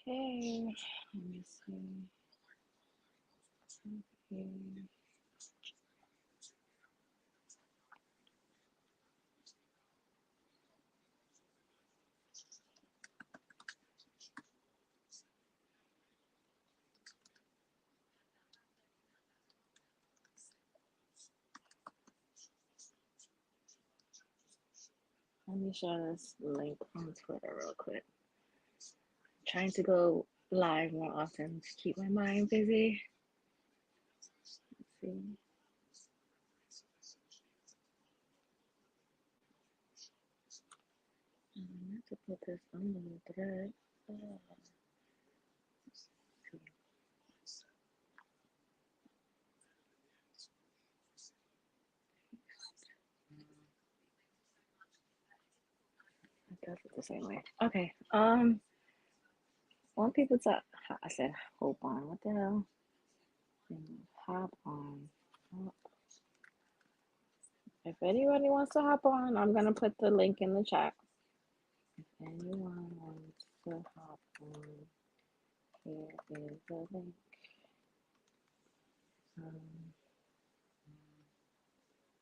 Okay, let me see. Okay. Let me share this link on Twitter real quick. Trying to go live more often to keep my mind busy. Let's see. I meant to put this on the thread. It does it the same way. Okay. Want people to? I said, hop on. What the hell? Hop on. If anybody wants to hop on, I'm gonna put the link in the chat. If anyone wants to hop on, here is the link.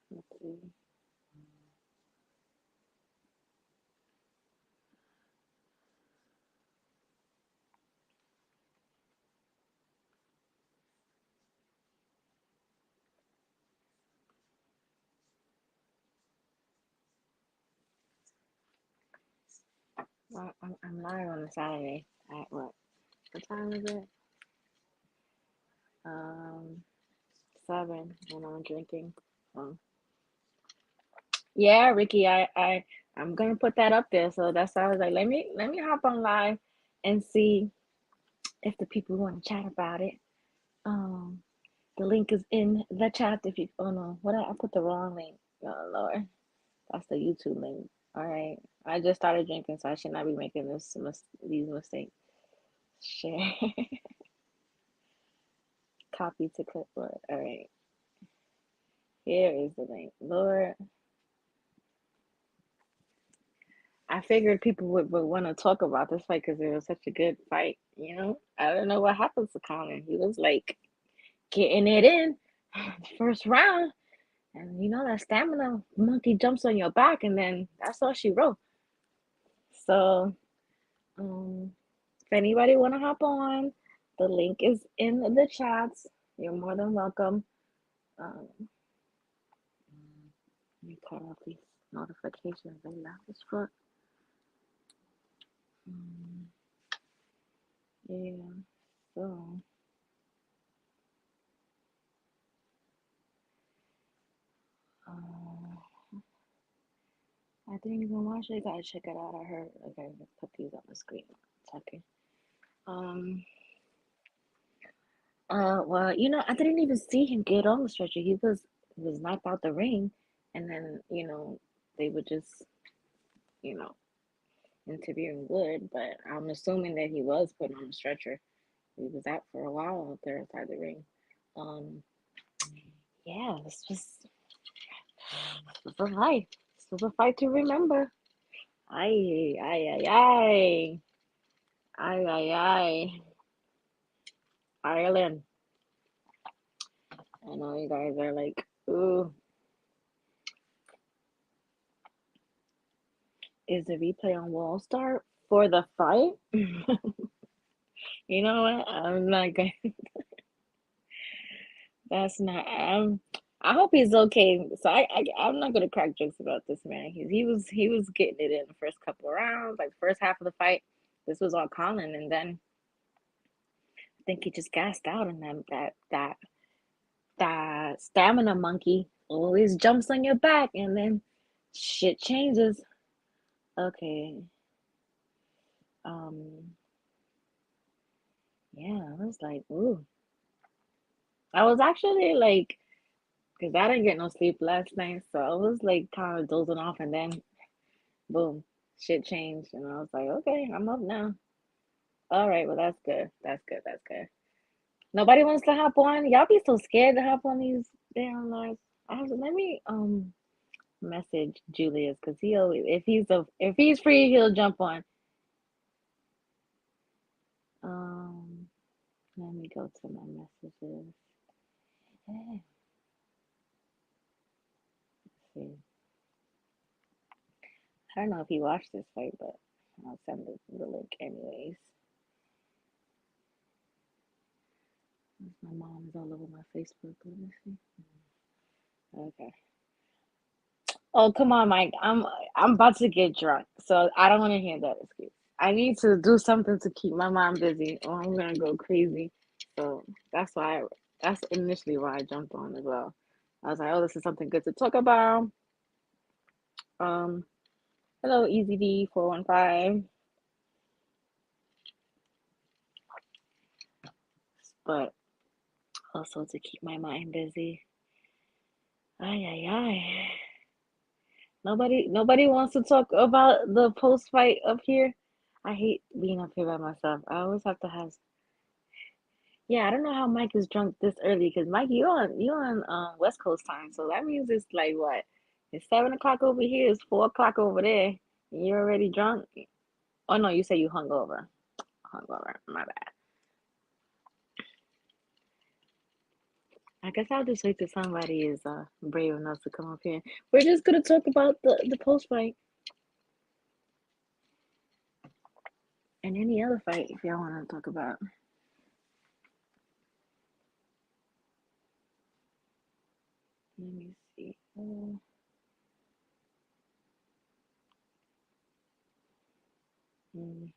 Let's see. I'm live on a Saturday at what? What time is it? Um, 7, and I'm drinking. Um, yeah, Ricky, I'm gonna put that up there. So that's why I was like, let me hop on live and see if the people want to chat about it. Um, the link is in the chat. If you, oh no, what I put the wrong link. Oh Lord, that's the YouTube link. All right, I just started drinking, so I should not be making these mistakes. Share, copy to clipboard. All right, here is the link. Lord, I figured people would want to talk about this fight because it was such a good fight. I don't know what happened to Colin. He was like getting it in first round, and that stamina monkey jumps on your back, and then that's all she wrote. So, um, if anybody want to hop on, the link is in the chats. You're more than welcome. Um, let me cut off these notifications. They loud as fuck. Um, yeah. So. Uh, I didn't even watch it. Gotta check it out. I heard. Okay, let's put these on the screen. Okay. Um. Well, I didn't even see him get on the stretcher. He was knocked out the ring, and then they were just you know interviewing Wood, but I'm assuming that he was put on the stretcher. He was out for a while out there inside the ring. Um. Yeah, this was a fight. This was a fight to remember. Ay, ay, ay, ay. Ay, ay, ay. Ireland. I know you guys are like, ooh, is the replay on Wall Start for the fight? You know what? I'm not going. That's not. I hope he's okay. So I'm not gonna crack jokes about this man. He was getting it in the first couple of rounds, like the first half of the fight. This was all Colin, and then I think he just gassed out, and then that stamina monkey always jumps on your back, and then shit changes. Okay. Um. Yeah, I was like, ooh. I was actually like because I didn't get no sleep last night, so I was like kind of dozing off, and then boom, shit changed, and I was like, okay, I'm up now. All right, well that's good. That's good. That's good. Nobody wants to hop on. Y'all be so scared to hop on these damn lives. Let me message Julius because he always if he's free he'll jump on. Um, let me go to my messages. Let's see. I don't know if he watched this fight, but I'll send the link anyways. My mom is all over my Facebook. Let me see. Okay. Oh, come on, Mike. I'm about to get drunk, so I don't want to hear that excuse. I need to do something to keep my mom busy, or I'm gonna go crazy. So that's why. That's initially why I jumped on as well. I was like, oh, this is something good to talk about. Um, hello, Easy D 415. But also to keep my mind busy. Ay, ay, ay. Nobody wants to talk about the post fight up here. I hate being up here by myself. I always have to have. Yeah, I don't know how Mike is drunk this early because Mike, you on West Coast time, so that means it's like what? It's 7 o'clock over here. It's 4 o'clock over there. And you're already drunk. Oh no, you say you hungover. Hungover. My bad. I guess I'll just wait till somebody is brave enough to come up here. We're just gonna talk about the post fight and any other fight if y'all want to talk about. Let me see. Mm,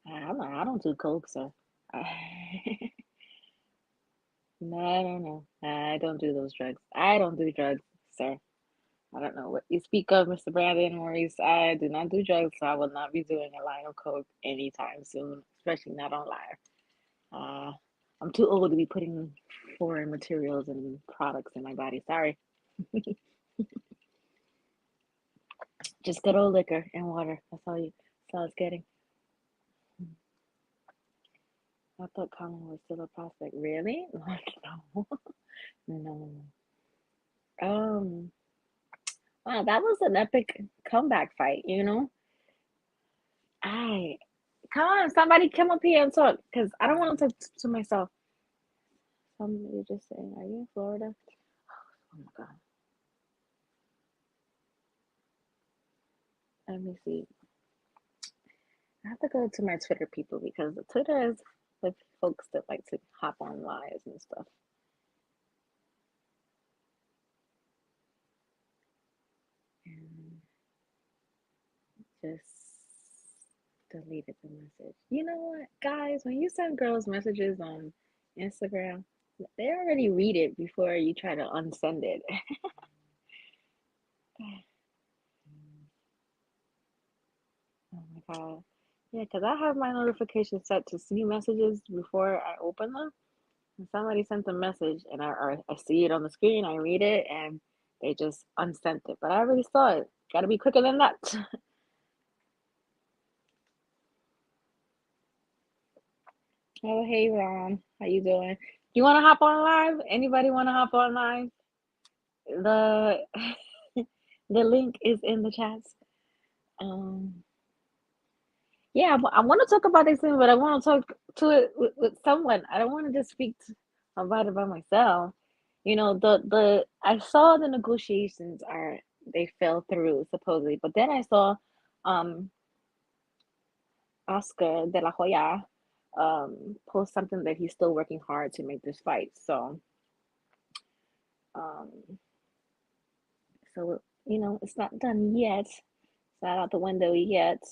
I don't do coke, so I, no, I don't know. I don't do those drugs. I don't do drugs, sir. I don't know what you speak of, Mr. Brandon Maurice. I do not do drugs, so I will not be doing a line of coke anytime soon, especially not on live. Uh, I'm too old to be putting foreign materials and products in my body. Sorry. Just good old liquor and water. That's all it's getting. I thought Colin was still a prospect. Really? No. No. Um, wow, that was an epic comeback fight, you know? I come on, somebody come up here and talk, because I don't want to talk to myself. Somebody just saying, are you in Florida? Oh my God. Let me see. I have to go to my Twitter people because the Twitter is with folks that like to hop on lives and stuff. And just deleted the message. You know what, guys? When you send girls messages on Instagram, they already read it before you try to unsend it. Oh my God. Yeah, because I have my notifications set to see messages before I open them. And somebody sent a message and I see it on the screen, I read it, and they just unsent it. But I already saw it. Gotta be quicker than that. Oh, hey, Ron. How you doing? You want to hop on live? Anybody want to hop on live? The the link is in the chat. Um, yeah, I want to talk about this thing, but I want to talk to it with someone. I don't want to just about it by myself. You know, the I saw the negotiations are they fell through supposedly, but then I saw um Oscar de la Hoya post something that he's still working hard to make this fight. Um so it's not done yet. It's not out the window yet.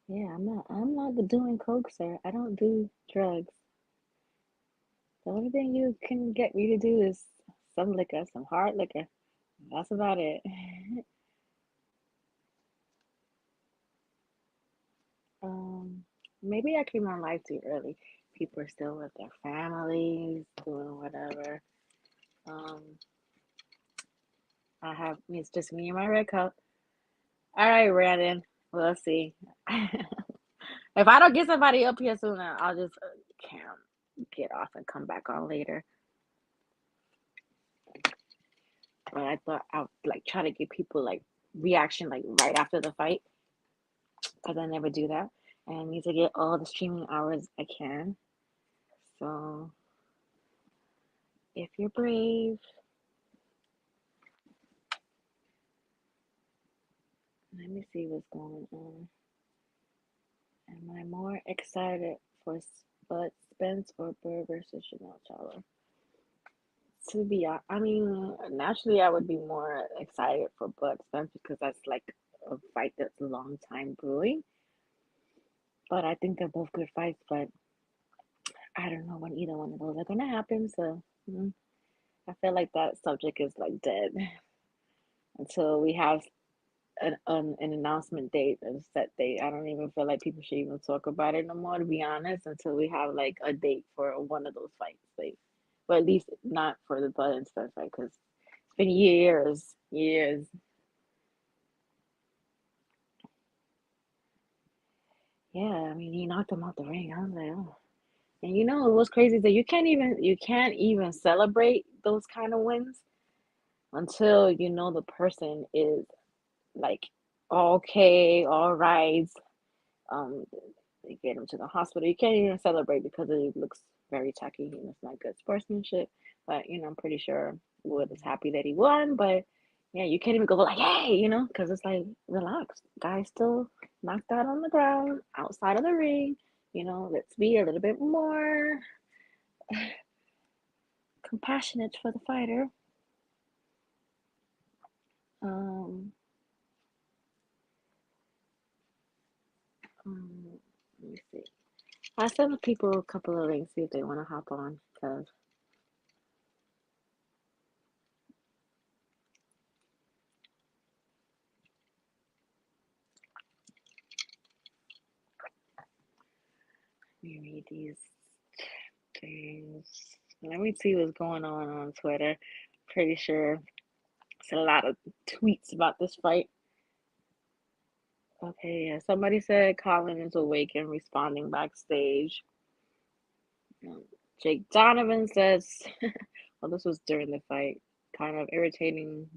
Yeah, I'm not doing coke, sir. I don't do drugs. The only thing you can get me to do is some liquor, some hard liquor. That's about it. Um, maybe I came on live too early. People are still with their families, doing whatever. Um, it's just me and my red cup. All right, Brandon. We'll see. If I don't get somebody up here soon, I'll just can get off and come back on later. But I thought I would like try to get people like reaction like right after the fight because I never do that. And I need to get all the streaming hours I can. So if you're brave, let me see what's going on. Am I more excited for Bud Spence or Burr versus Chanel Chandler? To be honest, I mean, naturally, I would be more excited for Bud Spence because that's like a fight that's a long time brewing. But I think they're both good fights. But I don't know when either one of those are gonna happen. So I feel like that subject is like dead until we have an announcement date and set date. I don't even feel like people should even talk about it no more. To be honest, until we have like a date for one of those fights, like, but at least not for the Bud and Spence fight because it's been years, years. Yeah, I mean, he knocked him out the ring. I was like, oh. And you know what's crazy is that you can't even celebrate those kind of wins until you know the person is like okay, all right. Um, they get him to the hospital. You can't even celebrate because it looks very tacky and it's not good sportsmanship. But I'm pretty sure Wood is happy that he won. But yeah, you can't even go like, hey, because it's like relax. Guy still knocked out on the ground outside of the ring. Let's be a little bit more compassionate for the fighter. Um, let me see. I sent people a couple of links, see if they want to hop on. Because let me read these things. Let me see what's going on Twitter. Pretty sure it's a lot of tweets about this fight. Okay, yeah. Somebody said Colin is awake and responding backstage. Jake Donovan says, well, this was during the fight. Kind of irritating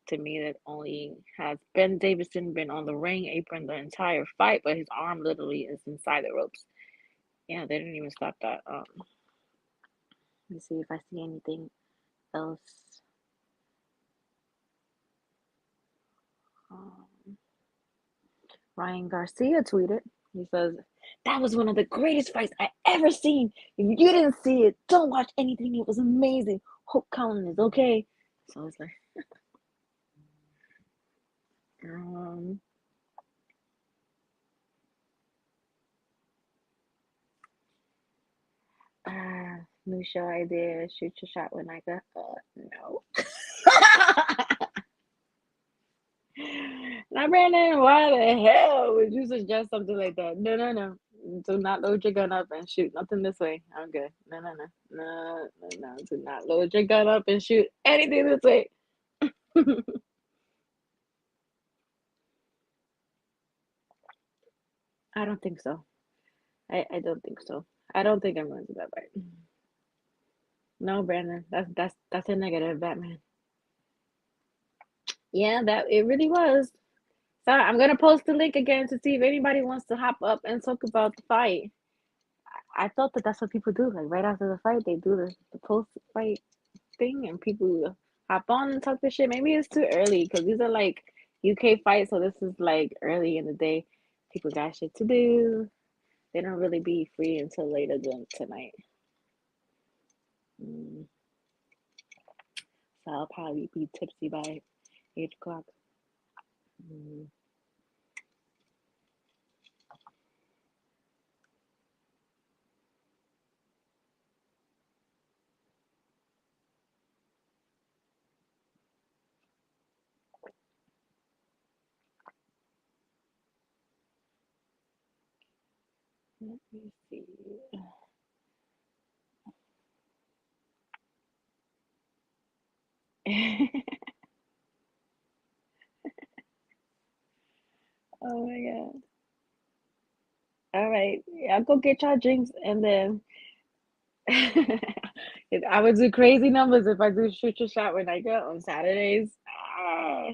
to me that only has Ben Davison been on the ring apron the entire fight, but his arm literally is inside the ropes. Yeah, they didn't even stop that. Let me see if I see anything else. Um, Ryan Garcia tweeted. He says, that was one of the greatest fights I ever seen. If you didn't see it, don't watch anything. It was amazing. Hope Colin is okay. So it's like, um, new show idea, shoot your shot with Nayka. No. Now, Brandon, why the hell would you suggest something like that? No, no, no. Do not load your gun up and shoot. Nothing this way. I'm good. No, no, no. No, no, no. Do not load your gun up and shoot anything this way. I don't think so. I don't think so. I don't think I'm going to that right. No, Brandon. That's a negative, Batman. Yeah, that it really was. So I'm gonna post the link again to see if anybody wants to hop up and talk about the fight. I thought that that's what people do. Like right after the fight, they do the post fight thing, and people hop on and talk this shit. Maybe it's too early because these are like UK fights, so this is like early in the day. People got shit to do. They don't really be free until later than tonight. Mm. So I'll probably be tipsy by 8 o'clock. Mm. Let me see. All right. Yeah, I'll go get y'all drinks and then I would do crazy numbers if I do shoot your shot when I go on Saturdays. Ah,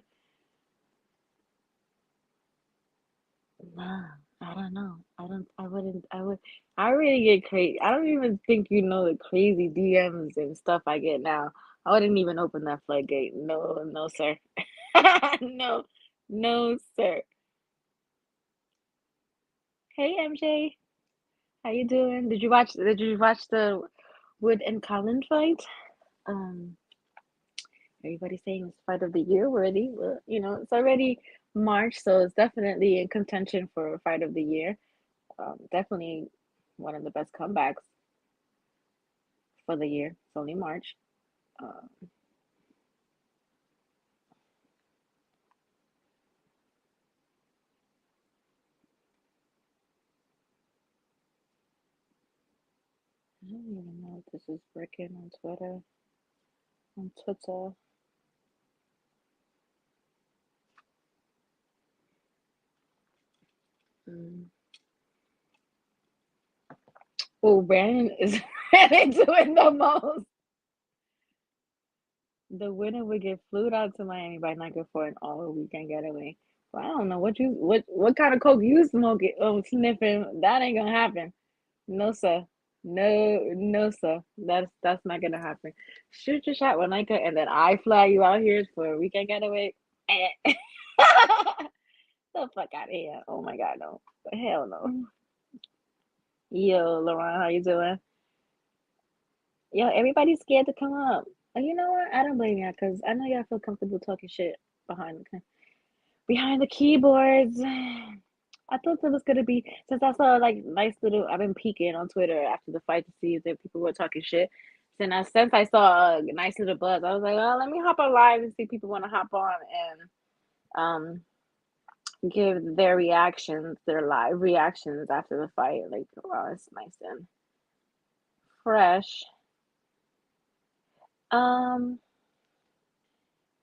nah, I don't know. I don't. I wouldn't. I would. I really get crazy. I don't even think you know the crazy DMs and stuff I get now. I wouldn't even open that floodgate. No, no, sir. No, no, sir. Hey, MJ, how you doing? Did you watch the Wood and Colin fight? Um, Everybody's saying it's fight of the year already. Well, it's already March, so it's definitely in contention for fight of the year. Definitely one of the best comebacks for the year. It's only March. Uh, I don't even know if this is Rican on Twitter. On Twitter. Mm. Oh, Brandon is Brandon doing the most. The winner would get flew out to Miami by night for an all weekend getaway. Well, I don't know what kind of coke you smoking, sniffing. That ain't gonna happen. No sir, no, no sir. That's not gonna happen. Shoot your shot with Nike, and then I fly you out here for a weekend getaway. Eh. The fuck out of here! Oh my god, no, hell no. Yo, Lauren, how you doing? Yo, everybody's scared to come up. And you know what? I don't blame y'all because I know y'all feel comfortable talking shit behind the keyboards. I thought it was gonna be since I saw like nice little. I've been peeking on Twitter after the fight to see if people were talking shit. Since I saw a nice little buzz, I was like, oh, let me hop on live and see if people want to hop on and give their reactions, their live reactions after the fight. Like, oh, it's nice and fresh. Um,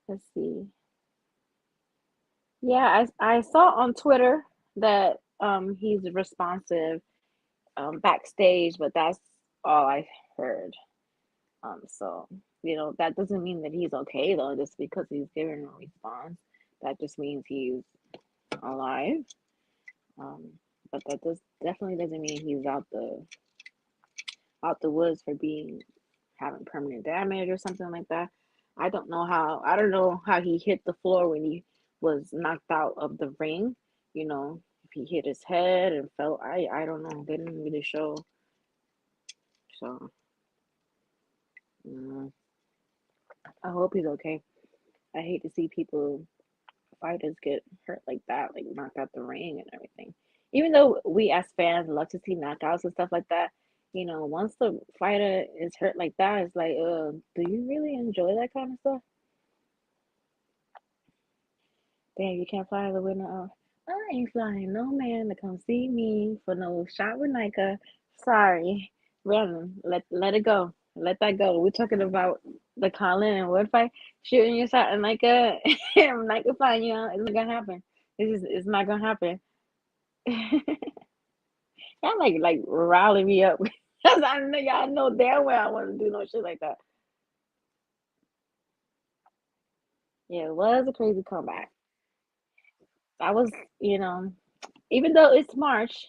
let's see. Yeah, I saw on Twitter that he's responsive backstage, but that's all I heard. So that doesn't mean that he's okay though, just because he's giving a response. That just means he's alive. Um, but that does definitely doesn't mean he's out the woods for being having permanent damage or something like that. I don't know how he hit the floor when he was knocked out of the ring. If he hit his head and fell. I don't know. They didn't really show. So mm, I hope he's okay. I hate to see people fighters get hurt like that, like knocked out the ring and everything. Even though we as fans love to see knockouts and stuff like that, once the fighter is hurt like that, it's like, do you really enjoy that kind of stuff? Damn, you can't fly the winner off. I ain't flying no man to come see me for no shot with Nika. Sorry. Brandon, let it go. Let that go. We're talking about the Colin and Wood fight. Shooting your shot and Nika Nika flying you out. It's not gonna happen. It's not gonna happen. Y'all like rally me up. Cause I know y'all know damn well I want to do no shit like that. Yeah, it was a crazy comeback. I was, you know, even though it's March,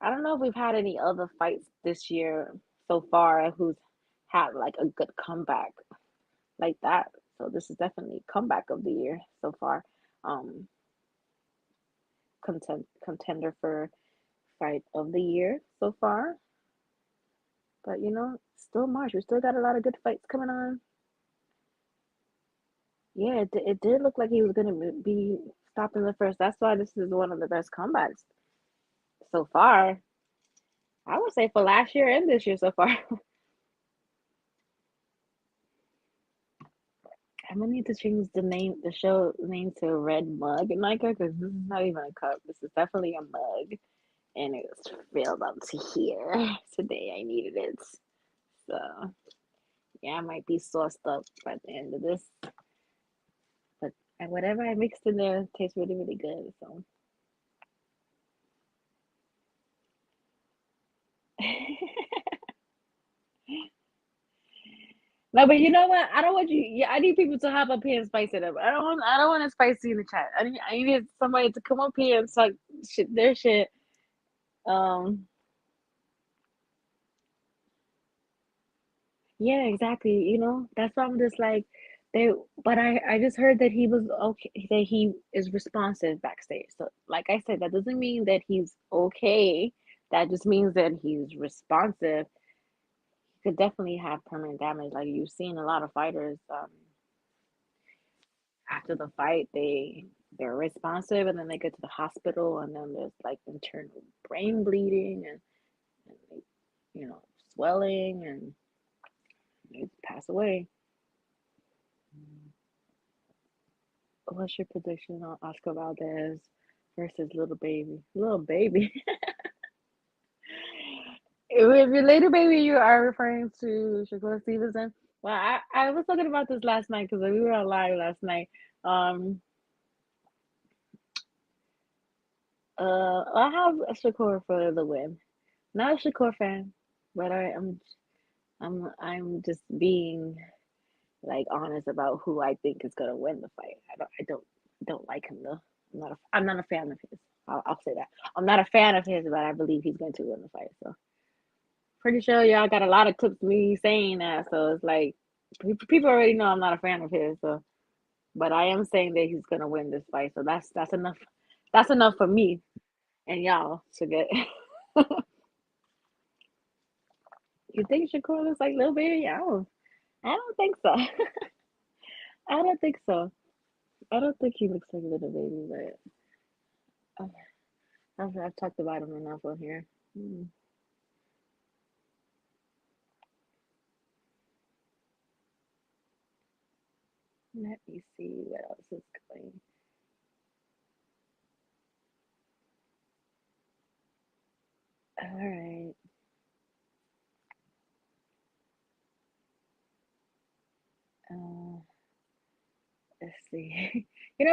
I don't know if we've had any other fights this year so far who's had like a good comeback like that. So this is definitely comeback of the year so far. Um, contender for fight of the year so far. But still March. We still got a lot of good fights coming on. Yeah, it did look like he was gonna be stopping the first. That's why this is one of the best comebacks so far. I would say for last year and this year so far. I'm gonna need to change the show name to Red Mug Micah, because this is not even a cup. This is definitely a mug, and it's filled up to here. Today I needed it, so yeah, I might be sauced up by the end of this, but whatever I mixed in there tastes really really good. So No, but you know what? I don't want you. Yeah, I need people to hop up here and spice it up. I don't want. I don't want to spicy in the chat. I need somebody to come up here and suck shit, their shit. Um. Yeah, exactly. That's why I'm just like they. But I just heard that he was okay. That he is responsive backstage. So, like I said, that doesn't mean that he's okay. That just means that he's responsive. He could definitely have permanent damage. Like you've seen a lot of fighters. After the fight they're responsive and then they get to the hospital and then there's like internal brain bleeding and they, swelling and they pass away. What's your prediction on Oscar Valdez versus little baby? Little baby. If your little baby you are referring to Shakur Stevenson. Well, I was talking about this last night because we were on live last night. I have Shakur for the win. Not a Shakur fan, but I'm just being like honest about who I think is gonna win the fight. I don't like him though. I'm not a fan of his. I'll say that. I'm not a fan of his, but I believe he's going to win the fight. So pretty sure y'all got a lot of clips of me saying that. So it's like people already know I'm not a fan of his. So, but I am saying that he's gonna win this fight. So that's enough. That's enough for me and y'all to get. You think Shakur looks like Lil Baby? I don't think so. I don't think so. I don't think he looks like Little Baby, but I've talked about him enough on here. Let me see what else is going. All right. Uh, let's see.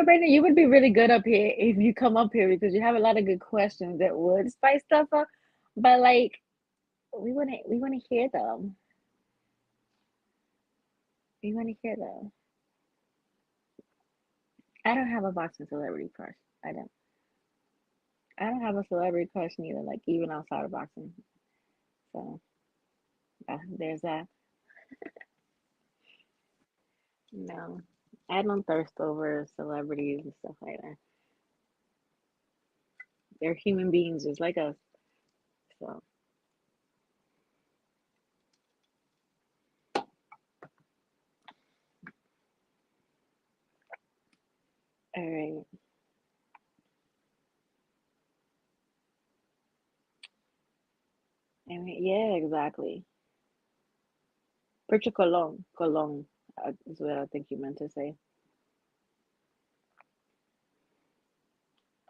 Brandon, you would be really good up here if you come up here because you have a lot of good questions that would spice stuff up. But like, we wanna hear them. We wanna hear them. I don't have a boxing celebrity crush. I don't. I don't have a celebrity crush neither. Like even outside of boxing. So there's that. No, I don't thirst over celebrities and stuff like that. They're human beings just like us. So, all right. I mean, yeah, exactly. Puerto Colon, Colon is what I think you meant to say.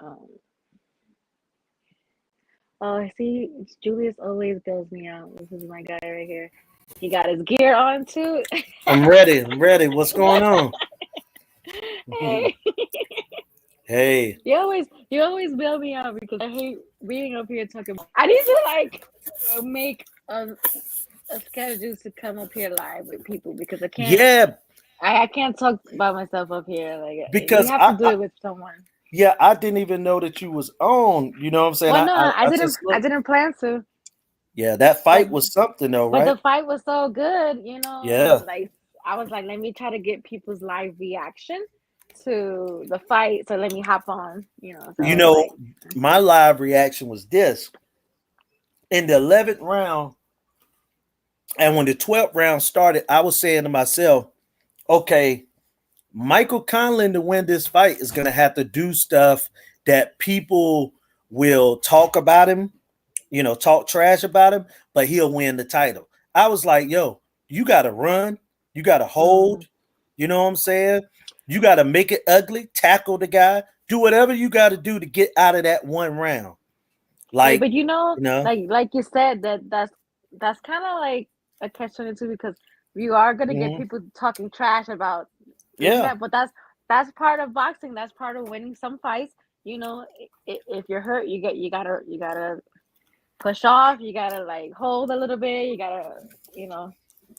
Um, oh, see, Julius always bails me out. This is my guy right here. He got his gear on too. I'm ready. I'm ready. What's going on? Hey. Hey. You always bail me out because I hate being up here talking. I need to like make a schedule to come up here live with people because I can't. Yeah, I can't talk by myself up here. Like we because have to do it with someone. I didn't even know that you was on. You know what I'm saying? Well, no, I I didn't. just I looked. didn't plan to, Yeah, that but fight was something though, but right? the fight was so good, Yeah. and like I was like, let me try to get people's live reaction to the fight. So let me hop on. So You I was know, like, my live reaction was this. In the 11th round, and when the 12th round started, I was saying to myself, okay, Michael Conlon to win this fight is going to have to do stuff that people will talk about him, talk trash about him, but he'll win the title. I was like, yo, you got to run, you got to mm. hold, you know what I'm saying? You got to make it ugly, tackle the guy, do whatever you got to do to get out of that one round. Hey, Like, but you know, like you said, that's kind of like a catch 22 because you are gonna get mhm, people talking trash about this and yeah, that, but that's part of boxing. That's part of winning some fights. If you're hurt, you gotta push off. You gotta like hold a little bit. You gotta, you know,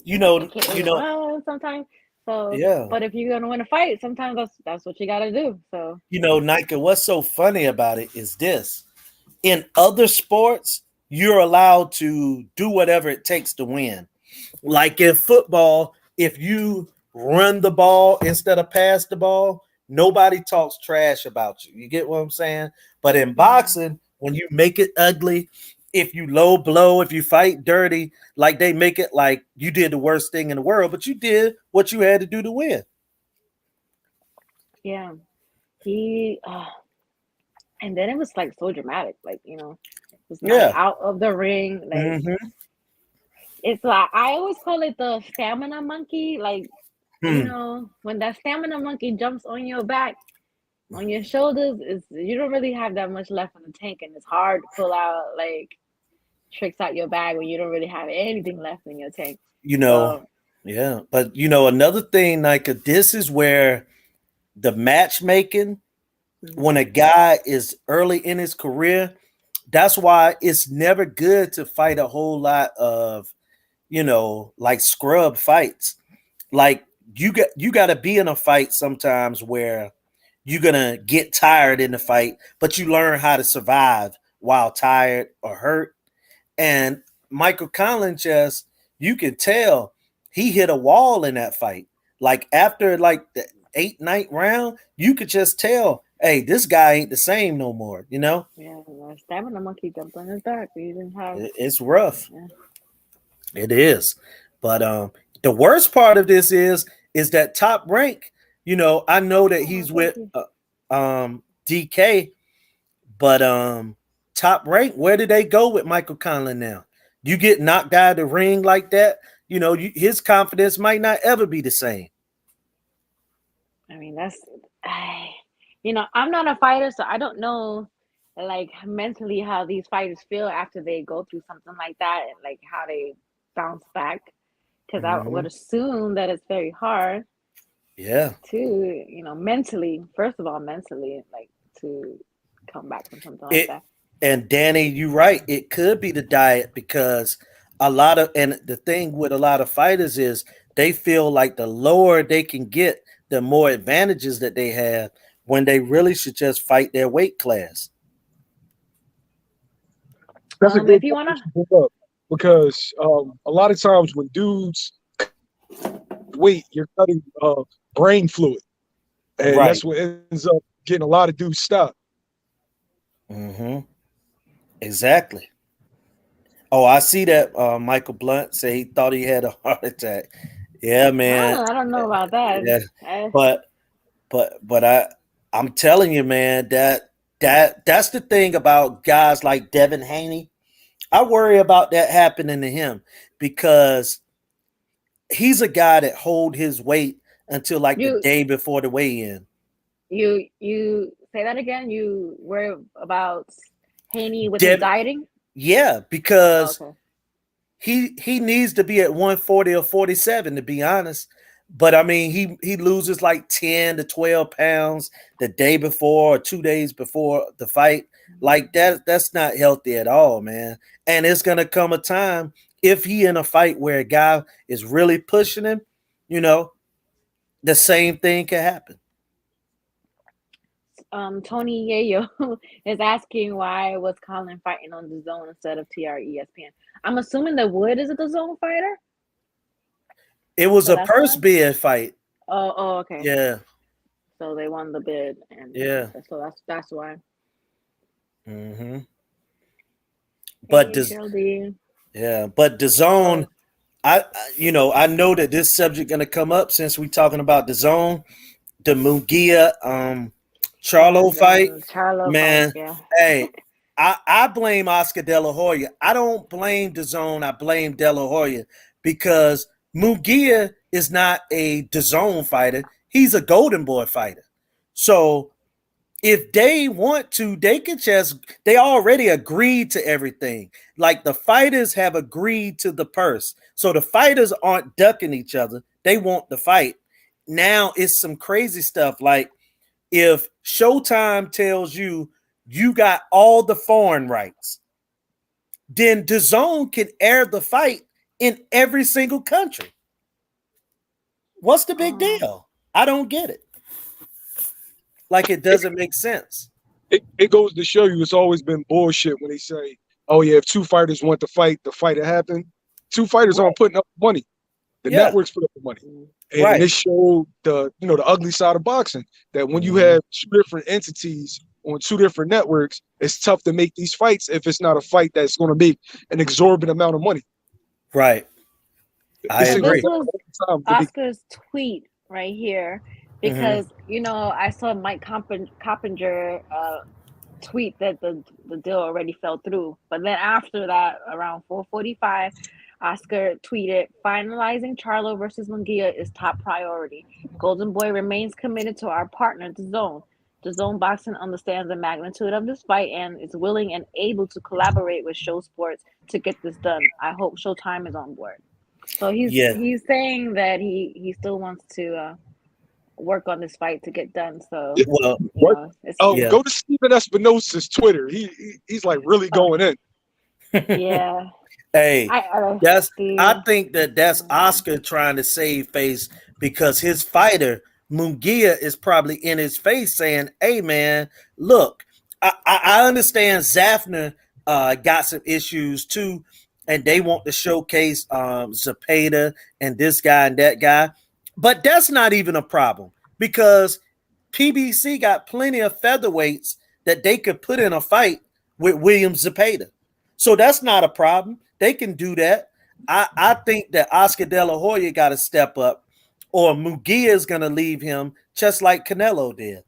You know, AKA you know, run sometimes. So, yeah. but if you're gonna win a fight, sometimes that's what you gotta do. So, You know, Nike, what's so funny about it is this. In other sports, you're allowed to do whatever it takes to win. Like in football, if you run the ball instead of pass the ball, nobody talks trash about you. You get what I'm saying? But in mhm. boxing, when you make it ugly, if you low blow, if you fight dirty, like they make it like you did the worst thing in the world, but you did what you had to do to win. Yeah, he. And then it was like so dramatic, like it's not Yeah. out of the ring, like Mm-hmm. it's like I always call it the stamina monkey, like Hmm. when that stamina monkey jumps on your back, on your shoulders, is you don't really have that much left in the tank, and it's hard to pull out like tricks out your bag when you don't really have anything left in your tank. You know, So, yeah. But you know, another thing, like this is where the matchmaking, when mhm, a guy is early in his career, that's why it's never good to fight a whole lot of, like scrub fights. Like you got to be in a fight sometimes where you're gonna get tired in the fight, but you learn how to survive while tired or hurt. And Michael Collins, just you can tell he hit a wall in that fight. Like after like the eight night round, you could just tell, hey, this guy ain't the same no more. yeah, the stamina monkey jumped on his back. He didn't have, It's rough. yeah. It is. But the worst part of this is that Top Rank. I know that Oh, he's thank with you. DK, but Top Rank. Where did they go with Michael Conlon now? You get knocked out of the ring like that. His confidence might not ever be the same. I mean, I, I'm not a fighter, so I don't know, like mentally how these fighters feel after they go through something like that, and like how they bounce back. Because I would Hmm. assume that it's very hard Yeah. to, mentally, first of all, mentally, like to come back from something like It that. and Danny, you're right. It could be the diet because a lot of and the thing with a lot of fighters is they feel like the lower they can get, the more advantages that they have when they really should just fight their weight class. That's a If good you point wanna, that you bring up because a lot of times when dudes wait, you're cutting brain fluid, and Right. that's what ends up getting a lot of dudes stopped. Hmm. Exactly. Oh, I see that Michael Blunt say he thought he had a heart attack. Yeah, man. I don't know about that. Yeah. I, But I'm telling you, man, that's the thing about guys like Devin Haney. I worry about that happening to him because he's a guy that hold his weight until like the you day before the weigh-in. you say that again. You worry about Haney with his Devin, dieting? yeah, Oh, because okay. he needs to be at 140 or 47 to be honest. But I mean, he loses like 10 to 12 pounds the day before or 2 days before the fight. Like that's not healthy at all, man. And it's gonna come a time if he in a fight where a guy is really pushing him, you know, the same thing can happen. Tony Yayo is asking why was Colin fighting on the zone instead of TRESPN. I'm assuming the Wood is a the zone fighter, It was so a that's purse why. bid fight. Oh, okay. Yeah, So they won the bid, and yeah. okay, so that's why. Hmm. But Hey, does Cheryl D. yeah, but the zone, Oh, I know that this subject gonna come up since we talking about the zone, the Mugia Charlo fight, the Charlo fight. man. Yeah. Hey, I blame Oscar De La Hoya. I don't blame the zone. I blame De La Hoya because Mugia is not a DAZN fighter. He's a Golden Boy fighter. So if they want to, they already agreed to everything. Like the fighters have agreed to the purse. So the fighters aren't ducking each other. They want the fight. Now it's some crazy stuff. Like if Showtime tells you you got all the foreign rights, then DAZN can air the fight in every single country. What's the big deal? I don't get it. Like, it doesn't make sense. It goes to show you it's always been bullshit when they say, oh yeah, if two fighters want to fight, the fight will happen. Two fighters Right. aren't putting up money. The Yeah. networks put up the money. And Right. it showed the ugly side of boxing, that when you have two different entities on two different networks, it's tough to make these fights if it's not a fight that's going to make an exorbitant amount of money. Right. I This agree. This was Oscar's tweet right here, because I saw Mike Coppinger tweet that the deal already fell through. But then after that, around 4:45, Oscar tweeted, "Finalizing Charlo versus Munguia is top priority. Golden Boy remains committed to our partner, DAZN. DAZN Boxing understands the magnitude of this fight and is willing and able to collaborate with Show Sports to get this done. I hope Showtime is on board." So he's saying that he still wants to work on this fight to get done. So go to Steven Espinosa's Twitter. He's like really going in. Yeah. Hey, I think that's Oscar trying to save face, because his fighter Munguia is probably in his face saying, "Hey man, look, I understand Zafner got some issues too, and they want to showcase Zepeda and this guy and that guy, but that's not even a problem, because PBC got plenty of featherweights that they could put in a fight with William Zepeda. So that's not a problem. They can do that. I think that Oscar De La Hoya got to step up, or Munguia is going to leave him just like Canelo did."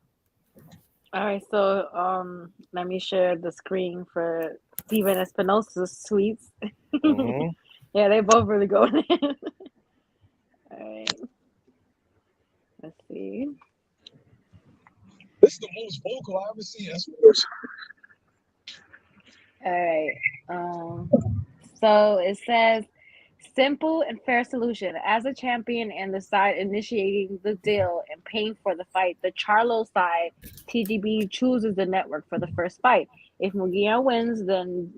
All right, so let me share the screen for Steven Espinosa's tweets. Yeah, they both really going in. All right. Let's see. This is the most vocal I've ever seen Espinosa. All right. So it says, "Simple and fair solution. As a champion and the side initiating the deal and paying for the fight, the Charlo side, TGB, chooses the network for the first fight. If Munguia wins, then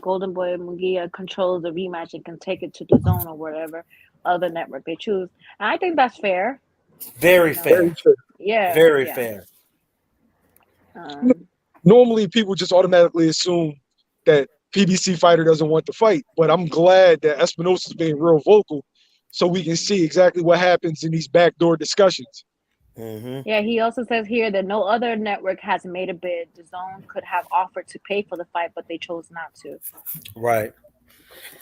Golden Boy Munguia controls the rematch and can take it to DAZN or whatever other network they choose." And I think that's fair. Very fair. Yeah. Very fair. Normally, people just automatically assume that PBC fighter doesn't want to fight, but I'm glad that Espinosa's being real vocal, so we can see exactly what happens in these backdoor discussions. Yeah, he also says here that no other network has made a bid. DAZN could have offered to pay for the fight, but they chose not to. Right.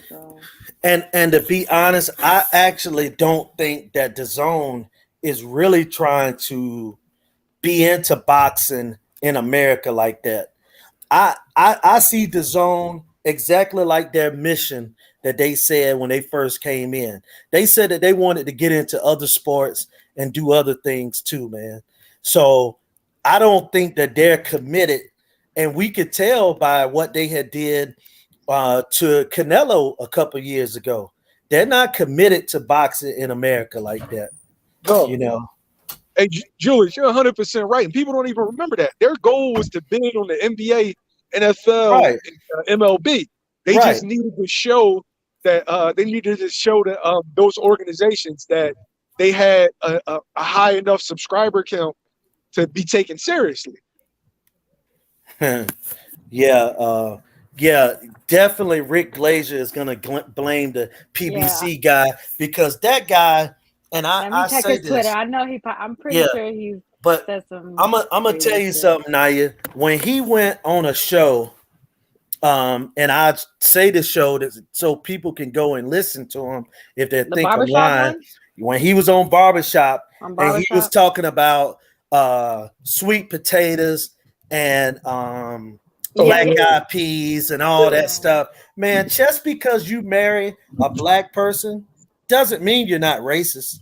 So. And to be honest, I actually don't think that DAZN is really trying to be into boxing in America like that. I see DAZN exactly like their mission that they said when they first came in. They said that they wanted to get into other sports and do other things too, man. So I don't think that they're committed, and we could tell by what they had did to Canelo a couple years ago. They're not committed to boxing in America like that. No. You know. Hey, Julius, you're 100% right, and people don't even remember that. Their goal was to bid on the NBA, NFL, and MLB. They just needed to show that those organizations that they had a high enough subscriber count to be taken seriously. Yeah, definitely Rick Glazier is going to blame the PBC guy, because that guy, and I check say his Twitter. I know I'm pretty sure he's said some. I'm gonna tell you something, Naya. When he went on a show, and I say the show so people can go and listen to him if they think I'm lying. When he was on Barbershop, and he was talking about sweet potatoes and black eyed peas and all that stuff. Man, just because you marry a black person doesn't mean you're not racist.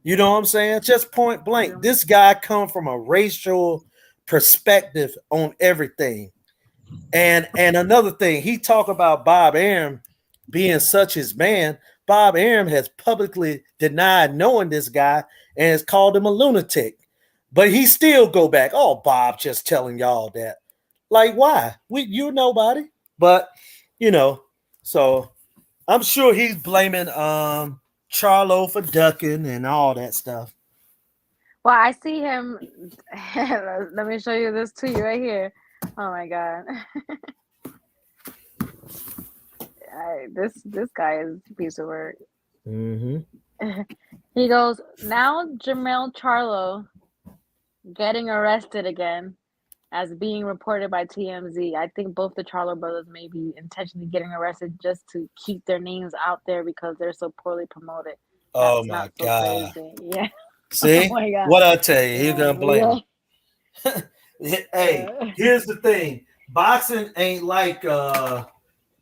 You know what I'm saying? Just point blank. This guy come from a racial perspective on everything. And another thing, he talked about Bob Arum being such his man. Bob Arum has publicly denied knowing this guy and has called him a lunatic. But he still go back, "Oh, Bob just telling y'all that." Like, why? You're nobody. But, you know. So I'm sure he's blaming Charlo for ducking and all that stuff. Well, I see him. Let me show you this to you right here. Oh my god, this guy is a piece of work. Mm-hmm. He goes, now Jamel Charlo getting arrested again as being reported by TMZ. I think both the Charlo brothers may be intentionally getting arrested just to keep their names out there because they're so poorly promoted. Oh That's my not so God. crazy. Yeah. Oh See? my god. What I tell you, he's gonna Yeah. blame him. Hey, here's the thing. Boxing ain't like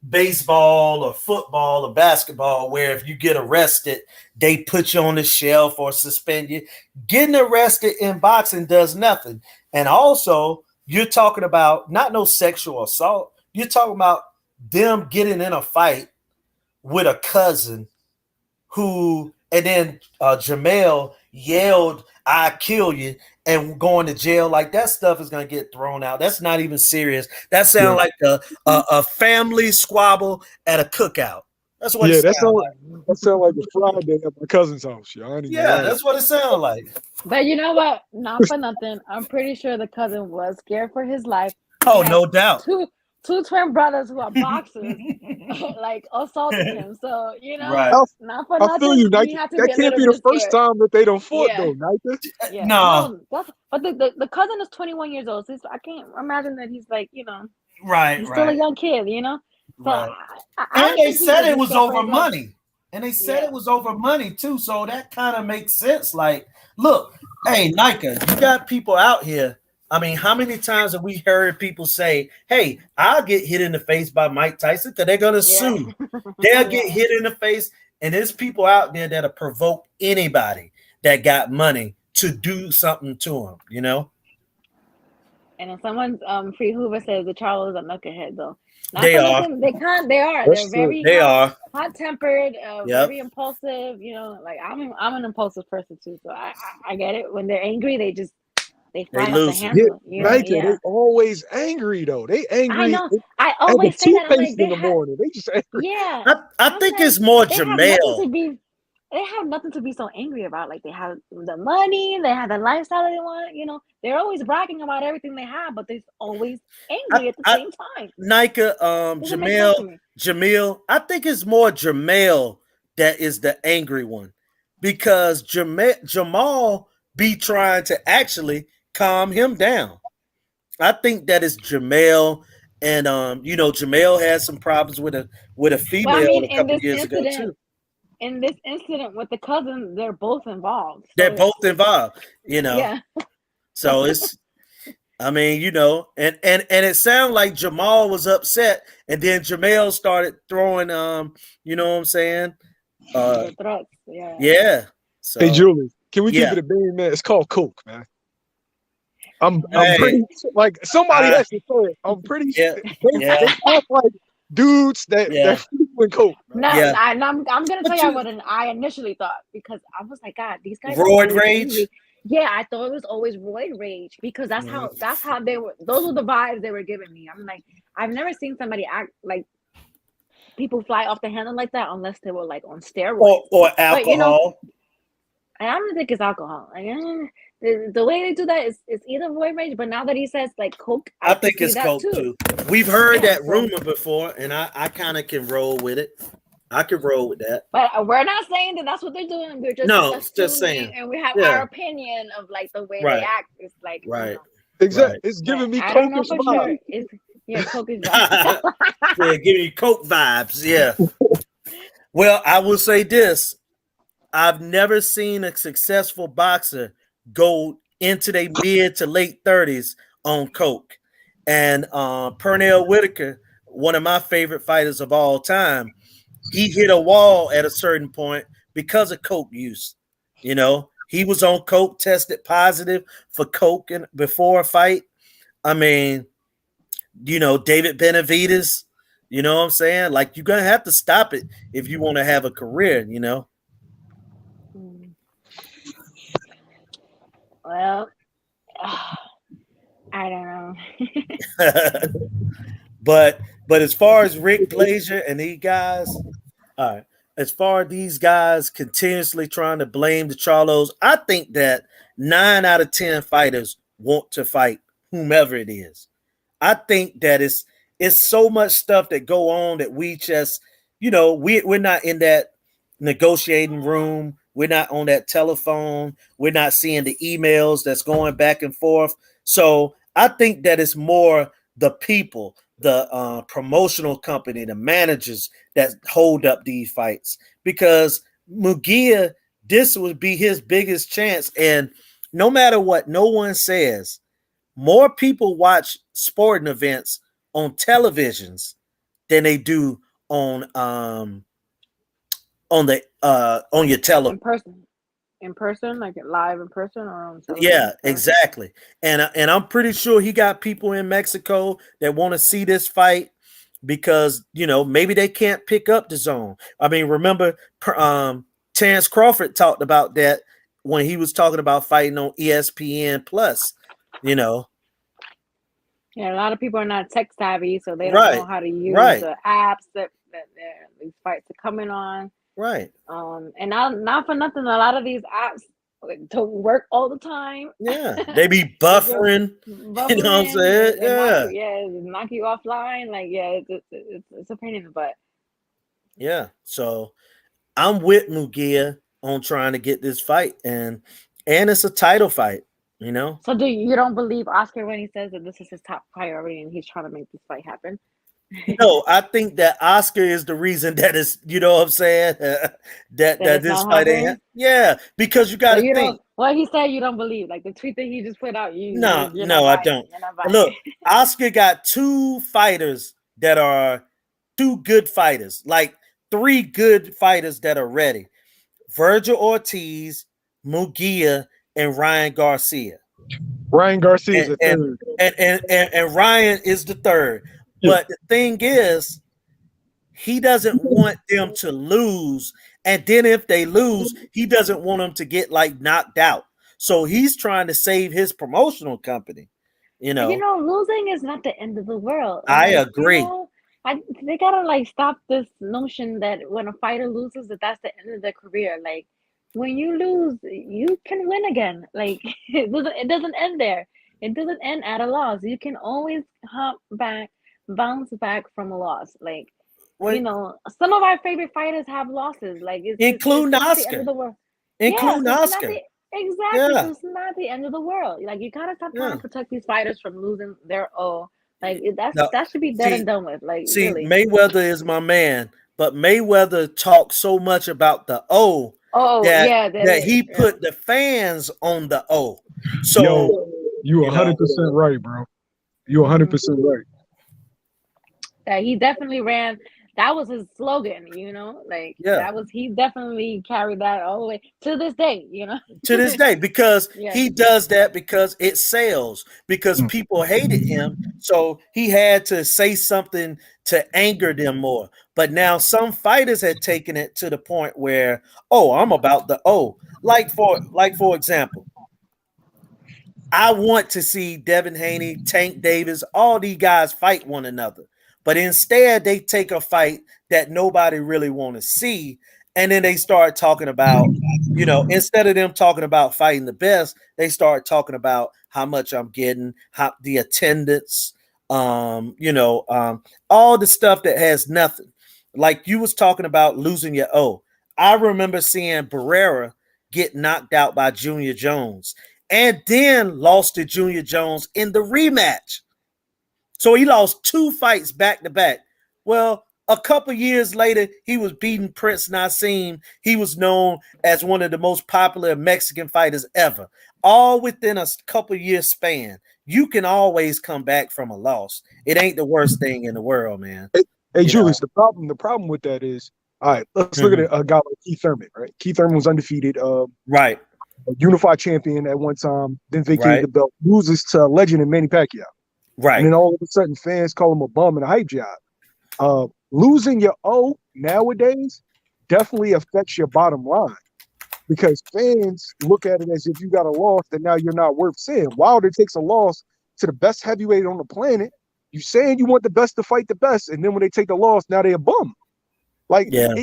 baseball or football or basketball where if you get arrested, they put you on the shelf or suspend you. Getting arrested in boxing does nothing. And also, you're talking about not no sexual assault. You're talking about them getting in a fight with a cousin who, and then Jamel yelled, "I kill you," and going to jail. Like that stuff is gonna get thrown out. That's not even serious. That sounds like a family squabble at a cookout. That's what it Yeah, sounds like. that sound like a Friday at my cousin's house. Y'all ain't even Yeah, lying. that's what it sounds like. But you know what? Not for nothing. I'm pretty sure the cousin was scared for his life. He Oh, had no doubt. two twin brothers who are boxers, like assaulting him. So Right. not for I feel you, nothing. He Nike. had to That be a can't little be the bit first scared. time that they don't fought Yeah, though, Nike. yeah. No. No, but the cousin is 21 years old. So I can't imagine that he's like Right. he's still a Right. young kid. So Right. I And don't they think he said would it be was scared for over his life. money. And they said Yeah. it was over money too. So that kind of makes sense. Like, look, hey, Nika, you got people out here. I mean, how many times have we heard people say, hey, I'll get hit in the face by Mike Tyson because they're going to Yeah. sue. They'll get Yeah. hit in the face. And there's people out there that'll provoke anybody that got money to do something to them, you know? And then someone's Free Hoover says the Charlos are knucklehead though. Not They for are. nothing. They are. That's They're true. very They are. hot tempered, Yep. very impulsive. Like I'm an impulsive person too, so I get it. When they're angry, they They fly off the lose it. Yeah, handle. Right. Nike, they Yeah. always angry though. They I angry know. I at the always say that. I'm like toothpaste in the morning. They just angry. yeah. I I'm think like it's more they have nothing Jamel. to be. They have nothing to be so angry about. Like they have the money, they have the lifestyle that they want. They're always bragging about everything they have, but they're always angry at the I same time. Nika, Doesn't make sense to me. Jamil. I think it's more Jamel that is the angry one because Jamal be trying to actually calm him down. I think that is Jamel, and Jamel had some problems with a Well, I female mean, a couple years ago too. in this incident with the cousin, they're both involved. They're So both involved, yeah. So it's I mean, and it sounded like Jamal was upset, and then Jamel started throwing, you know what I'm saying? The threats. Yeah. Yeah. Hey So Julie, can we keep yeah. it a bean, man? It's called Coke, man. I'm Hey, pretty like somebody I has to say it. I'm pretty yeah, they yeah, act like dudes that yeah, frequent Coke, man. No, yeah. I'm gonna tell But you you what I initially thought because I was like, God, these guys are roid always rage. angry. Yeah, I thought it was always roid rage because that's how they were. Those were the vibes they were giving me. I'm like, I've never seen somebody act like people fly off the handle like that unless they were like on steroids. Or But alcohol. and I don't think it's alcohol. Like, the way they do that is either roid rage, but now that he says like Coke, I I could think see it's that coke too. too. We've heard Yeah, that so rumor before, and I kind of can roll with it. I can roll with that. but we're not saying that that's what they're doing. We're just No, just assuming, saying. and we have our Yeah. opinion of like the way they Right. act. It's like Right. Exactly. Right. It's but giving me I don't know Cokish for sure. vibes. It's Coke is bad. Yeah, give me Coke vibes. Yeah. Well, I will say this. I've never seen a successful boxer go into their mid to late 30s on Coke. And Pernell Whitaker, one of my favorite fighters of all time, he hit a wall at a certain point because of Coke use. He was on Coke, tested positive for Coke before a fight. I mean, David Benavides, you know what I'm saying? Like, you're going to have to stop it if you want to have a career. Well, I don't know. but But as far as Rick Glazier and these guys, all right. As far as these guys continuously trying to blame the Charlos, I think that 9 out of 10 fighters want to fight whomever it is. I think that it's so much stuff that go on that we just, we're not in that negotiating room. We're not on that telephone. We're not seeing the emails that's going back and forth. So I think that it's more the people, the promotional company, the managers that hold up these fights. Because Mugia, this would be his biggest chance. And no matter what no one says, more people watch sporting events on televisions than they do on your television. In person, like live in person or on television. Yeah, exactly. And I'm pretty sure he got people in Mexico that want to see this fight because maybe they can't pick up the zone. I mean, remember Terrence Crawford talked about that when he was talking about fighting on ESPN Plus. Yeah, a lot of people are not tech savvy, so they don't know how to use the apps that these fights are coming on. Right. And not for nothing, a lot of these apps don't work all the time. Yeah, they be buffering. You know what I'm saying? Yeah, knock you offline. Like, yeah, it's a pain in the butt. Yeah, so I'm with Mugia on trying to get this fight, and it's a title fight. So you don't believe Oscar when he says that this is his top priority and he's trying to make this fight happen? No, I think that Oscar is the reason that is, what I'm saying, that this fight ain't. Yeah, because you got to think. Well, he said you don't believe, like the tweet that he just put out. No, I don't. Look, Oscar got 2 fighters that are 2 good fighters, like 3 good fighters that are ready. Virgil Ortiz, Mugia, and Ryan Garcia. Ryan Garcia is the third. And Ryan is the third. But the thing is, he doesn't want them to lose. And then if they lose, he doesn't want them to get like knocked out. So he's trying to save his promotional company. Losing is not the end of the world. I agree. They gotta like stop this notion that when a fighter loses, that's the end of their career. Like when you lose, you can win again. Like it doesn't end there. It doesn't end at a loss. You can always bounce back from a loss. Like some of our favorite fighters have losses. Like including Oscar. The end of the world. Including Oscar. Exactly. Yeah. So it's not the end of the world. Like you gotta stop trying to protect these fighters from losing their O. Like that should be dead and done with. Like really. Mayweather is my man, but Mayweather talks so much about the O that he put the fans on the O. So you 100% right, bro. You 100% right. He definitely ran. That was his slogan, he definitely carried that all the way to this day, to this day, because he does that because it sells, because people hated him. So he had to say something to anger them more. But now some fighters had taken it to the point where, I'm about the O. Like for example, I want to see Devin Haney, Tank Davis, all these guys fight one another. But instead, they take a fight that nobody really want to see. And then they start talking about, instead of them talking about fighting the best, they start talking about how much I'm getting, the attendance, all the stuff that has nothing. Like you was talking about losing your O. I remember seeing Barrera get knocked out by Junior Jones and then lost to Junior Jones in the rematch. So he lost 2 fights back to back. Well, a couple years later, he was beating Prince Nassim. He was known as one of the most popular Mexican fighters ever. All within a couple year span. You can always come back from a loss. It ain't the worst thing in the world, man. Hey Julius, the problem with that is, all right, let's look at a guy like Keith Thurman, right? Keith Thurman was undefeated. Right. A unified champion at one time, then vacated the belt, loses to a legend in Manny Pacquiao. Right. And then all of a sudden fans call him a bum and a hype job. Losing your O nowadays definitely affects your bottom line because fans look at it as if you got a loss that now you're not worth seeing. Wilder takes a loss to the best heavyweight on the planet You saying you want the best to fight the best, and then when they take the loss, now they a bum. Like Yeah.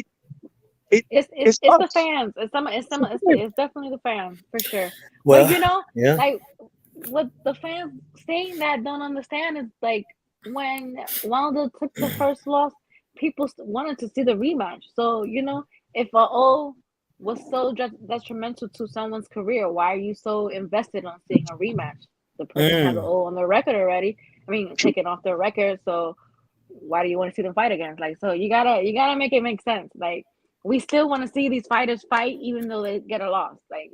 it's It's the us. fans. It's definitely the fans for sure. But Well, yeah. like what the fans saying that don't understand is like when Wilder took the first loss, people wanted to see the rematch. So if a O was so detrimental to someone's career, why are you so invested on seeing a rematch? The person has an O on their record already. I mean, taken off their record. So why do you want to see them fight again? Like, so you gotta make it make sense. Like, we still want to see these fighters fight even though they get a loss. Like,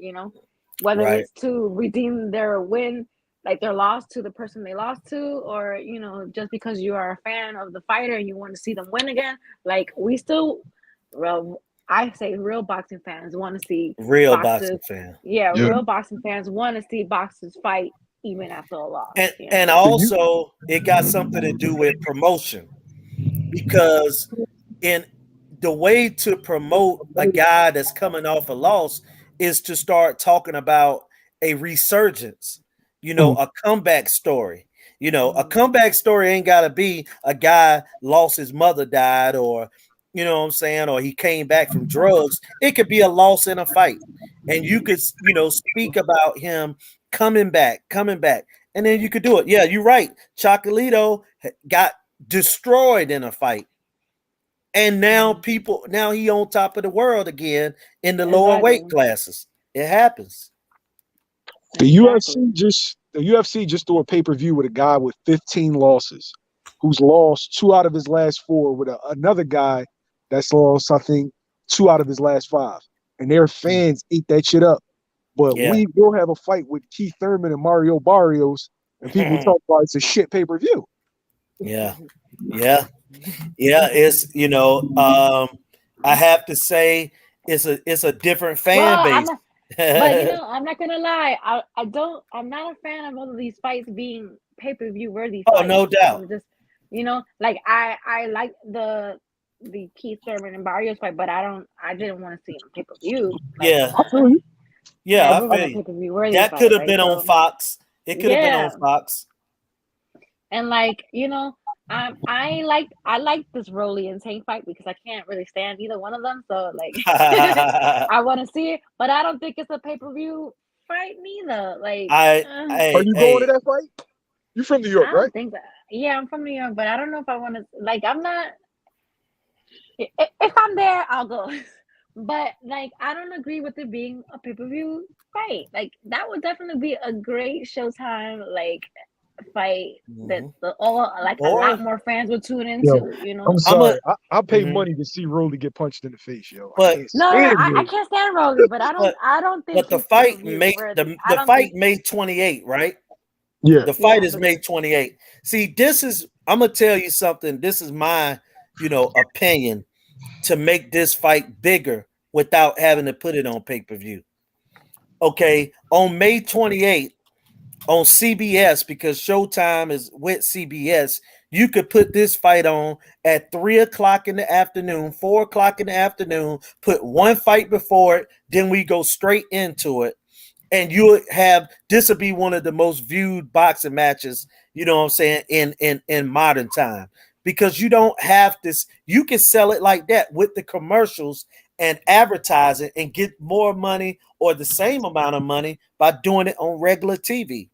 whether Right. it's to redeem their win, like their loss to the person they lost to, or just because you are a fan of the fighter and you want to see them win again. Like, we still, well, I say real boxing fans want to see Real boxing boxers. fan. Yeah, Yeah. real boxing fans want to see boxers fight even after a loss. And also it got something to do with promotion, because in the way to promote a guy that's coming off a loss is to start talking about a resurgence, a comeback story. A comeback story ain't got to be a guy lost his mother, died, or what I'm saying, or he came back from drugs. It could be a loss in a fight, and you could speak about him coming back, and then you could do it. Yeah, you're right. Chocolito got destroyed in a fight, and now he on top of the world again in the lower weight Exactly. classes. It happens. The Exactly. UFC just threw a pay-per-view with a guy with 15 losses, who's lost 2 out of his last 4, with another guy that's lost, I think, 2 out of his last 5. And their fans ate that shit up. But Yeah. we will have a fight with Keith Thurman and Mario Barrios, and people talk about it's a shit pay-per-view. Yeah. Yeah. Yeah. It's I have to say it's a different fan Well, base. but I'm not gonna lie. I'm not a fan of all of these fights being pay-per-view worthy Oh, fights. no doubt. I'm just, like I like the Keith Thurman and Barrios fight, but I didn't want to see them pay-per-view. Like, Yeah. I feel you. yeah, Yeah, it I wasn't feel a you. pay-per-view worthy That could fight, have right? been on So Fox. It could have been on yeah, Fox. and like I like this Rolly and Tank fight because I can't really stand either one of them. So like, I want to see it, but I don't think it's a pay-per-view fight neither. Like, Are you going to hey. that fight? You're from New York, I right? don't think that. Yeah, I'm from New York, but I don't know if I want to. Like, I'm not. If I'm there, I'll go. But like, I don't agree with it being a pay-per-view fight. Like, that would definitely be a great Showtime fight that Mhm. all like a lot Or more fans would tune Yo, into. I'm I'm a sorry. I pay mhm. money to see Rolly get punched in the face, yo. I but can't No, no, stand I Rolly. can't stand Rolly, but but I don't think but the he's fight pay-per-view May worthy. the I don't fight think. May 28, right? Yeah. The fight Yeah, is May 28. See, I'm gonna tell you something. This is my, opinion to make this fight bigger without having to put it on pay-per-view. Okay, on May 28th on CBS, because Showtime is with CBS, you could put this fight on at 3 o'clock in the afternoon, 4 o'clock in the afternoon, put one fight before it, then we go straight into it. And you have this will be one of the most viewed boxing matches, you know what I'm saying, in modern time. Because you don't have this, you can sell it like that with the commercials and advertising and get more money or the same amount of money by doing it on regular TV.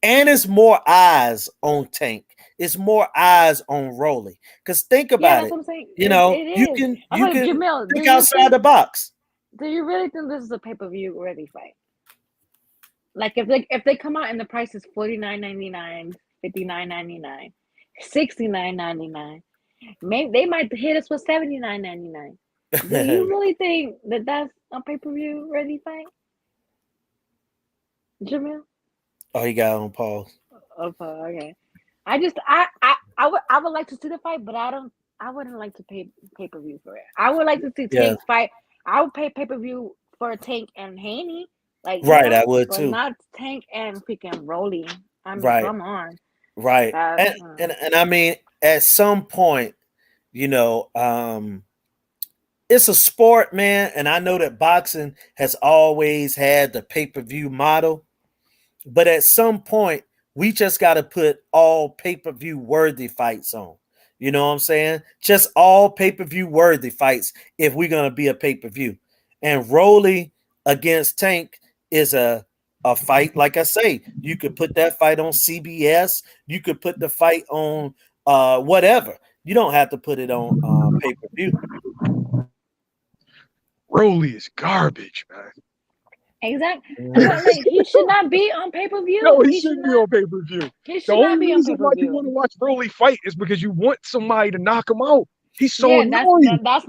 And it's more eyes on Tank. It's more eyes on Rolly. Because think yeah, about that's it. what I'm saying. You It know, you is. can I'm you like, can Jamil, think outside the box. do you really think this is a pay-per-view worthy fight? Like, if they come out and the price is $49.99, $59.99, $69.99, maybe they might hit us with $79.99. Do you really think that that's a pay-per-view worthy fight, Jamil? Oh, he got on pause. Okay. I would like to see the fight, but I wouldn't like to pay-per-view for it. I would like to see Yeah, Tank fight. I would pay pay-per-view for Tank and Haney, like, right. I would but too. not Tank and freaking Rolly. I mean, Right. come on. Right. That And I mean, at some point, you know, um, it's a sport, man. And I know that boxing has always had the pay-per-view model, but at some point, We just got to put all pay-per-view worthy fights on. You know what I'm saying? Just all pay-per-view worthy fights if we're gonna be a pay-per-view. And Rolly against Tank is a fight. Like I say, you could put that fight on CBS. You could put the fight on whatever. You don't have to put it on pay-per-view. Rolly is garbage, man. Exactly. But like he should not be on pay-per-view. No, he shouldn't be on pay-per-view. He The should not only be on reason why you want to pay-per-view. watch Rolly fight is because you want somebody to knock him out. He's so Yeah, annoying. that's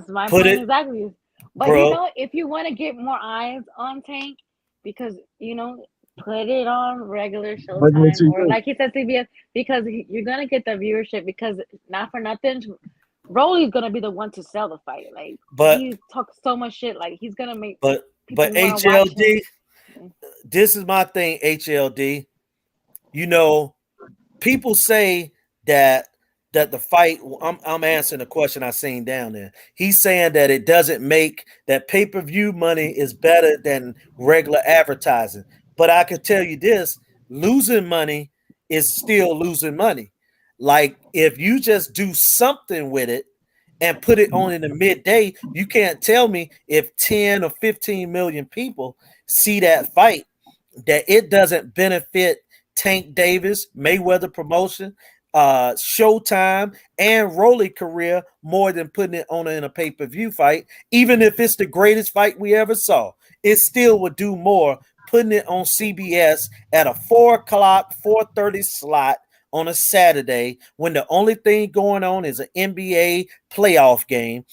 my Put point it, exactly. But you bro. know, if you want to get more eyes on Tank, because you know, put it on regular Regular Showtime or TV. like he said CBS, because you're gonna get the viewership. Because not for nothing, Rolly's gonna be the one to sell the fight. Like But he talks so much shit, like he's gonna make but people want to watch him. HLD, this is my thing, HLD. You know, people say that the fight. I'm answering the question I seen down there. He's saying that it doesn't make that pay-per-view money is better than regular advertising. But I can tell you this: losing money is still losing money. Like if you just do something with it and put it on in the midday, you can't tell me if 10 or 15 million people see that fight that it doesn't benefit Tank Davis, Mayweather promotion, Showtime, and Rolly career more than putting it on in a pay-per-view fight. Even if it's the greatest fight we ever saw, it still would do more putting it on CBS at a 4 o'clock, 4:30 slot on a Saturday when the only thing going on is an NBA playoff game.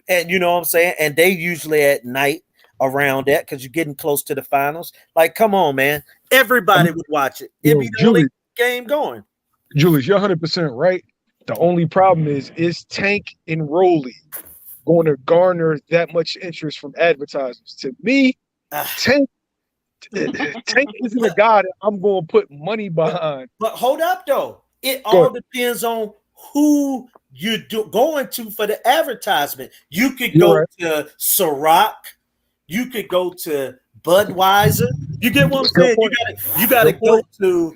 And you know what I'm saying? And they usually at night around that because you're getting close to the finals. Like, come on, man. Everybody would watch it. It'd Yo, be the only game going. Julius, you're 100% right. The only problem is Tank and Rolly going to garner that much interest from advertisers? To me, Tank isn't a guy that I'm going to put money behind. But hold up, though. It Go all ahead. depends on who you're going to for the advertisement. You could You're go right. to Ciroc. You could go to Budweiser. You get what I'm Good saying? point. You gotta Good point. go to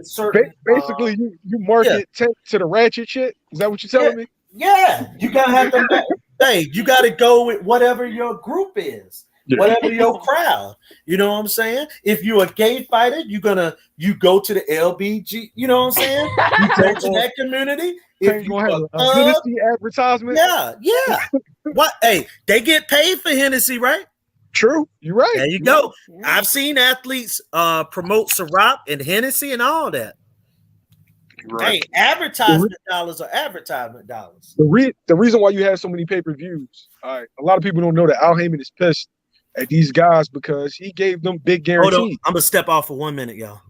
certain Basically, you yeah. market Tank to the ratchet shit. Is that what you're Yeah, telling me? yeah. You gotta have to. Hey, you gotta go with whatever your group is, Yeah. whatever your crowd. You know what I'm saying? If you're a gay fighter, you go to the LBG. You know what I'm saying? You go Tank to gonna, that community. If Tank you gonna have a a thug, Hennessy advertisement. yeah. What? Hey, they get paid for Hennessy, right? True. You're right. There you You're right. go. I've seen athletes promote Ciroc and Hennessy and all that. You're right. Hey, advertisement dollars are advertisement dollars. The reason why you have so many pay-per-views, all right, a lot of people don't know that Al Heyman is pissed at these guys because he gave them big Hold on. guarantees. I'm gonna step off for 1 minute, y'all.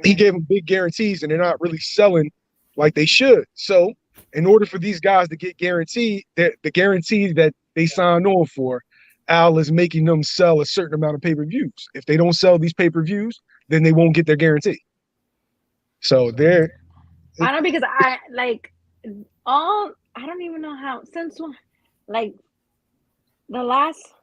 He gave them big guarantees and they're not really selling like they should. So in order for these guys to get guaranteed, that the guarantees that they signed on for, Al is making them sell a certain amount of pay-per-views. If they don't sell these pay-per-views, then they won't get their guarantee. So they're I don't know because I like all. I don't even know how since when, like the last.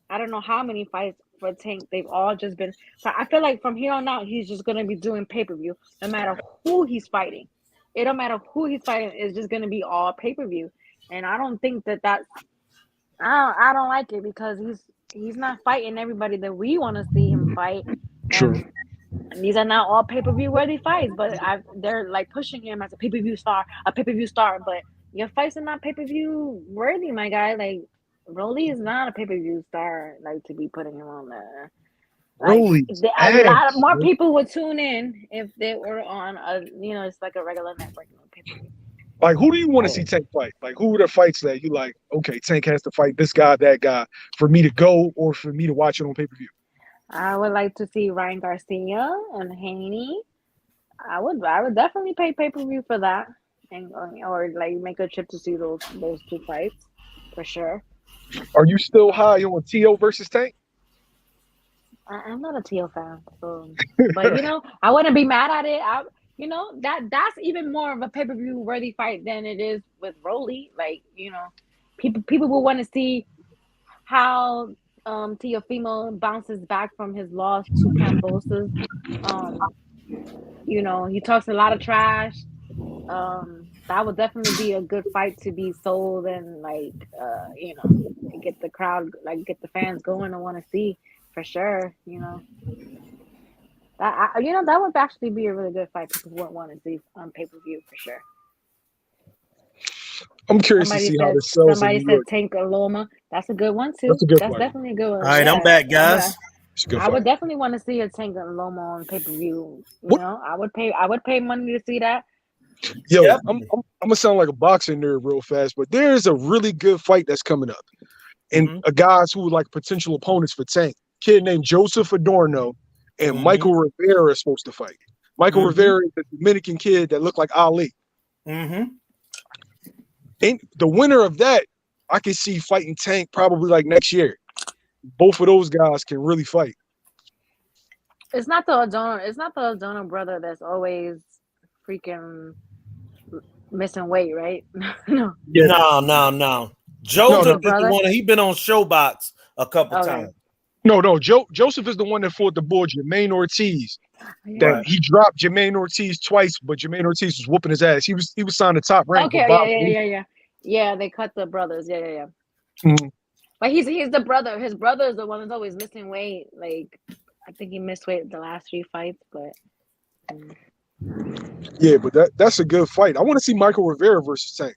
I don't know how many fights for Tank. They've all just been. So I feel like from here on out, he's just gonna be doing pay-per-view, no matter who he's fighting. It don't matter who he's fighting. It's just gonna be all pay-per-view, and I don't think that that's. I don't like it because he's not fighting everybody that we want to see him fight, true. and these are not all pay-per-view worthy fights, but they're like pushing him as a pay-per-view star, but your fights are not pay-per-view worthy, my guy. Like Rolly is not a pay-per-view star, like to be putting him on there. Like Rolly's a lot of ass. more people would tune in if they were on a it's like a regular network pay-per-view. Like, who do you want to see Tank fight? Like, who are the fights that you like? Okay, Tank has to fight this guy, that guy, for me to go or for me to watch it on pay-per-view. I would like to see Ryan Garcia and Haney. I would definitely pay-per-view for that, and or like make a trip to see those two fights for sure. Are you still high on T.O. versus Tank? I'm not a Teal fan, so but I wouldn't be mad at it. That's even more of a pay-per-view worthy fight than it is with Rolly. Like people will want to see how Teofimo bounces back from his loss to Cambosis. You know, he talks a lot of trash. That would definitely be a good fight to be sold and like you know, get the crowd, like get the fans going and want to see for sure. You know, you know, that would actually be a really good fight. People would want to see on pay-per-view for sure. I'm curious to see how this sells in Somebody New said York. Tank or Loma. That's a good one too. That's a good That's fight. definitely a good All one. right, I'm Yeah, back, guys. It's a good I would fight. definitely want to see a Tank and Loma on pay-per-view. You What? know, I would pay money to see that. Yo, Yep. I'm gonna sound like a boxing nerd real fast, but there's a really good fight that's coming up, and Mhm. a guys who are like potential opponents for Tank. Kid named Joseph Adorno and Mhm. Michael Rivera is supposed to fight. Michael Mhm. Rivera is a Dominican kid that looked like Ali. Mhm. And the winner of that, I can see fighting Tank probably like next year. Both of those guys can really fight. It's not the O'Donnell. It's not the O'Donnell brother that's always freaking missing weight, right? No, Yeah. No. No, Joseph no, different is the brother. one. He been on Showbox a couple Okay. times. no. Joseph is the one that fought the boy Jermaine Ortiz. That Yeah. Right. he dropped Jermaine Ortiz twice, but Jermaine Ortiz was whooping his ass. He was signed to Top Rank, but Okay. Bob. Yeah. Yeah, they cut the brothers. Yeah. Mhm. But he's the brother. His brother is the one that's always missing weight. Like I think he missed weight the last 3 fights, but mm. Yeah, but that's a good fight. I want to see Michael Rivera versus Tank.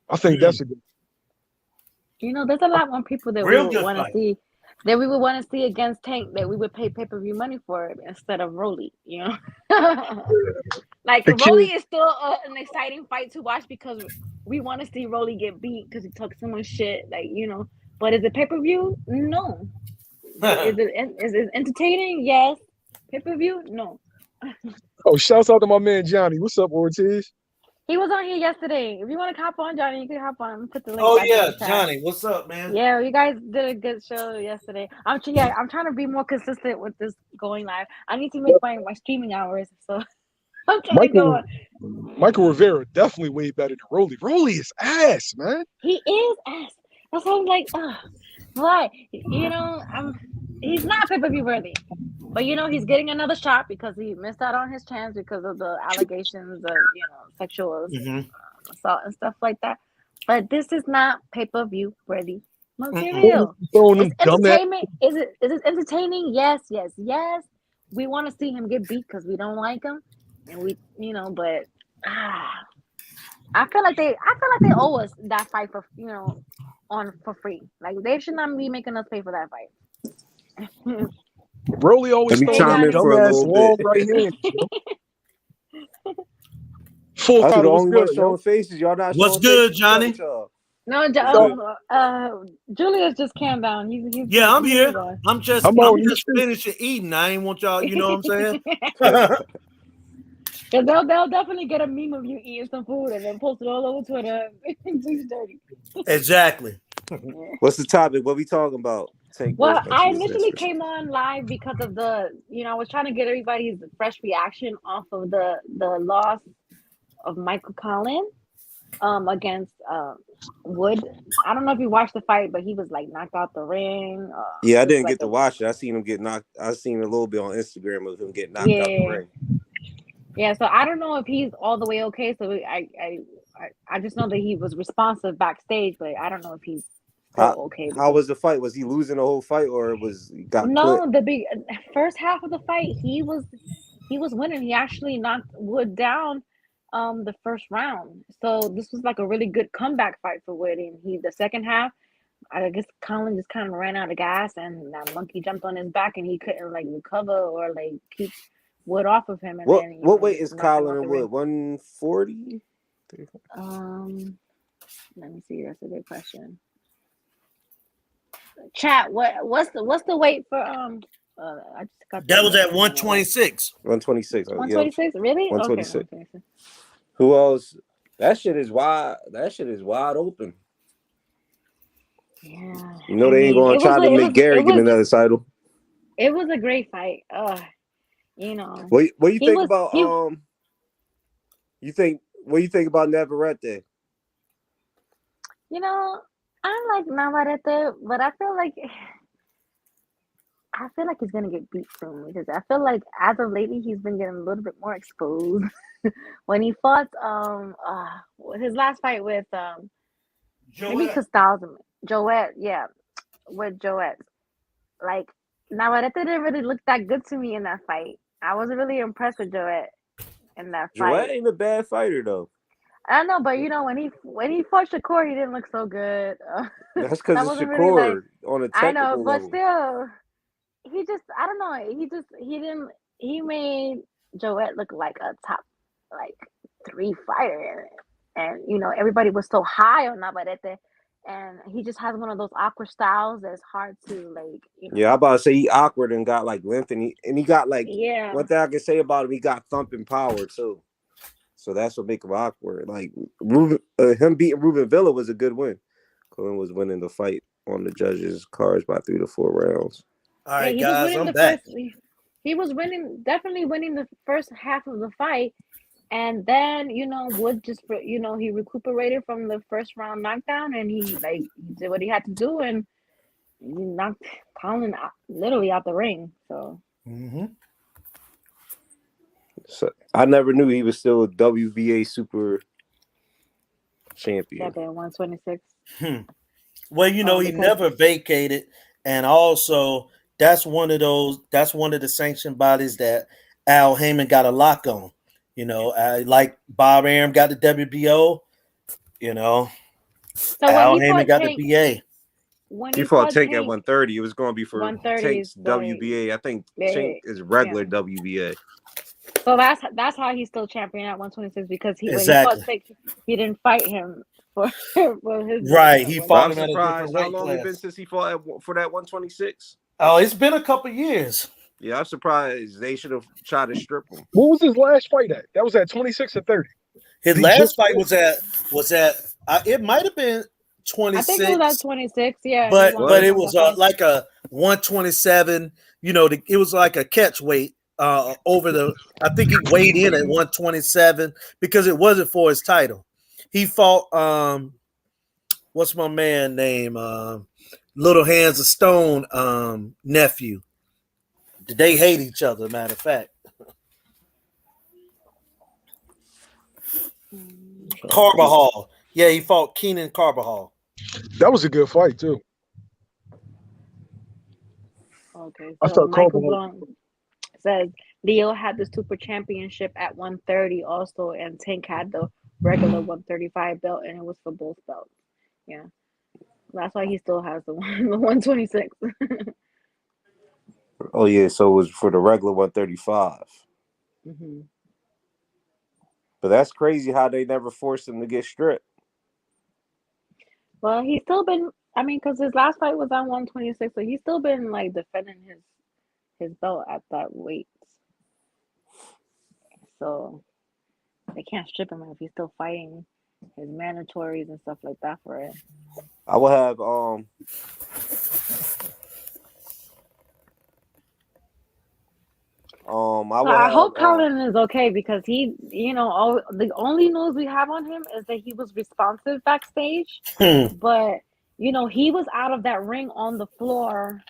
I think that's a good. You know, there's a lot more people that we Real would good want to fight. see that we would want to see against Tank that we would pay-per-view money for it instead of Rolly. You know. Like The kid, Rolly is still an exciting fight to watch because we want to see Rolly get beat because he talks so much shit. Like you know, but is it pay per view? No. Is it entertaining? Yes. Pay per view? No. oh, shouts out to my man Johnny. What's up, Ortiz? He was on here yesterday. If you want to hop on, Johnny, you can hop on. Put the link Oh back in yeah, the chat. Johnny, what's up, man? Yeah, you guys did a good show yesterday. I'm trying to be more consistent with this going live. I need to make my streaming hours, so I'm trying to go Michael on. Michael Rivera definitely way better than Rolly. Rolly is ass, man. He is ass. That's why I'm like, why? You know, he's not pay-per-view worthy. But you know, he's getting another shot because he missed out on his chance because of the allegations of, you know, sexual Mm-hmm. assault and stuff like that. But this is not pay-per-view worthy Mm-mm. material. Throwing It's them dumbass. entertainment. Is it entertaining? Yes. We want to see him get beat because we don't like him. And we, you know, but I feel like they owe us that fight for, you know, on for free. Like they should not be making us pay for that fight. Rolly Let always me Hey throwing them chime in Johnny. for a dumbass little long bit. right hands, yo. Full Us are the throttle was only good, ones yo. showing faces. Y'all not What's showing good, faces. What's up Johnny? with y'all? No, What's good? Julius just calmed down. Yeah, I'm He was here. on. I'm I'm on these just streets. finishing eating. I ain't want y'all, you know what I'm saying? Because they'll definitely get a meme of you eating some food and then post it all over Twitter. It's dirty. Exactly. Yeah. What's the topic? What we talking about? Tank Well, versus I Jesus. initially came on live because of I was trying to get everybody's fresh reaction off of the loss of Michael Collins against Wood. I don't know if you watched the fight, but he was like knocked out the ring. Yeah, I It was didn't like get to watch it. I seen him get knocked. I seen a little bit on Instagram of him getting knocked out the yeah, ring. yeah. So I don't know if he's all the way okay. So I just know that he was responsive backstage, but I don't know if he's How still okay how because was the fight? Was he losing the whole fight or was he got put? no, the big first half of the fight he was winning. He actually knocked Wood down the first round. So this was like a really good comeback fight for Wood. And the second half, I guess Colin just kind of ran out of gas and that monkey jumped on his back and he couldn't like recover or like keep Wood off of him and What then what weight just is knocked him Colin out the and Wood? ring. 140? Um let me see, that's a good question. Chat, what's the weight for I just got the That was list at and then 126. 126. Yeah, 126? Really? Okay, 126. 126. Who else? That shit is wide. That shit is wide open. Yeah. You know I they ain't mean, gonna try to make Gary get another title. it was a great fight. What you He think was about he what you think about Navarrete? I like Navarrete, but I feel like I feel like he's gonna get beat soon because I feel like as of lately he's been getting a little bit more exposed. When he fought his last fight with maybe Joel. Castaldo, Joet, yeah, with Joet. Like Navarrete didn't really look that good to me in that fight. I wasn't really impressed with Joet in that Joel fight. ain't a bad fighter though. I don't know, but when he fought Shakur, he didn't look so good. That's because That it's wasn't really like Shakur on a I know, technical but level. still, he just I don't know. He didn't he made Joet look like a top like 3 fighter, and everybody was so high on Navarrete, and he just has one of those awkward styles that's hard to Yeah, I about to say he awkward and got like length, and he got like yeah. one thing I can say about him, he got thumping power too. So that's what make him awkward. Like him beating Ruben Villa was a good win. Cohen was winning the fight on the judges' cards by 3 to 4 rounds. All Yeah, right, he was guys, winning I'm the back. first. He was definitely winning the first half of the fight, and then Wood just he recuperated from the first round knockdown, and he did what he had to do, and he knocked Colin literally out the ring. So Mm-hmm. So I never knew he was still a WBA super champion. champion 126. Well, he Because never vacated, and also that's one of the sanctioned bodies that Al Heyman got a lock on. Like Bob Arum got the WBO. so when Al he Heyman fought got the Tank, BA. when He he fought fought Tank at Tank, 130. It was going to be for 130 is Tank's WBA. I think yeah. Tank is regular WBA. So that's how he's still champion at 126 because when he fought Exactly. Tank, he didn't fight him for for his belt Right. at He But fought I'm him at a 126. different surprised. How weight long it been class. since he fought for that 126? Oh, it's been a couple years. Yeah, I'm surprised they should have tried to strip him. What was his last fight at? That was at 26 or 30. His He last just fight was at it might have been I think it was at 26, 26. Yeah, he but won it that was fight. like a 127. It was like a catch weight over the. I think he weighed in at 127 because it wasn't for his title. He fought what's my man name? Little Hands of Stone nephew. They hate each other, matter of fact. Carbajal. Yeah, he fought Keenan Carbajal. That was a good fight too. Okay, I so thought Michael Carbajal. Blanc says Leo had the super championship at 130 also, and Tank had the regular 135 belt, and it was for both belts. Yeah, that's why he still has the 126. Oh yeah, so it was for the regular 135. Mm-hmm. But that's crazy how they never forced him to get stripped. Well, he's still been. I mean, because his last fight was on 126, so he's still been like defending his belt at that weight. So they can't strip him if he's still fighting his mandatories and stuff like that for it. I will have I hope Colin is okay because the only news we have on him is that he was responsive backstage, but he was out of that ring on the floor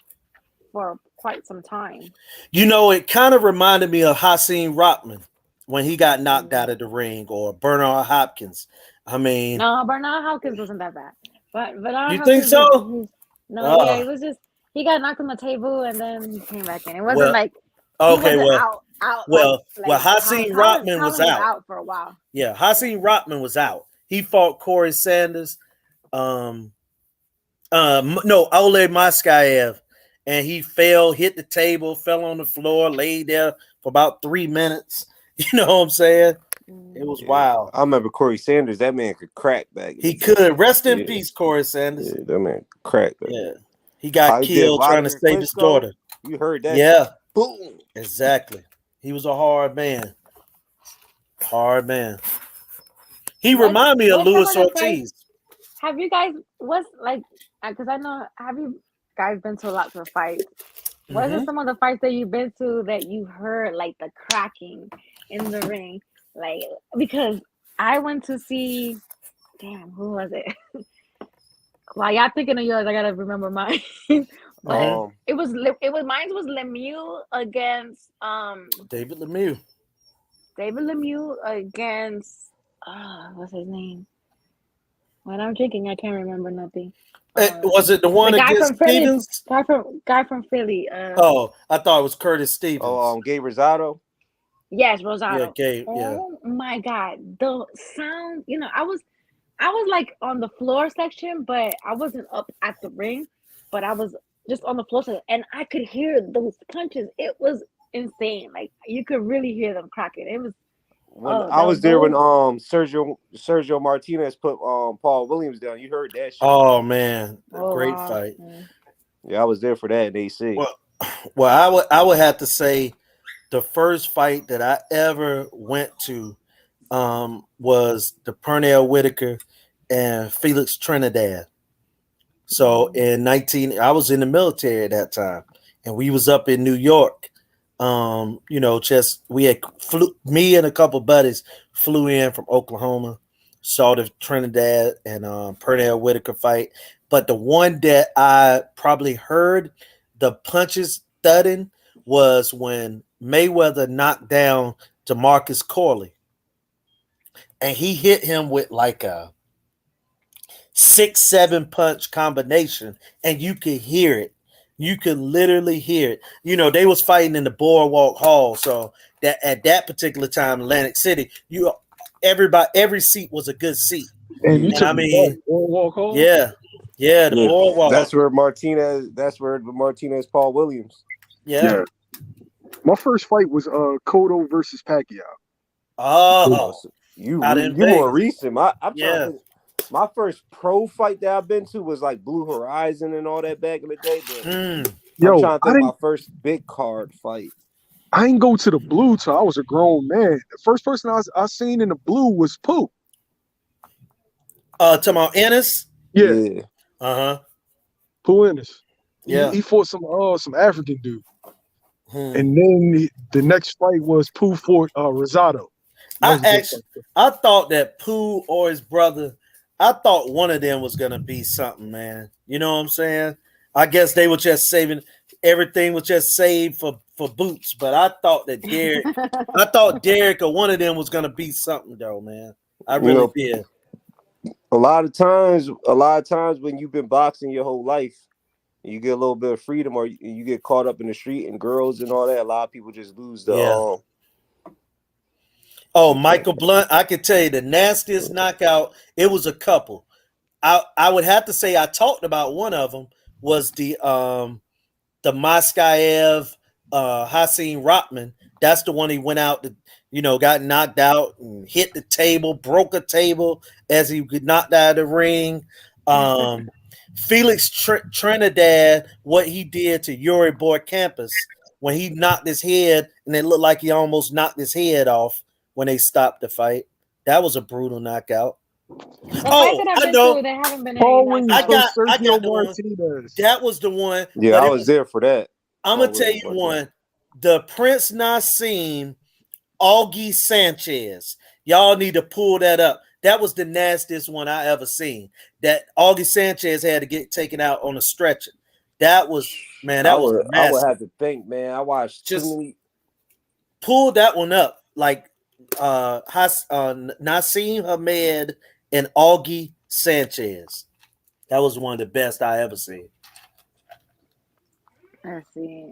for quite some time. It kind of reminded me of Hasim Rockman when he got knocked out of the ring, or Bernard Hopkins. I mean, no, Bernard Hopkins wasn't that bad, but Bernard you Hopkins think so? yeah, it was just he got knocked on the table and then he came back in. It wasn't like he okay, wasn't well, out well, like Hasim Rockman was Colin was out. out for a while. Yeah, Hasim Rockman was out. He fought Corey Sanders. No, Oleg Moskayev, and he hit the table, fell on the floor, laid there for about 3 minutes. You know what I'm saying? It was wild. I remember Corey Sanders. That man could crack back. He could. Rest in peace, Corey Sanders. Yeah, that man cracked. Yeah, he got killed trying to save his daughter. You heard that? Yeah, boom. Exactly. He was a hard man. Hard man. He reminded me of Luis Ortiz. Have you guys because I know, have you guys been to lots of fights? What are some of the fights that you've been to that you heard like the cracking in the ring? Like, because I went to see, who was it? While y'all thinking of yours, I gotta remember mine. But Um, it was mine was Lemieux against David Lemieux. David Lemieux against what's his name? When I'm drinking, I can't remember nothing. Was it the The one guy against from Philly, Stevens? guy from Philly. Oh, I thought it was Curtis Stevens. Gabe Rosado. Yes, Yeah, Rosado. Gabe. Yeah. Oh my God, the sound. I was like on the floor section, but I wasn't up at the ring, but I was just on the floor section, and I could hear those punches. It was insane. Like you could really hear them cracking. It was When I was there, when Sergio Martinez put Paul Williams down, you heard that shit. Oh man, oh, great wow. fight. Yeah, I was there for that in AC. Well, I would have to say the first fight that I ever went to was the Pernell Whitaker and Felix Trinidad. So I was in the military at that time, and we was up in New York. Me and a couple buddies flew in from Oklahoma, saw the Trinidad and Pernell Whitaker fight. But the one that I probably heard the punches thudding was when Mayweather knocked down DeMarcus Corley, and he hit him with like a 6-7 punch combination, and you could hear it. You could literally hear it. They was fighting in the Boardwalk Hall, so that at that particular time, Atlantic City, every seat was a good seat. And you took I mean, Boardwalk Hall? yeah, the Boardwalk. That's where Martinez Paul Williams. Yeah. My first fight was Cotto versus Pacquiao. Oh, you more recent. I'm trying to think. My first pro fight that I've been to was like Blue Horizon and all that back in the day. But I'm trying to think my first big card fight. I didn't go to the Blue till I was a grown man. The first person I seen in the Blue was Pooh. Talking about Ennis? Yeah. Pooh Ennis. Yeah. He fought some African dude. And then the next fight was Pooh fought Rosado. I thought that Pooh or his brother, I thought one of them was gonna be something, man. You know what I'm saying? I guess they were just saving everything was just saved for Boots, but I thought that Derek or one of them was gonna be something though, man. I really did. A lot of times when you've been boxing your whole life, you get a little bit of freedom, or you get caught up in the street and girls and all that. A lot of people just lose the. Michael Blunt, I can tell you the nastiest knockout. It was a couple. I would have to say I talked about one of them was the Moskayev Hasim Rotman. That's the one he went out to, got knocked out and hit the table, broke a table as he knocked out of the ring. Felix Trinidad, what he did to Yuri Borcampus when he knocked his head, and it looked like he almost knocked his head off when they stopped the fight. That was a brutal knockout. I know. There haven't been any I got the one. That was the one. Yeah, I was there for that. I'm gonna tell you one. The Prince Nassim Augie Sanchez. Y'all need to pull that up. That was the nastiest one I ever seen. That Augie Sanchez had to get taken out on a stretcher. That was, man, that was nasty. I would have to think, man. I watched pull that one up. Like Nassim Hamed and Augie Sanchez. That was one of the best I ever seen. Let's see.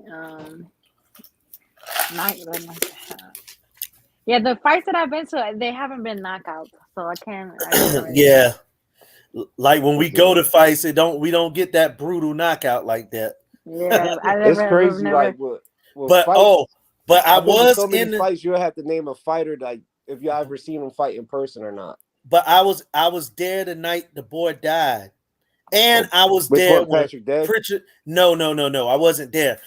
Yeah, the fights that I've been to, they haven't been knockouts, so I can't yeah. Like when we go to fights, we don't get that brutal knockout like that. Yeah, it's crazy. Like but I was so many fights. You'll have to name a fighter, like if you ever seen him fight in person or not. But I was there the night the boy died, and I was there when Pritchard. No, I wasn't there.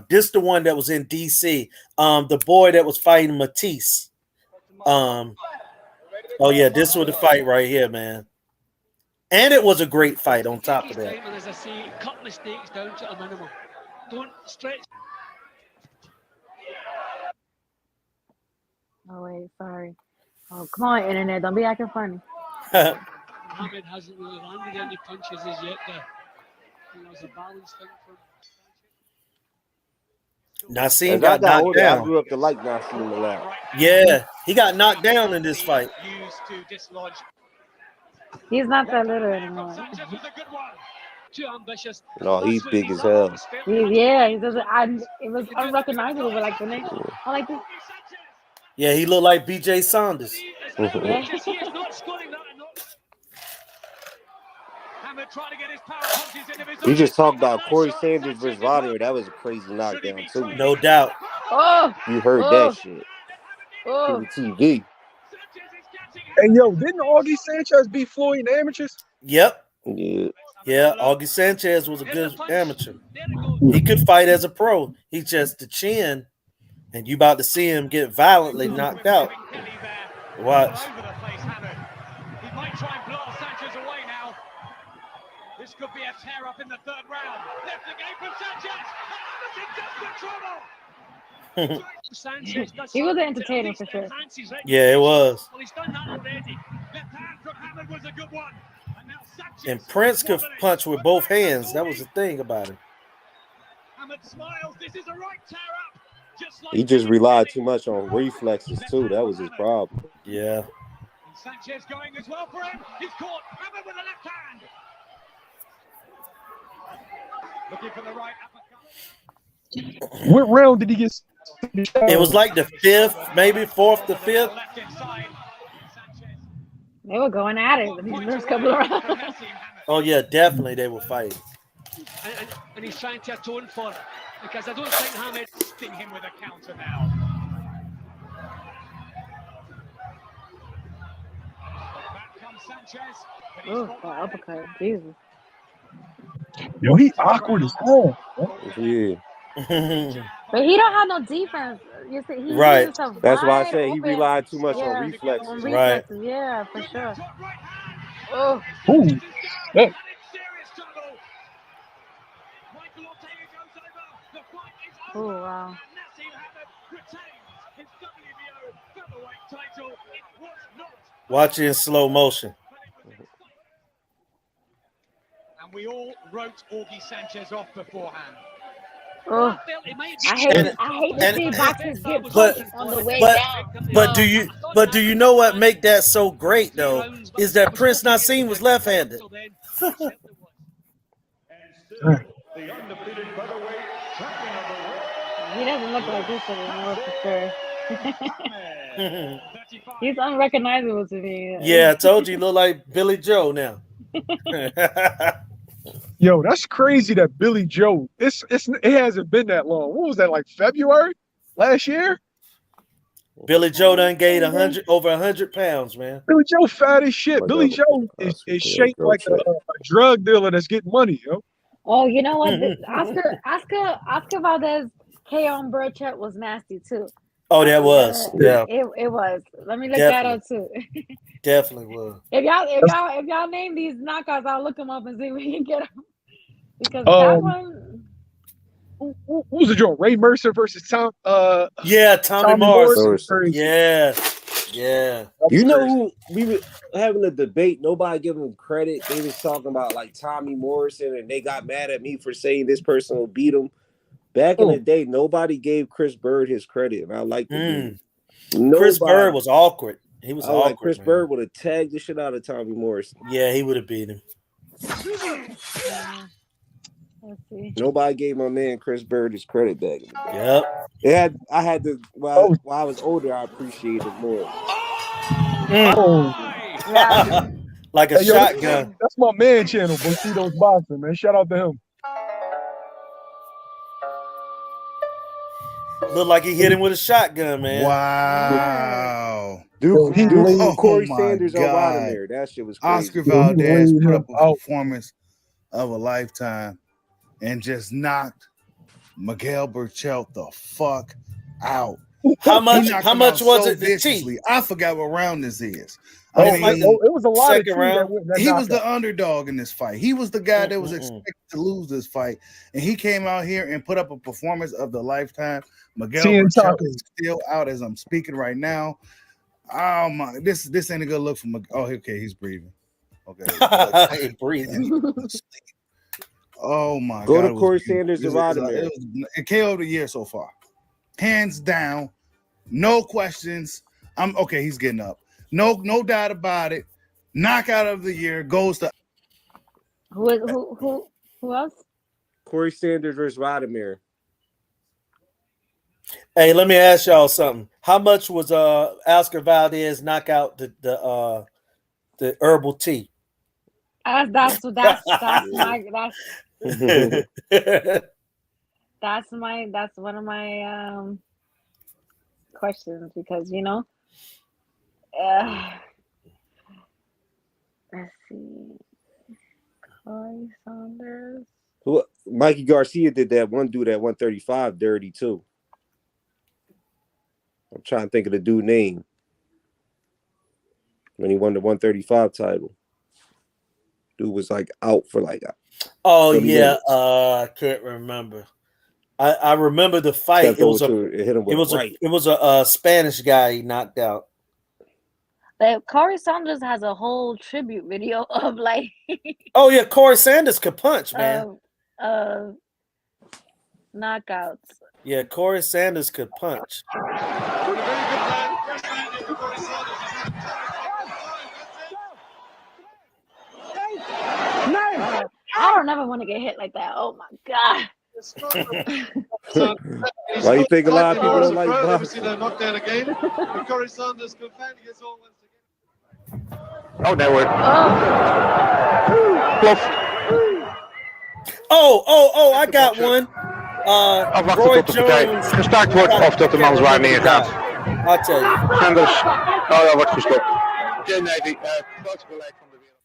This the one that was in DC. The boy that was fighting Matisse. Oh yeah, this was the fight right here, man. And it was a great fight on top of that. As I say, cut mistakes down to a minimum. Don't stretch. Oh wait, sorry. Oh come on, internet! Don't be acting funny. Mohammed hasn't really landed any punches as yet there. Nassim As I got got knocked older, I down. grew up to like Nassim a lot. Yeah, he got knocked down in this fight. He's not that little anymore. Too ambitious. No, he's big as hell. He doesn't. It was unrecognizable. But like the name, I like this. Yeah, he looked like B.J. Saunders. Yeah. You just talked about Corey Sanders versus Rodder. That was a crazy knockdown too. No doubt. Oh. You heard that shit through the TV. And yo, didn't Augie Sanchez beat Floyd in the amateurs? Yep. Yeah. Augie Sanchez was a good amateur. He could fight as a pro. He just the chin, and you about to see him get violently knocked out. Watch. He might try and blast Sanchez away now. This could be a tear up in the third round. Left again from Sanchez. He was entertaining for sure. Yeah, it was. Well, he's done that already. Left hand from Hammond was a good one. And Prince could punch with both hands. That was the thing about him. Hammond smiles. This is a right tear up. He just relied too much on reflexes too. That was his problem. Yeah. Sanchez going as well for him. He's caught Hammond with the left hand. Looking for the right uppercut. What round did he get? It was like the fifth, maybe fourth to fifth. They were going at it in these first couple of rounds. Oh yeah, definitely they were fighting. And he's trying to atone for it because I don't think Hammond sting him with a counter now. Back comes Sanchez. Oh, uppercut, Jesus. Yo, he awkward as hell. Yeah. But he don't have no defense. You see, he Right. That's why I said he relied too much on reflexes. Right. Yeah, for sure. Oh. Ooh. Yeah. Oh, wow. Watch it in slow motion. And we all wrote Augie Sanchez off beforehand. Oh, I hate to see boxers get punched on the way down. But do you know what make that so great though? Is that Prince Nassim was left-handed. He doesn't look like this anymore for sure. He's unrecognizable to me. Yeah, I told you he look like Billy Joe now. Yo, that's crazy that Billy Joe. It hasn't been that long. What was that, like February last year? Billy Joe done gained over 100 pounds, man. Billy Joe fat as shit. Billy Joe is shaped like a drug dealer that's getting money, yo. Oh, you know what? Oscar Valdez KO on Burchett was nasty too. Oh, that was. Yeah. It was. Let me look that up too. Definitely was. If y'all name these knockouts, I'll look them up and see if we can get them. Because that one. Who was the joint? Ray Mercer versus Tom. Yeah, Tommy Morrison. Yeah. You know who we were having a debate? Nobody giving him credit. They was talking about like Tommy Morrison, and they got mad at me for saying this person will beat him. Back in the day, nobody gave Chris Bird his credit, and I like the dude. Chris Bird was awkward. He was awkward. Like Chris Bird would have tagged the shit out of Tommy Morrison. Yeah, he would have beat him. Let's see. Nobody gave my man Chris Bird his credit back. Yep. I had to while I was older, I appreciated it more. Like a shotgun. That's my man channel, Bositos Boxing, man. Shout out to him. Looked like he hit him with a shotgun, man. Wow. Dude, Corey Sanders on bottom there. That shit was crazy. Oscar Valdez put up a performance of a lifetime and just knocked Miguel Burchell the fuck out. How much was it to cheat? I forgot what round this is. It was a lot of round. He was the underdog in this fight. He was the guy that was expected to lose this fight, and he came out here and put up a performance of the lifetime. Miguel Burchell is still out as I'm speaking right now. Oh my! This ain't a good look for Miguel. Oh, okay, he's breathing. Okay, breathing. Oh my Go God! to Corey Sanders and Rodamir. It KO of the year so far, hands down, no questions. I'm okay. He's getting up. No doubt about it. Knockout of the year goes to Who else? Corey Sanders versus Rodamir. Hey, let me ask y'all something. How much was Oscar Valdez knock out the herbal tea? That's one of my questions because let's see, Corey Saunders. Mikey Garcia did that one dude at 135 dirty too. I'm trying to think of the dude name when he won the 135 title. Dude was like out for like. Oh yeah, I can't remember. I remember the fight. It was a Spanish guy he knocked out. Corey Saunders has a whole tribute video of like. Oh yeah, Corey Sanders could punch, man. Knockouts. Yeah, Corey Sanders could punch. I don't ever want to get hit like that. Oh my God. Why you think a lot of people don't like boxing? Never seen that knockdown again. Corey Saunders confounding us all once again. Oh, there we Oh, I got one. Roy Jones. Gestart wordt of dat de man zwaar neergaat. I'll tell you. Sanders. Oh, dat wordt gestopt. Nee, die grootste beleid van de wereld.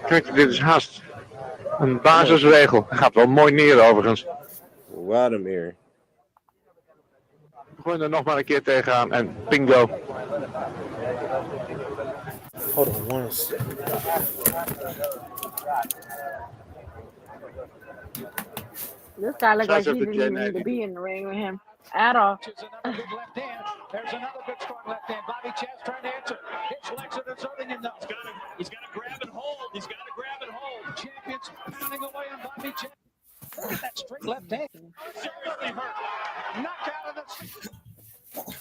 Kijk, dit is haast een basisregel. Hij gaat wel mooi neer overigens. Rodamir. Gooi er nog maar een keer tegenaan en bingo. Hold on one second. This guy looks like he didn't even need to be in the ring with him at all. There's another good strong left hand. Bobby Chaz trying to answer. His legs are deserting him now. He's got to grab and hold. Champions pounding away on Bobby Chaz. Look at that straight left hand. Seriously hurt. Knockout of the.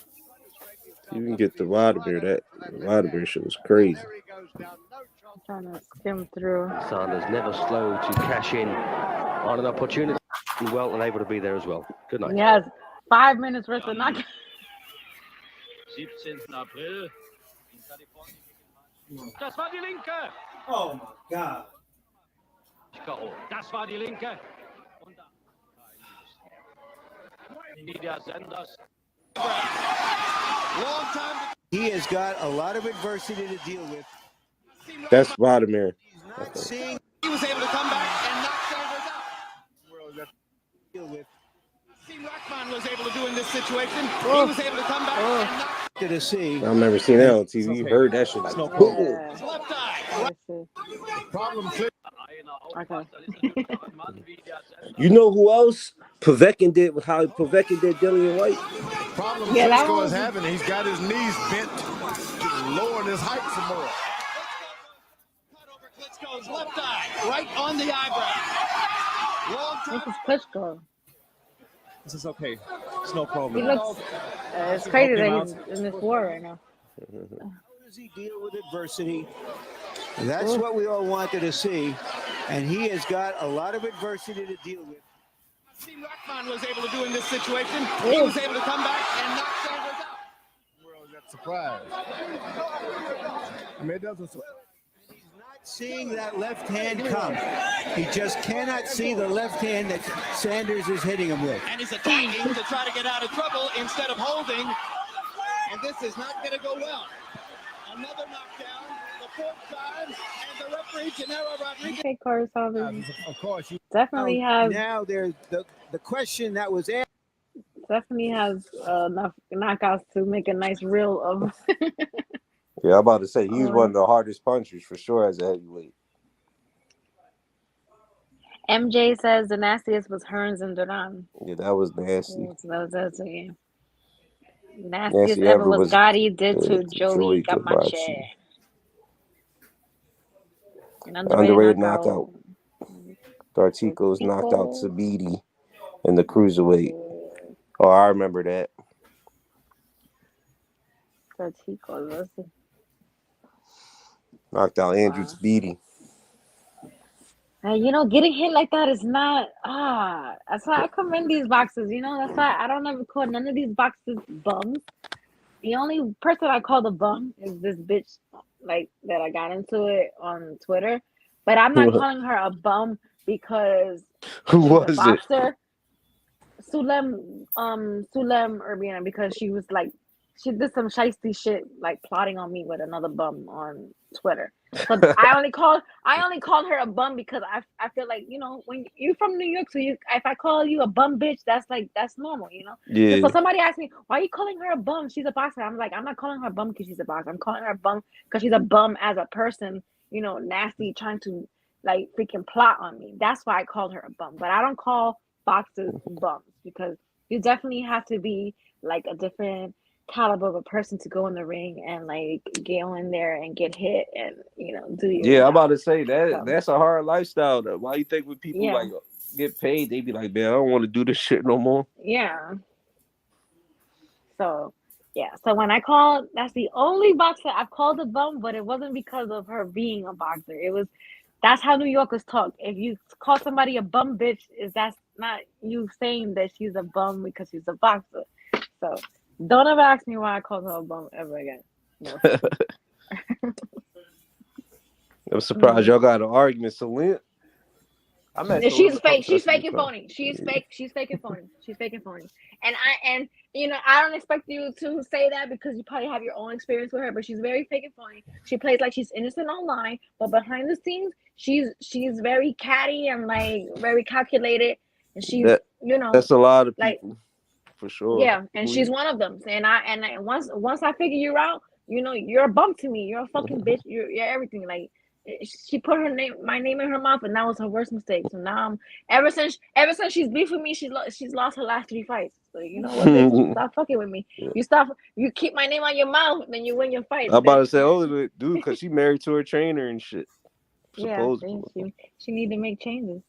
You can get the Rodamir. That Rodamir shit was crazy. I'm trying to skim through. Sanders never slow to cash in on an opportunity. Well and able to be there as well. Good night. He has 5 minutes worth of knockout. 17. April in Kalifornien. Das war die Linke. Oh my God. Das war die Linke. Und Media Senders. Long time. He has got a lot of adversity to deal with. That's Rodamir. Seeing he was able to come back and knock Sanders out. Deal with. Rahman was able to do in this situation. He was able to come back and knock. To see. I've never seen that on TV. You heard that shit like boom. His left eye. Problem. Okay. You know who else? Povetkin did how Povetkin did Dillian White. Problem Yeah, that Klitschko was is having. He's got his knees bent, lowering his height some more. Cut over Klitschko's left eye, right on the eyebrow. Long time. This is Klitschko. This is okay. It's no problem. He looks. It's crazy that he's in this war right now. How does he deal with adversity? That's what we all wanted to see, and he has got a lot of adversity to deal with. Rahman was able to do in this situation. He was able to come back and knock Sanders out. Well, that's surprise. I mean, it doesn't. He's not seeing that left hand come. He just cannot see the left hand that Sanders is hitting him with. And he's attacking to try to get out of trouble instead of holding. And this is not going to go well. Another knockdown, the fourth time, and the referee, Gennaro Rodriguez. Okay, Corey Saunders. Of course, you Definitely has. Now there's the question that was asked. Definitely has enough knockouts to make a nice reel of. Yeah, I'm about to say he's one of the hardest punchers for sure as a heavyweight. MJ says the nastiest was Hearns and Duran. Yeah, that was nasty. That's a nastiest ever was Gotti did to Joey Camacho. An underrated knockout. Dartico's knocked out Sabiti in the cruiserweight. Oh, I remember that. Dartico, let's see. Knocked out Andrew Sabiti. Getting hit like that is not that's why I commend these boxers, that's why I don't ever call none of these boxers bums. The only person I call a bum is this bitch like that I got into it on Twitter. But I'm not calling her a bum because Who she's was a it? boxer. Sulem Urbina, because she was like she did some shiesty shit like plotting on me with another bum on Twitter. So I only called her a bum because I feel like, when you're from New York, so if I call you a bum bitch, that's normal, Yeah. So somebody asked me, why are you calling her a bum? She's a boxer. I'm like, I'm not calling her a bum because she's a boxer. I'm calling her a bum because she's a bum as a person, nasty, trying to like freaking plot on me. That's why I called her a bum. But I don't call boxers bums because you definitely have to be like a different caliber of a person to go in the ring and like get in there and get hit and do your Yeah, job. I'm about to say So, that's a hard lifestyle. Though. Why you think when people like get paid, they be like, man, I don't want to do this shit no more. Yeah. So when I called, that's the only boxer I've called a bum, but it wasn't because of her being a boxer. That's how New Yorkers talk. If you call somebody a bum bitch, that's not you saying that she's a bum because she's a boxer. So don't ever ask me why I called her a bum ever again. No. I'm surprised y'all got an argument. Celine, she's fake. She's fake and phony. She's fake. She's fake and phony. She's fake and phony. And I don't expect you to say that because you probably have your own experience with her. But she's very fake and phony. She plays like she's innocent online, but behind the scenes, she's very catty and like very calculated. And she's that's a lot of like, people for sure. Yeah, and she's one of them. And once I figure you out, you're a bum to me. You're a fucking bitch. You're everything. Like, she put my name in her mouth, and that was her worst mistake. So now ever since she's beef with me, she's lost her last 3 fights. So you know what, bitch? Stop fucking with me. Yeah. You keep my name on your mouth, then you win your fight. I'm about to say, dude, because she married to her trainer and shit. Yeah, she need to make changes.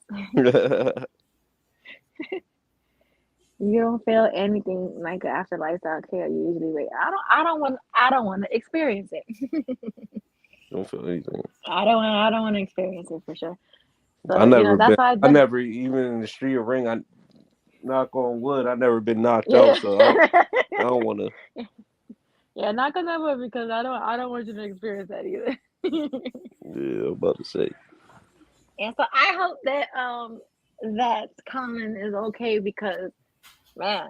You don't feel anything like after lifestyle care. You usually wait. I don't want to experience it. Don't feel anything. I don't want to experience it for sure. So, I never even in the street or ring. I knock on wood. I never been knocked out, so I don't want to. Yeah, knock on that wood because I don't want you to experience that either. Yeah, I'm about to say. And so I hope that that Colin is okay because, man,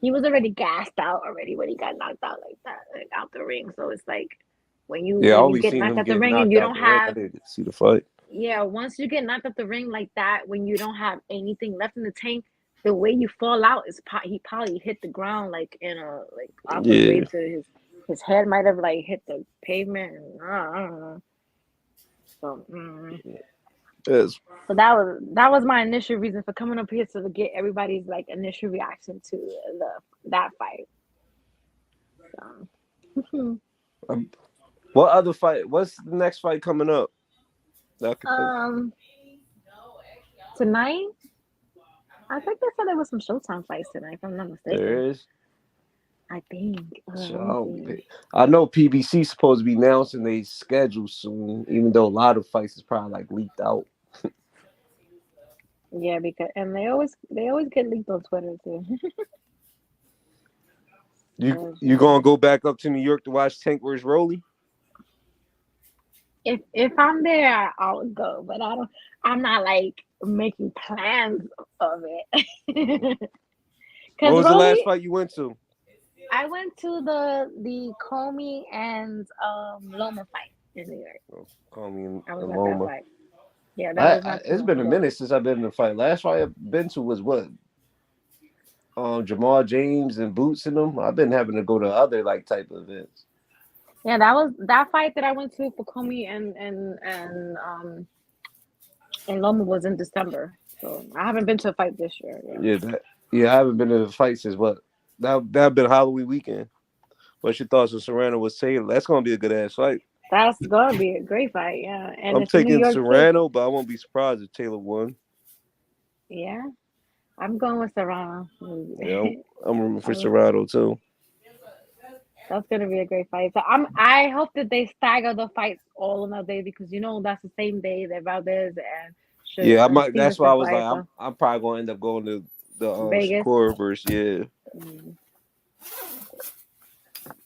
he was already gassed out already when he got knocked out like that, like out the ring. So it's like when you get knocked out the ring and you don't have, I didn't see the fight. Yeah, once you get knocked out the ring like that, when you don't have anything left in the tank, the way you fall out is he probably hit the ground like in a like awkward way to his head might have like hit the pavement. And, I don't know. So. Yes. So that was my initial reason for coming up here to get everybody's like initial reaction to that fight. So. What other fight? What's the next fight coming up? Tonight, I think they said there was some Showtime fights tonight, if I'm not mistaken. There is. I think. I know PBC supposed to be announcing their schedule soon, even though a lot of fights is probably like leaked out. Yeah, because they always get leaked on Twitter too. You gonna go back up to New York to watch Tank vs. Rolly? If I'm there, I'll go, but I'm not like making plans of it. What was the last fight you went to? I went to the Comey and Loma fight in New York. Comey and Loma. That fight. Yeah, it's been a minute since I've been in a fight. Last fight I've been to was what? Jamal James and Boots and them. I've been having to go to other like type of events. Yeah, that fight that I went to for Comey and Loma was in December. So I haven't been to a fight this year. Yeah, I haven't been to a fight since what? That been Halloween weekend. What's your thoughts on Serrano with Taylor? That's gonna be a good ass fight. That's gonna be a great fight, yeah. And I'm it's New taking York too. Serrano, but I won't be surprised if Taylor won. Yeah, I'm going with Serrano. Yeah, I'm rooting for Um, Serrano too. That's gonna be a great fight. So I hope that they stagger the fights all in a day because that's the same day that Valdez and Yeah, I might. That's why I Stevenson was like, fight. I'm, So I'm probably gonna end up going to the Vegas. Shakur versus the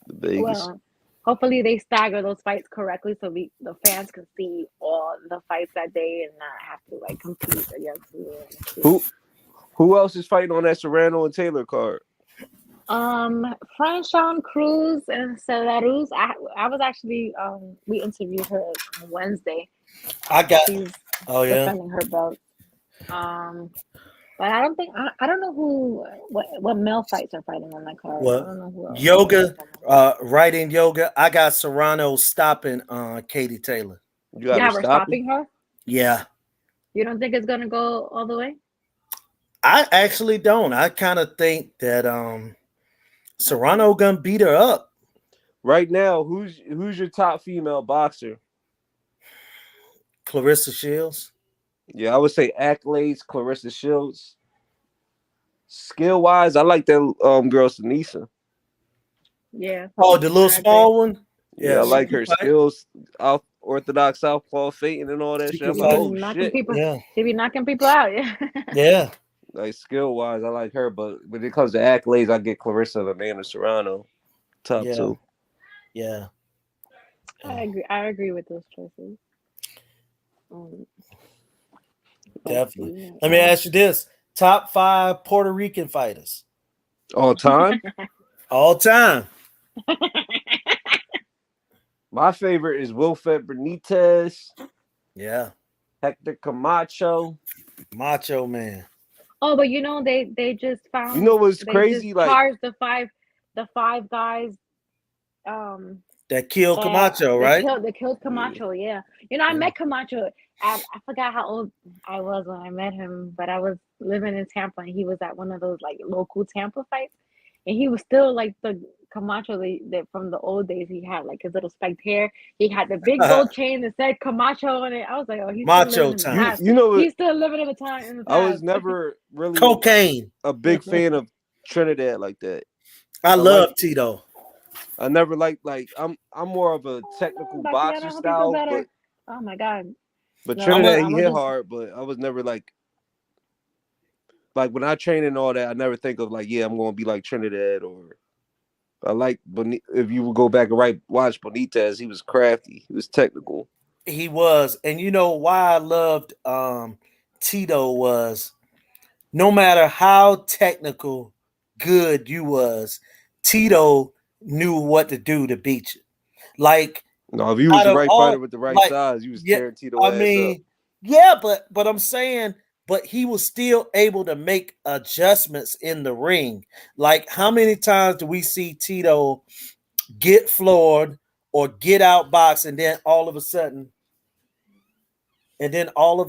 Vegas. Well, hopefully they stagger those fights correctly so the fans can see all the fights that day and not have to like compete against who they want to see. Who else is fighting on that Serrano and Taylor card? Franchon Cruz and Celarus. I was actually we interviewed her on Wednesday. She's defending her belt. But I don't know what male fights are fighting on that card. I don't know who else. Yoga, writing yoga. I got Serrano stopping Katie Taylor. You got her stopping her? Yeah. You don't think it's gonna go all the way? I actually don't. I kind of think that Serrano gonna beat her up. Right now, who's your top female boxer? Clarissa Shields. Yeah, I would say accolades, Clarissa Shields. Skill wise, I like that girl Sanisa. Yeah. Oh, the little small one. Yeah, I like her skills. Orthodox southpaw feinting and all that shit. I'm like, oh shit. She be knocking people out. Yeah. Yeah. Like skill wise, I like her, but when it comes to accolades, I get Clarissa and Amanda Serrano top two. Yeah. I agree with those choices. Definitely. Let me ask you this: top 5 Puerto Rican fighters all time. All time. My favorite is Wilfred Benitez. Yeah. Hector Camacho. Macho Man. Oh, but they just found. You know what's crazy? Like charged the five guys. That killed Camacho, right? They killed Camacho. Yeah. I met Camacho. I forgot how old I was when I met him, but I was living in Tampa, and he was at one of those like local Tampa fights, and he was still like the Camacho that from the old days. He had like his little spiked hair. He had the big gold chain that said Camacho on it. I was like, oh, he's Macho still living time. in the past. He's still living in the time. In the past. I was never really cocaine a big fan of Trinidad like that. I love Tito. I never like I'm more of a technical boxer style, but oh my god. But Trinidad, he hit hard, but I was never like when I train and all that, I never think of like, yeah, I'm going to be like Trinidad or I like if you would go back and watch Benitez, he was crafty, he was technical. He was, and you know why I loved Tito was no matter how technical good you was, Tito knew what to do to beat you. Like no, if he was the right fighter with the right size, you was tearing Tito ass up. Yeah, but I'm saying, but he was still able to make adjustments in the ring. Like, how many times do we see Tito get floored or get outboxed, and then all of a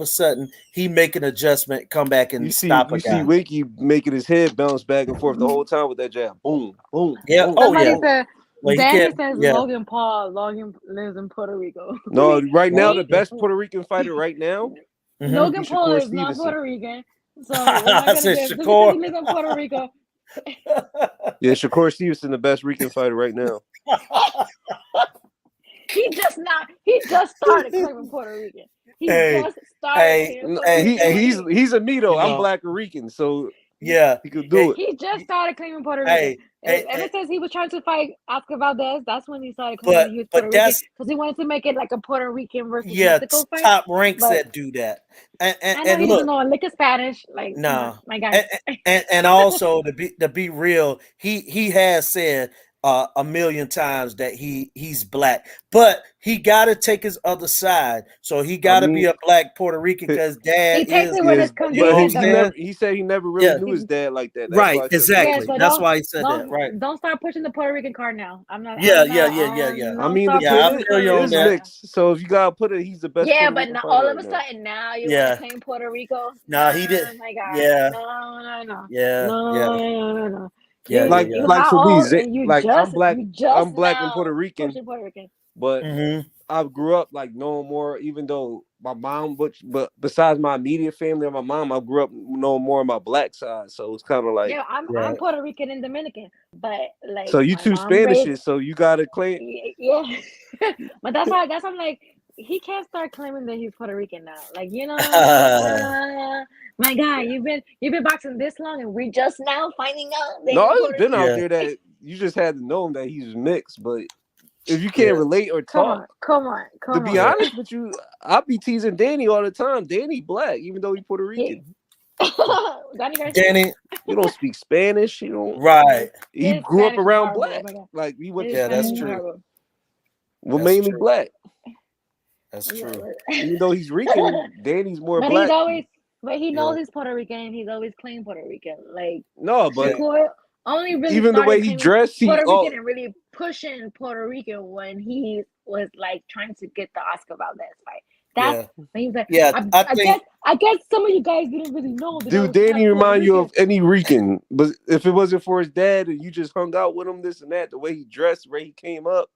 sudden, he make an adjustment, come back and stop a guy. You see Winky making his head bounce back and forth the whole time with that jab. Boom, boom. Yeah. Boom. Somebody said. Danny says Logan Paul. Logan lives in Puerto Rico. No, right now the best Puerto Rican fighter right now. Logan Paul is not Puerto Rican, so I said Shakur. He lives in Puerto Rico. Yeah, Shakur Stevenson, the best Rican fighter right now. He just started claiming Puerto Rican. Just started. He's a Mito. I'm Black and Rican, so yeah, he could do it. He just started claiming Puerto Rican. Ever since he was trying to fight Oscar Valdez, that's when he started claiming he was Puerto Rican because he wanted to make it like a Puerto Rican versus Mexico fight. Top ranks that do that. And I know he doesn't know a lick of Spanish. Like, no, my guy. And also to be real, he has said a million times that he's black, but he got to take his other side. So he got to be a black Puerto Rican because dad he said he never really knew his dad like that. That's right, exactly. So that's why he said that. Right. Don't start pushing the Puerto Rican card now. I'm not. Yeah. I mean, it is mixed. So if you gotta put it, he's the best. Yeah, but not all of a sudden now you want to claim Puerto Rico. No, he didn't. Oh my God. Yeah. No. Yeah. No. Yeah, like for me, like I'm black and Puerto Rican, but I grew up like knowing more, even though my mom, but besides my immediate family and my mom, I grew up knowing more on my black side. So it's kind of like, Yeah, I'm Puerto Rican and Dominican, but like so you my two mom raised. Spanishes, so you gotta claim. Yeah, but that's I'm like he can't start claiming that he's Puerto Rican now. Like my guy, you've been boxing this long, and we're just now finding out that No, you're it's Puerto been Rican. out there that you just had to know him that he's mixed, but if you can't relate or talk, Come to on. be honest with you, I'll be teasing Danny all the time. Danny black, even though he's Puerto Rican. Danny, you don't speak Spanish. You don't. Right. He his grew up Spanish is around horrible. black. Oh my God. Like he went His to Spanish that's is true. horrible. Well, That's mainly true. black. That's true. Even though he's Rican, Danny's more But black. he knows he's Puerto Rican, and he's always claimed Puerto Rican. Like No, but Shakur only really even the way started he claiming dressed, Puerto Rican and really pushing Puerto Rican when he was like trying to get the Oscar Valdez fight. That's when he was like, I guess some of you guys didn't really know that. Dude, Danny remind you of any Rican, but if it wasn't for his dad and you just hung out with him, this and that, the way he dressed, the way he came up.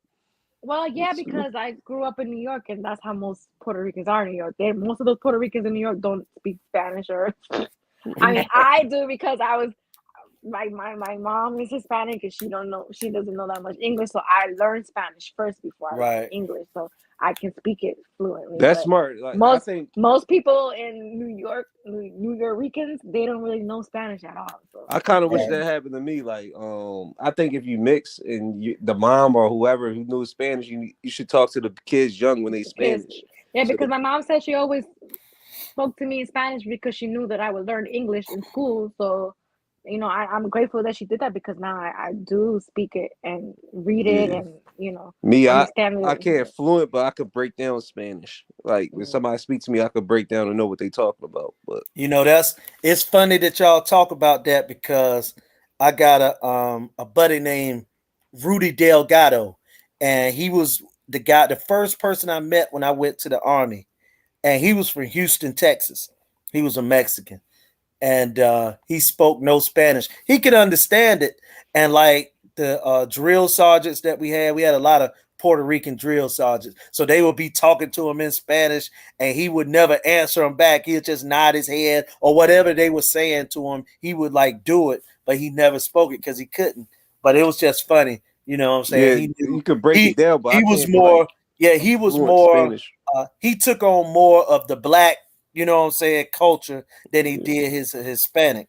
Well, yeah, because I grew up in New York, and that's how most Puerto Ricans are in New York. Most of those Puerto Ricans in New York don't speak Spanish, or I mean, I do because I was my mom is Hispanic, and she doesn't know that much English, so I learned Spanish first before I learned English, so I can speak it fluently. That's smart. Like, most I think most people in New York, New Yorkers, they don't really know Spanish at all. So I kind of wish that happened to me. Like, I think if you mix and the mom or whoever who knows Spanish, you should talk to the kids young when they Spanish. Yeah, because my mom said she always spoke to me in Spanish because she knew that I would learn English in school. So, I'm grateful that she did that, because now I do speak it and read it, and me, understand I it. can't fluent, but I could break down Spanish. Like when somebody speaks to me, I could break down and know what they talking about. But it's funny that y'all talk about that, because I got a buddy named Rudy Delgado, and he was the first person I met when I went to the Army, and he was from Houston, Texas. He was a Mexican, and he spoke no Spanish. He could understand it, and like the drill sergeants that we had a lot of Puerto Rican drill sergeants, so they would be talking to him in Spanish, and he would never answer them back. He'd just nod his head, or whatever they were saying to him, he would like do it, but he never spoke it because he couldn't. But it was just funny, you know what I'm saying? Yeah, you could break it down, but he was more. He was more. Spanish. He took on more of the black, you know what I'm saying, culture than he did his Hispanic,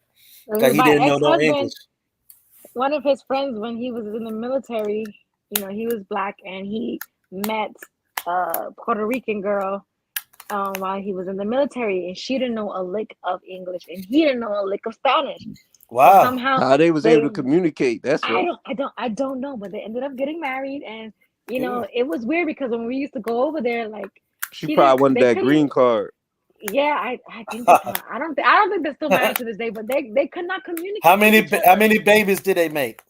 because he didn't know no English. One of his friends, when he was in the military, he was black, and he met a Puerto Rican girl while he was in the military, and she didn't know a lick of English, and he didn't know a lick of Spanish. Wow! So somehow how they was able to communicate? That's I don't know, but they ended up getting married, and it was weird because when we used to go over there, like she probably wanted that green card. Yeah, I think I don't think they're still married to this day, but they could not communicate. How many babies did they make?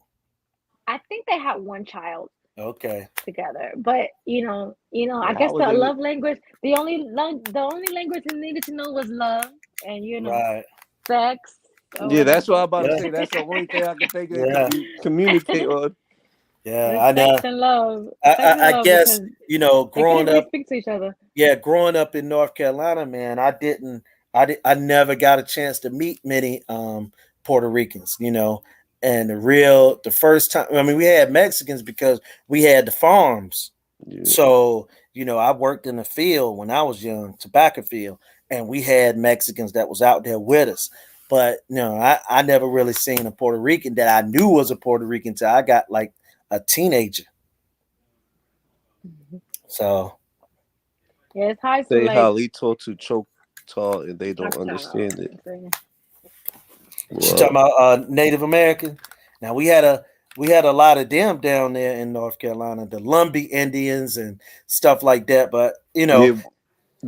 I think they had one child. Okay. Together, but I guess the love language, the only language they needed to know was love, and sex. Yeah, that's what I'm about to say. That's the only thing I can think of communicate on. Yeah, I know. Sex and love. I guess growing up, speak to each other. Yeah, growing up in North Carolina, man, I never got a chance to meet many Puerto Ricans, and the first time, I mean, we had Mexicans because we had the farms. Yeah. So, I worked in the field when I was young, tobacco field, and we had Mexicans that was out there with us. But I never really seen a Puerto Rican that I knew was a Puerto Rican till I got like a teenager. So yeah, it's hard to say Halito to choke tall and they don't understand it. She's talking about Native American. Now we had a lot of them down there in North Carolina, the Lumbee Indians and stuff like that. But the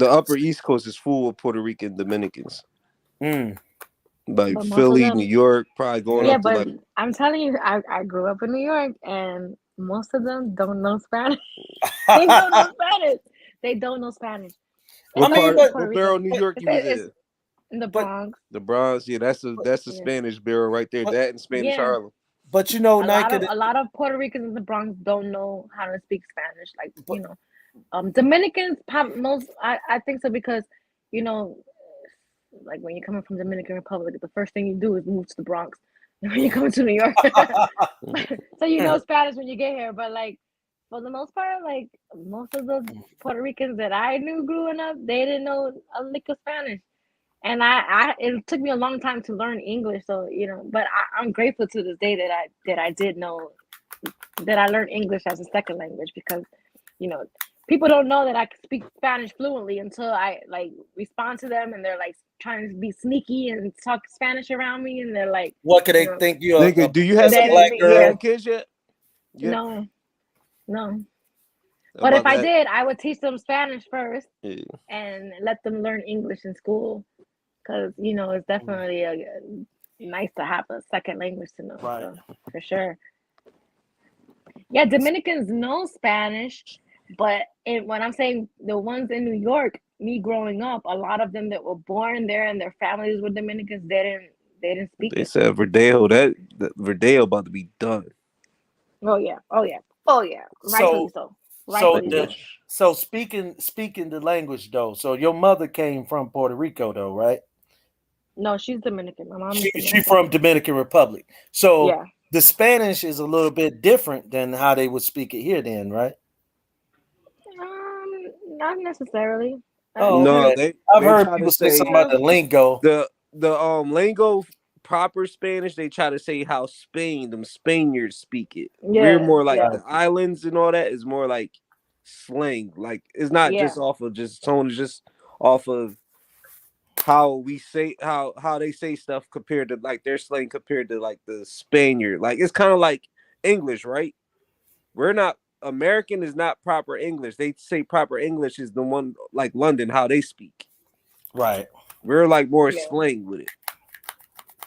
upper East Coast is full of Puerto Rican Dominicans. Like Philly, New York, probably going up to like. I'm telling you, I grew up in New York, and most of them don't know Spanish. They don't know Spanish. They don't know Spanish. What borough of New York you was in? In the Bronx. The Bronx, yeah, that's the Spanish borough right there. That and Spanish Harlem. But Nayka, a lot of Puerto Ricans in the Bronx don't know how to speak Spanish. Like Dominicans most. I think so because you know, like when you're coming from Dominican Republic, the first thing you do is move to the Bronx. When you come to New York, so you know Spanish when you get here. But like for the most part, like most of the Puerto Ricans that I knew growing up, they didn't know a lick of Spanish. And it took me a long time to learn English. So but I'm grateful to this day that I did know that I learned English as a second language because people don't know that I can speak Spanish fluently until I like respond to them and they're like trying to be sneaky and talk Spanish around me and they're like, what could they think you're? Nigga, do you have a kids? black You girl? have kids yet? Yeah. No. But if I did, I would teach them Spanish first and let them learn English in school because it's definitely nice to have a second language to know. Right. So, for sure. Yeah, Dominicans know Spanish, but when I'm saying the ones in New York, me growing up, a lot of them that were born there and their families were Dominicans, they didn't speak They it. said Verdeo, that Verdeo about to be done. Oh yeah. Rightfully so. So speaking the language though. So your mother came from Puerto Rico though, right? No, she's Dominican. My mom is Dominican. She's from Dominican Republic. So yeah. The Spanish is a little bit different than how they would speak it here, then, right? Not necessarily. No, I've heard people say something about the lingo. The lingo proper Spanish. They try to say how them Spaniards speak it. Yeah, we're more like the islands and all that is more like slang. Like it's not just off of just tone. It's just off of how we say how they say stuff compared to like their slang compared to like the Spaniard. Like it's kind of like English, right? We're not American is not proper English. They say proper English is the one like London, how they speak. Right. We're like more slang with it.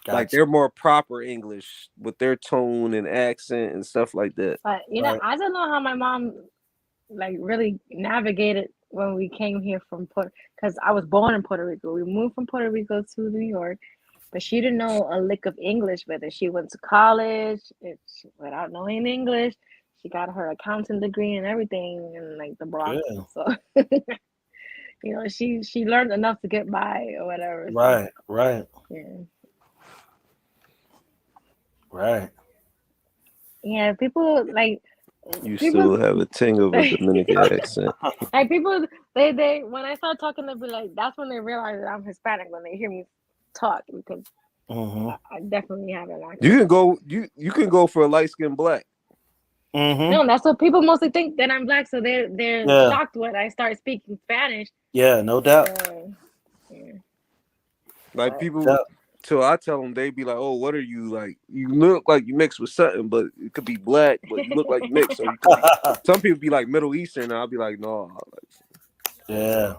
Gotcha. Like they're more proper English with their tone and accent and stuff like that. But I don't know how my mom like really navigated when we came here from because I was born in Puerto Rico. We moved from Puerto Rico to New York, but she didn't know a lick of English. Whether she went to college without knowing English, she got her accounting degree and everything in like the Bronx. Yeah. So she learned enough to get by or whatever. Right. So, right. Yeah. Right. Yeah, people like. Still have a tingle of a Dominican accent. Like people, they when I start talking, they'll be like, that's when they realize that I'm Hispanic when they hear me talk because I definitely have an accent. You can go for a light skinned black. No, that's what people mostly think that I'm black, so they're shocked when I start speaking Spanish. Yeah, no doubt. Like people. So I tell them, they be like, "Oh, what are you like? You look like you mixed with something, but it could be black, but you look like you mixed." Or some people be like Middle Eastern, and I'll be like, "No." Yeah.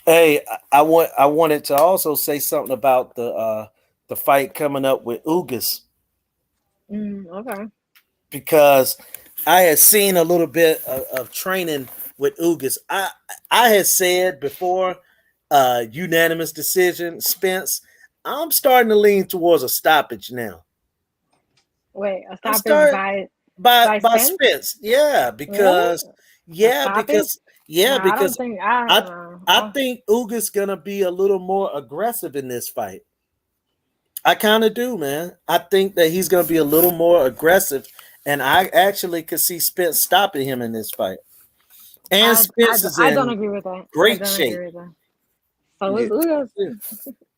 Hey, I wanted to also say something about the fight coming up with Ugas. Okay. Because I had seen a little bit of training with Ugas. I had said before, unanimous decision, Spence. I'm starting to lean towards a stoppage now. Wait, a stoppage by Spence? Yeah, because I think Uga's gonna be a little more aggressive in this fight. I kind of do, man. I think that he's gonna be a little more aggressive, and I actually could see Spence stopping him in this fight. And Spence is I don't agree with that. Great shape. So is Ugas.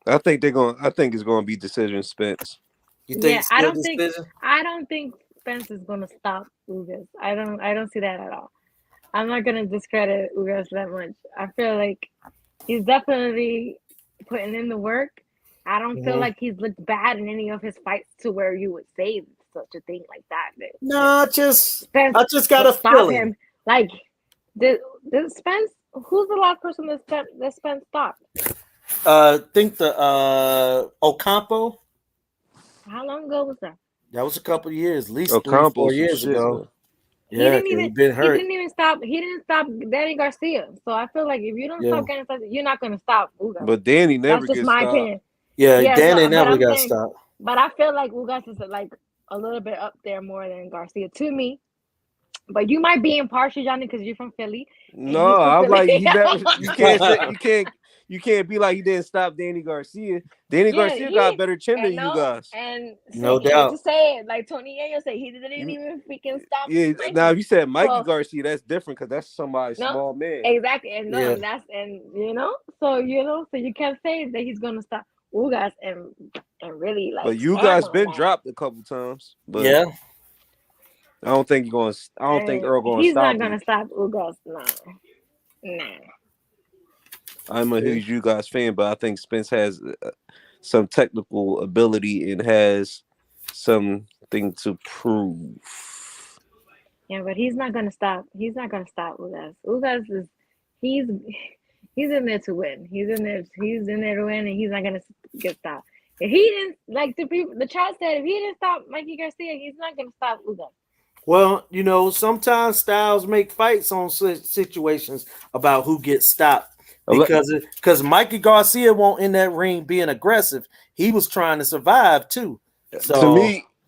I think it's gonna be decision Spence. You think? I don't think Spence is gonna stop Ugas. I don't see that at all. I'm not gonna discredit Ugas that much. I feel like he's definitely putting in the work. I don't feel like he's looked bad in any of his fights to where you would say such a thing like that. No, I just got a feeling. Him. Like, did Spence? Who's the last person that Spence stopped? Think the Ocampo. How long ago was that? That was a couple of years, at least 3-4 years ago. Yeah, he been hurt. He didn't stop Danny Garcia. So I feel like if you don't stop Danny Garcia, you're not gonna stop Ugas. But Danny never gets stopped. That's just my opinion. Yeah, Danny never got stopped. But I feel like Ugas is like a little bit up there more than Garcia to me. But you might be impartial, Johnny, because you're from Philly. And No, he's from I'm Philly. like he better. You can't say you can't be like he didn't stop Danny Garcia. Danny Yeah, Garcia got a better chin than and you no, guys. and No hate doubt. to say it, like Tony Yayo said, he didn't You, even freaking stop yeah. Now Mikey. if you said Mikey So Garcia, that's different because that's somebody's no, small man. exactly, and no, Yeah. and that's and so you can't say that he's gonna stop Ugas and really But like you stand guys on been that. dropped a couple times. But Yeah. I don't think you're going. I don't think And Earl going to he's stop not him. gonna stop Ugas. Nah. I'm a huge you guys fan, but I think Spence has some technical ability and has something to prove. Yeah, but he's not gonna stop. He's not gonna stop Ugas. Ugas is he's he's in there to win. He's in there. He's in there to win, and he's not gonna get stopped. If he didn't like the people, the chat said, if he didn't stop Mikey Garcia, he's not gonna stop Ugas. Well, sometimes styles make fights on situations about who gets stopped because Mikey Garcia won't in that ring being aggressive. He was trying to survive too. So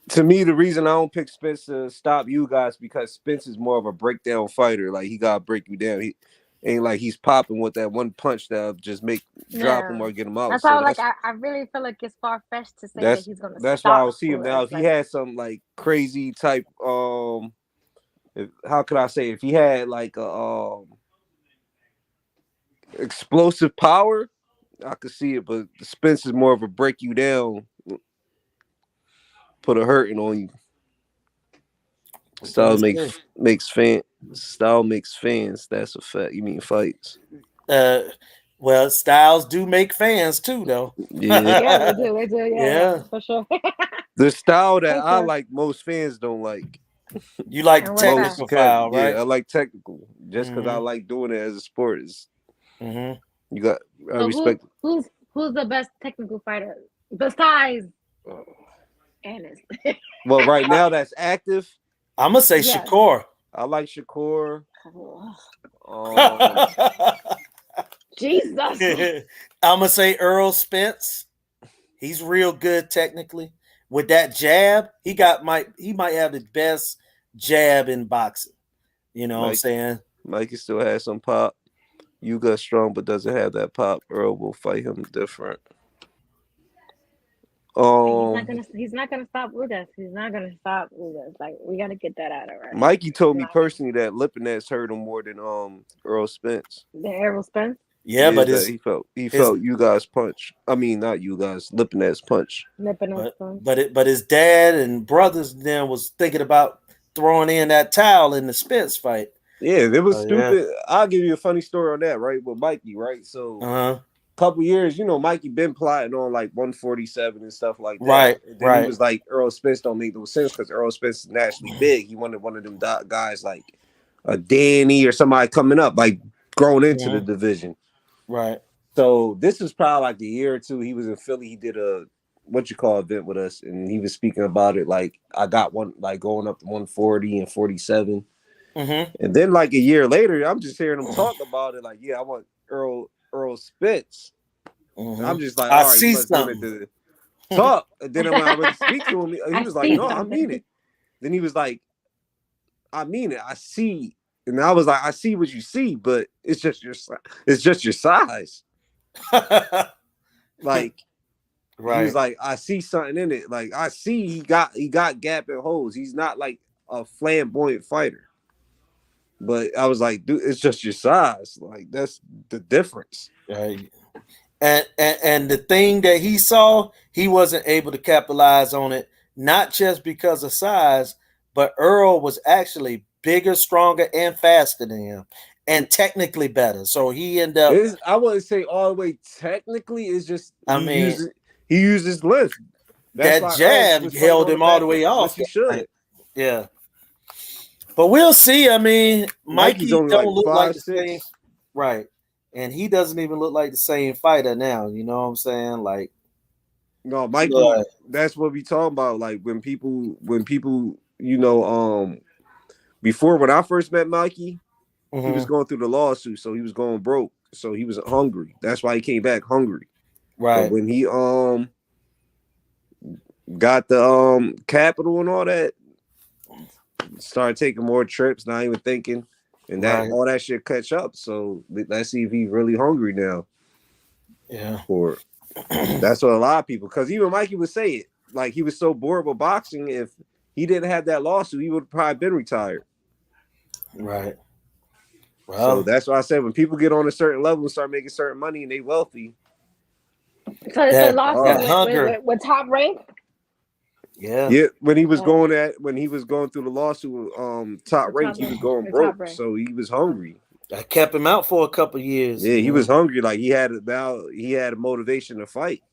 To me, the reason I don't pick Spence to stop you guys because Spence is more of a breakdown fighter. Like he gotta break you down. He ain't like he's popping with that one punch that'll just drop him or get him out. That's So how I really feel like it's far fetched to say that he's gonna that's stop. why I will see him now. If he had some like crazy type, how could I say? If he had like a explosive power, I could see it. But Spence is more of a break you down, put a hurting on you. Style makes fans. That's a fact. You mean fights? Well, styles do make fans too, though. Yeah, they do. Yeah, for sure. The style that I like, most fans don't like. You like the technical style, right? Yeah, I like technical. Just because I like doing it as a sport is. You got. I respect. Who's the best technical fighter besides Ennis? Well, right now that's active. I'm gonna say Shakur. I like Shakur. Jesus. I'm gonna say Earl Spence. He's real good technically. With that jab, he might have the best jab in boxing. You know what I'm saying? Mikey still has some pop. You got strong, but doesn't have that pop. Earl will fight him different. He's not gonna stop with us. He's not gonna stop with us. Like we gotta get that out of right. Mikey told me personally that Lipinets hurt him more than Earl Spence. The Errol Spence. Yeah, but he felt you guys punch. I mean, not you guys. Lipinets punch. But his dad and brothers then was thinking about throwing in that towel in the Spence fight. Yeah, it was stupid. Yeah. I'll give you a funny story on that, right? With Mikey, right? So a couple years, Mikey been plotting on like 147 and stuff like that. Right. And then he was like, Earl Spence don't make no sense because Earl Spence is naturally big. He wanted one of them guys like a Danny or somebody coming up, like growing into the division. Right. So this was probably like a year or two. He was in Philly. He did a event with us, and he was speaking about it. Like I got one, like going up to 140 and 47. And then like a year later, I'm just hearing him talk about it. Like, yeah, I want Earl Spence. I'm just like, all right, see something to talk. And then when I went to speak to him, he was like, no, I mean it. Then he was like, I mean it. I see. And I was like, I see what you see, but it's just your size. Like, he was like, I see something in it. Like, I see he got gap and holes. He's not like a flamboyant fighter. But I was like, dude, it's just your size. Like, that's the difference. Right. And the thing that he saw, he wasn't able to capitalize on it, not just because of size, but Earl was actually bigger, stronger, and faster than him, and technically better. So he ended up. I wouldn't say all the way technically. It's just he used his length. That jab held him all the way off. He should. Yeah. But we'll see. I mean, Mikey don't look like the same. Right. And he doesn't even look like the same fighter now. You know what I'm saying? Like, no, Mikey. That's what we talking about. Like when people, before when I first met Mikey, he was going through the lawsuit, so he was going broke, so he was hungry. That's why he came back hungry. Right. But when he got the capital and all that, start taking more trips, not even thinking, and that all that shit catch up. So let's see if he's really hungry now. Yeah, for that's what a lot of people. Because even Mikey would say it, like he was so bored with boxing. If he didn't have that lawsuit, he would have probably been retired. Right. Well, so that's why I said when people get on a certain level and start making certain money and they wealthy. So it's a lawsuit with Top Rank. Yeah. When he was going through the lawsuit, Top Rank, he was going broke, so he was hungry. I kept him out for a couple years. Yeah, he was hungry. Like he had a motivation to fight.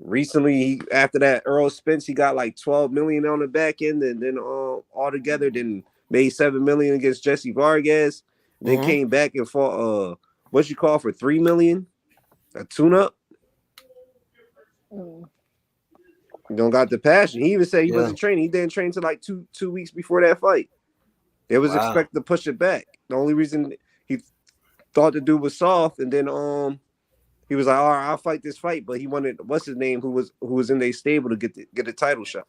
Recently, after that Earl Spence, he got like 12 million on the back end, and then altogether, then made 7 million against Jesse Vargas. Then came back and fought what you call for 3 million, a tune-up. You don't got the passion. He even said he wasn't training. He didn't train till like two weeks before that fight. They was expected to push it back. The only reason he thought the dude was soft, and then he was like, "All right, I'll fight this fight," but he wanted what's his name, who was in their stable to get a title shot.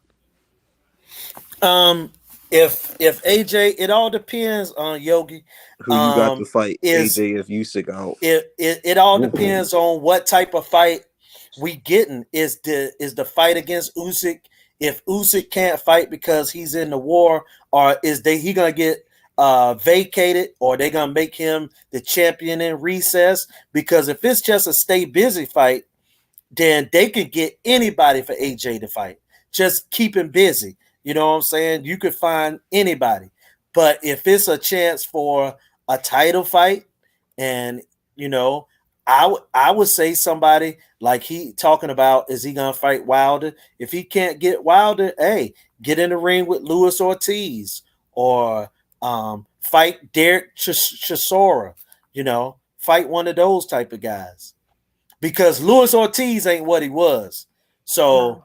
If AJ, it all depends on Yogi. Who you got to fight? AJ if Usyk out. It all depends on what type of fight we getting. Is the fight against Usyk? If Usyk can't fight because he's in the war, or he gonna get vacated, or they gonna make him the champion in recess? Because if it's just a stay busy fight, then they could get anybody for AJ to fight. Just keep him busy. You know what I'm saying? You could find anybody. But if it's a chance for a title fight, and I would say somebody like he talking about, is he gonna fight Wilder? If he can't get Wilder, hey, get in the ring with Luis Ortiz, or fight Derek Chisora. Fight one of those type of guys, because Luis Ortiz ain't what he was. So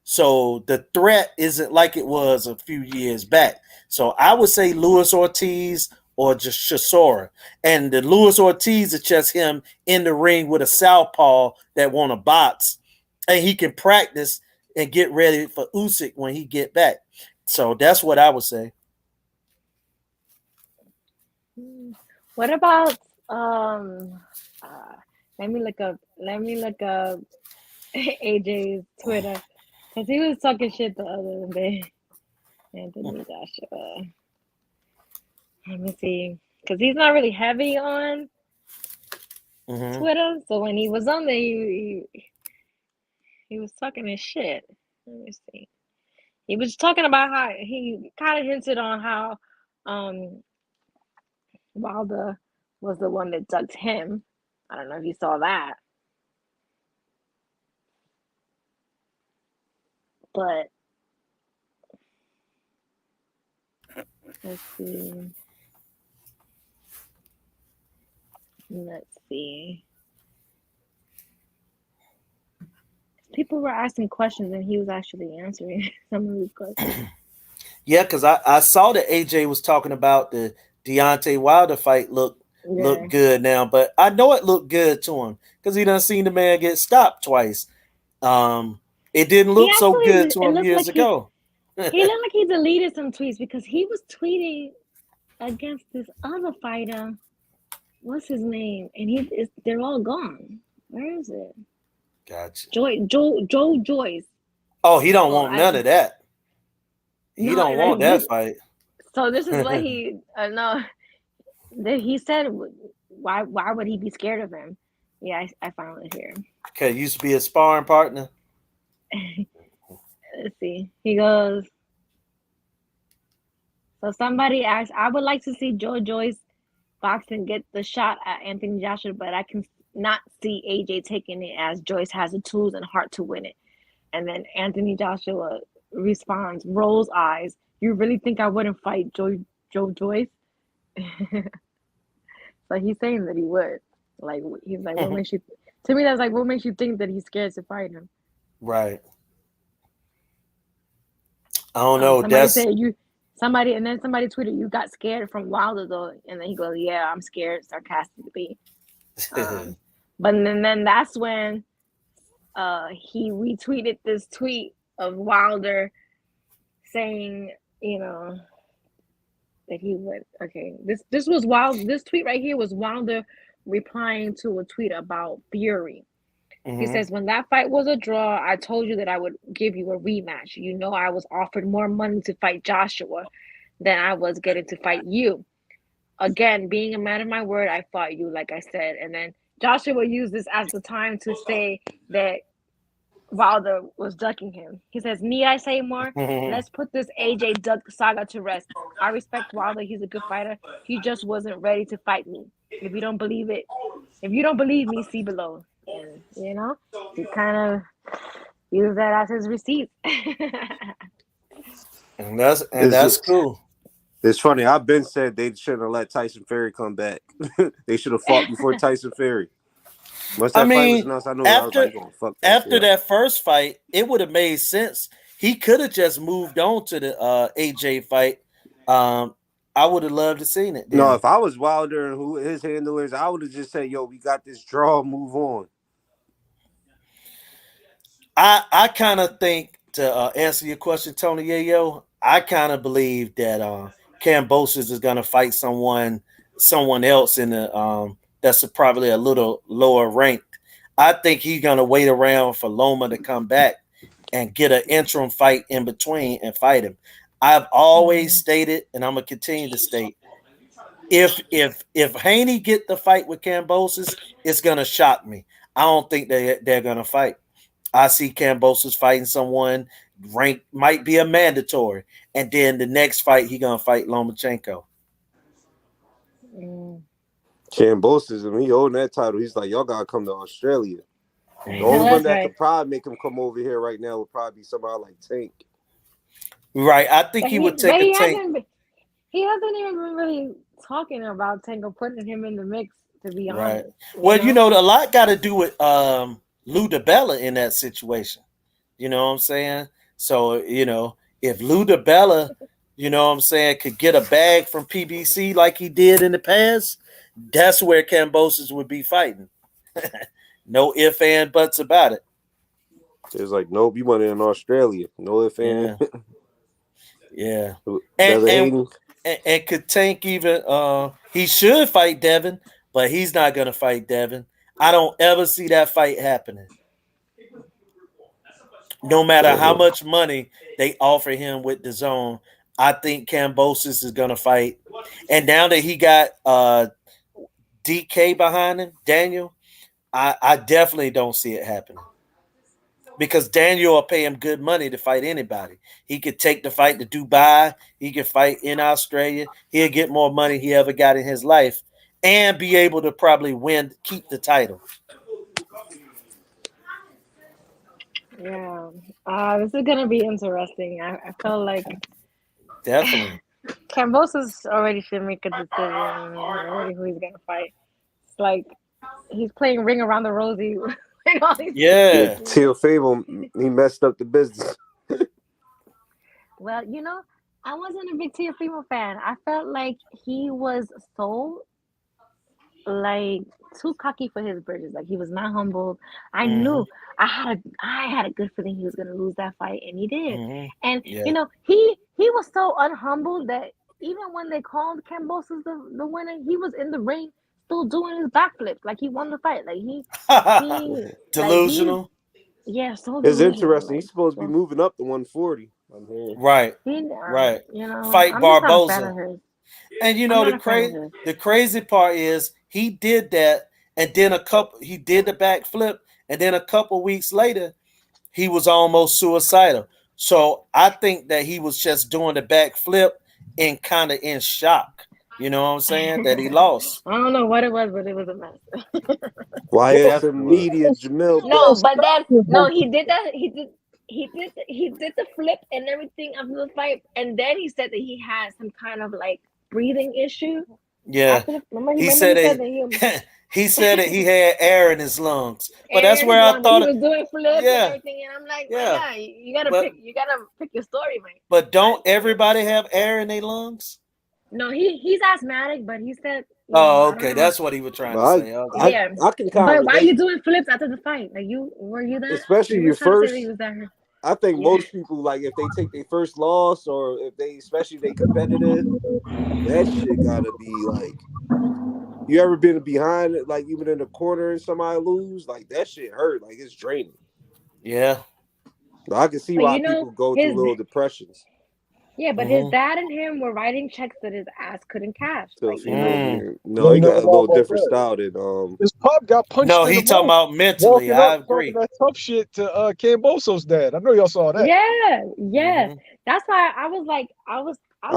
so the threat isn't like it was a few years back. So I would say Luis Ortiz or just Chisora. And the Luis Ortiz is just him in the ring with a southpaw that want to box, and he can practice and get ready for Usyk when he get back. So that's what I would say. What about let me look up AJ's Twitter, because he was talking shit the other day. Anthony Joshua. Let me see, because he's not really heavy on Twitter. So when he was on there, he was talking his shit. Let me see. He was talking about how he kind of hinted on how Wilder was the one that ducked him. I don't know if you saw that. But let's see. People were asking questions and he was actually answering some of these questions. Yeah, because I saw that AJ was talking about the Deontay Wilder fight look good now, but I know it looked good to him because he done seen the man get stopped twice. It didn't look so good to him years ago. He looked like he deleted some tweets because he was tweeting against this other fighter. What's his name? And they're all gone. Where is it? Gotcha. Joe Joyce. Oh, he don't want none of that. He don't want that fight. So this is what he he said. Why would he be scared of him? Yeah, I found it here. Okay, used to be a sparring partner. Let's see. He goes. So somebody asked, I would like to see Joe Joyce boxing get the shot at Anthony Joshua, but I can not see AJ taking it, as Joyce has the tools and heart to win it. And then Anthony Joshua responds, rolls eyes. You really think I wouldn't fight Joe Joyce? So he's saying that he would. Like, he's like, what makes you? To me, that's like, what makes you think that he's scared to fight him? Right. I don't know. Somebody said somebody tweeted, you got scared from Wilder though, and then he goes, yeah, I'm scared, sarcastically. But then that's when he retweeted this tweet of Wilder saying you know, that he would. Okay, this was Wild. This tweet right here was Wilder replying to a tweet about Fury. He says, when that fight was a draw, I told you that I would give you a rematch. You know, I was offered more money to fight Joshua than I was getting to fight you. Again, being a man of my word, I fought you, like I said. And then Joshua used this as the time to say that Wilder was ducking him. He says, need I say more? Let's put this AJ duck saga to rest. I respect Wilder. He's a good fighter. He just wasn't ready to fight me. If you don't believe me, see below. And, you know, he kind of used that as his receipt. and that's cool. It's funny. I've been said they shouldn't have let Tyson Fury come back. They should have fought before Tyson Fury. Once that fight was announced, I know I was like, fuck that after that first fight, it would have made sense. He could have just moved on to the AJ fight. I would have loved to seen it. Then. No, if I was Wilder and his handlers, I would have just said, "Yo, we got this draw. Move on." I kind of think, to answer your question, Tony Yayo, I kind of believe that Kambosos is going to fight someone else in the that's probably a little lower ranked. I think he's going to wait around for Loma to come back and get an interim fight in between and fight him. I've always stated, and I'm gonna continue to state, if Haney get the fight with Kambosos, it's gonna shock me. I don't think they're gonna fight. I see Kambosos fighting someone ranked, might be a mandatory, and then the next fight he gonna fight Lomachenko. Kambosos, and he holding that title. He's like, y'all gotta come to Australia. The only one that could probably make him come over here right now would probably be somebody like Tank. Right, I think he would take a Tank. He hasn't even been really talking about Tank or putting him in the mix, to be honest. Well, you know, a lot got to do with Lou DiBella in that situation. You know what I'm saying? So, you know, if Lou DiBella, you know what I'm saying, could get a bag from PBC like he did in the past, that's where Kambosos would be fighting. No ifs and buts about it. It's like, nope, you want it in Australia. No ifs and. Yeah. And could Tank even he should fight Devin, but he's not gonna fight Devin. I don't ever see that fight happening. No matter how much money they offer him with DAZN, I think Kambosos is gonna fight. And now that he got DK behind him, Daniel, I definitely don't see it happening. Because Daniel will pay him good money to fight anybody. He could take the fight to Dubai. He could fight in Australia. He'll get more money he ever got in his life and be able to probably keep the title. Yeah. This is going to be interesting. I feel like definitely Kambosos already should make a decision already who he's going to fight. It's like he's playing Ring Around the Rosie. Yeah, Teofimo, he messed up the business. Well, you know, I wasn't a big Teofimo fan. I felt like he was so too cocky for his bridges. Like he was not humbled. I knew I had a good feeling he was gonna lose that fight, and he did. And you know, he was so unhumbled that even when they called Kambosos the winner, he was in the ring still doing his backflips like he won the fight. Like he delusional. So it's interesting. He's supposed to be moving up to 140. I'm hearing. Right. Right. You know, fight Barboza. And you know the crazy part is he did that, and then he did the backflip, and then a couple weeks later he was almost suicidal. So I think that he was just doing the backflip and kind of in shock. You know what I'm saying? That he lost. I don't know what it was, but it was a mess. Why is the media, Jamil? No, but he did that. He did the flip and everything after the fight, and then he said that he had some kind of like breathing issue. Yeah, he said that he had air in his lungs, but that's where I thought he was doing flips and everything, and I'm like, you gotta pick your story, man. But don't everybody have air in their lungs? No, he's asthmatic, but he said. Okay, that's what he was trying to say. Okay. I can but why are you doing flips after the fight? Like were you there? Especially your first. I think most people, like, if they take their first loss or if they, especially they competitive, that shit gotta be like. You ever been behind it, like even in the corner and somebody lose? Like that shit hurt. Like it's draining. Yeah. But I can see But why people go through little depressions. Yeah, but his dad and him were writing checks that his ass couldn't cash. Till Like, you know? No, he got a little different style than His pop got punched. No, in he the talking mouth, about mentally. walking I up, agree. talking that tough shit to Camboso's dad. I know y'all saw that. Yeah. That's why I was like, I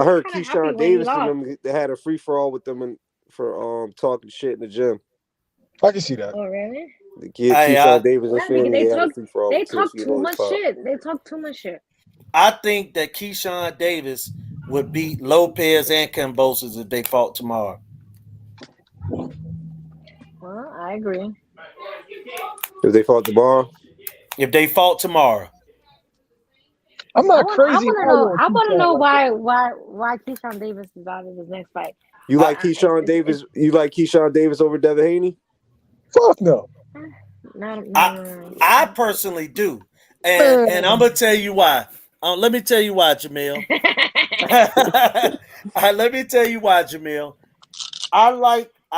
heard kind of happy Keyshawn when he Davis and lost. them. They had a free for all with them for talking shit in the gym. I can see that. Oh really? The kid Keyshawn Davis and family They had a free for all. They talk too much shit. They talk too much shit. I think that Keyshawn Davis would beat Lopez and Kambosos if they fought tomorrow. Well, I agree. If they fought tomorrow? If they fought tomorrow. I'm not crazy. I want to know why Keyshawn Davis is out of his next fight. You like Keyshawn Davis? You like Keyshawn Davis over Devin Haney? Fuck no. No. I personally do, and I'm gonna tell you why. Let me tell you why, Jamil. Let me tell you why, Jamil. I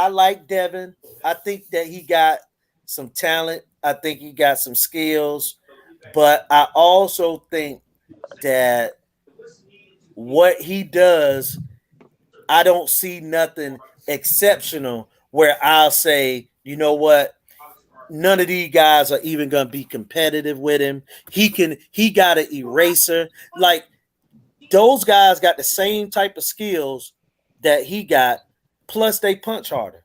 like Devin. I think that he got some talent. I think he got some skills, but I also think that what he does, I don't see nothing exceptional where I'll say, you know what, none of these guys are even gonna be competitive with him. He got an eraser. Like those guys got the same type of skills that he got, plus they punch harder.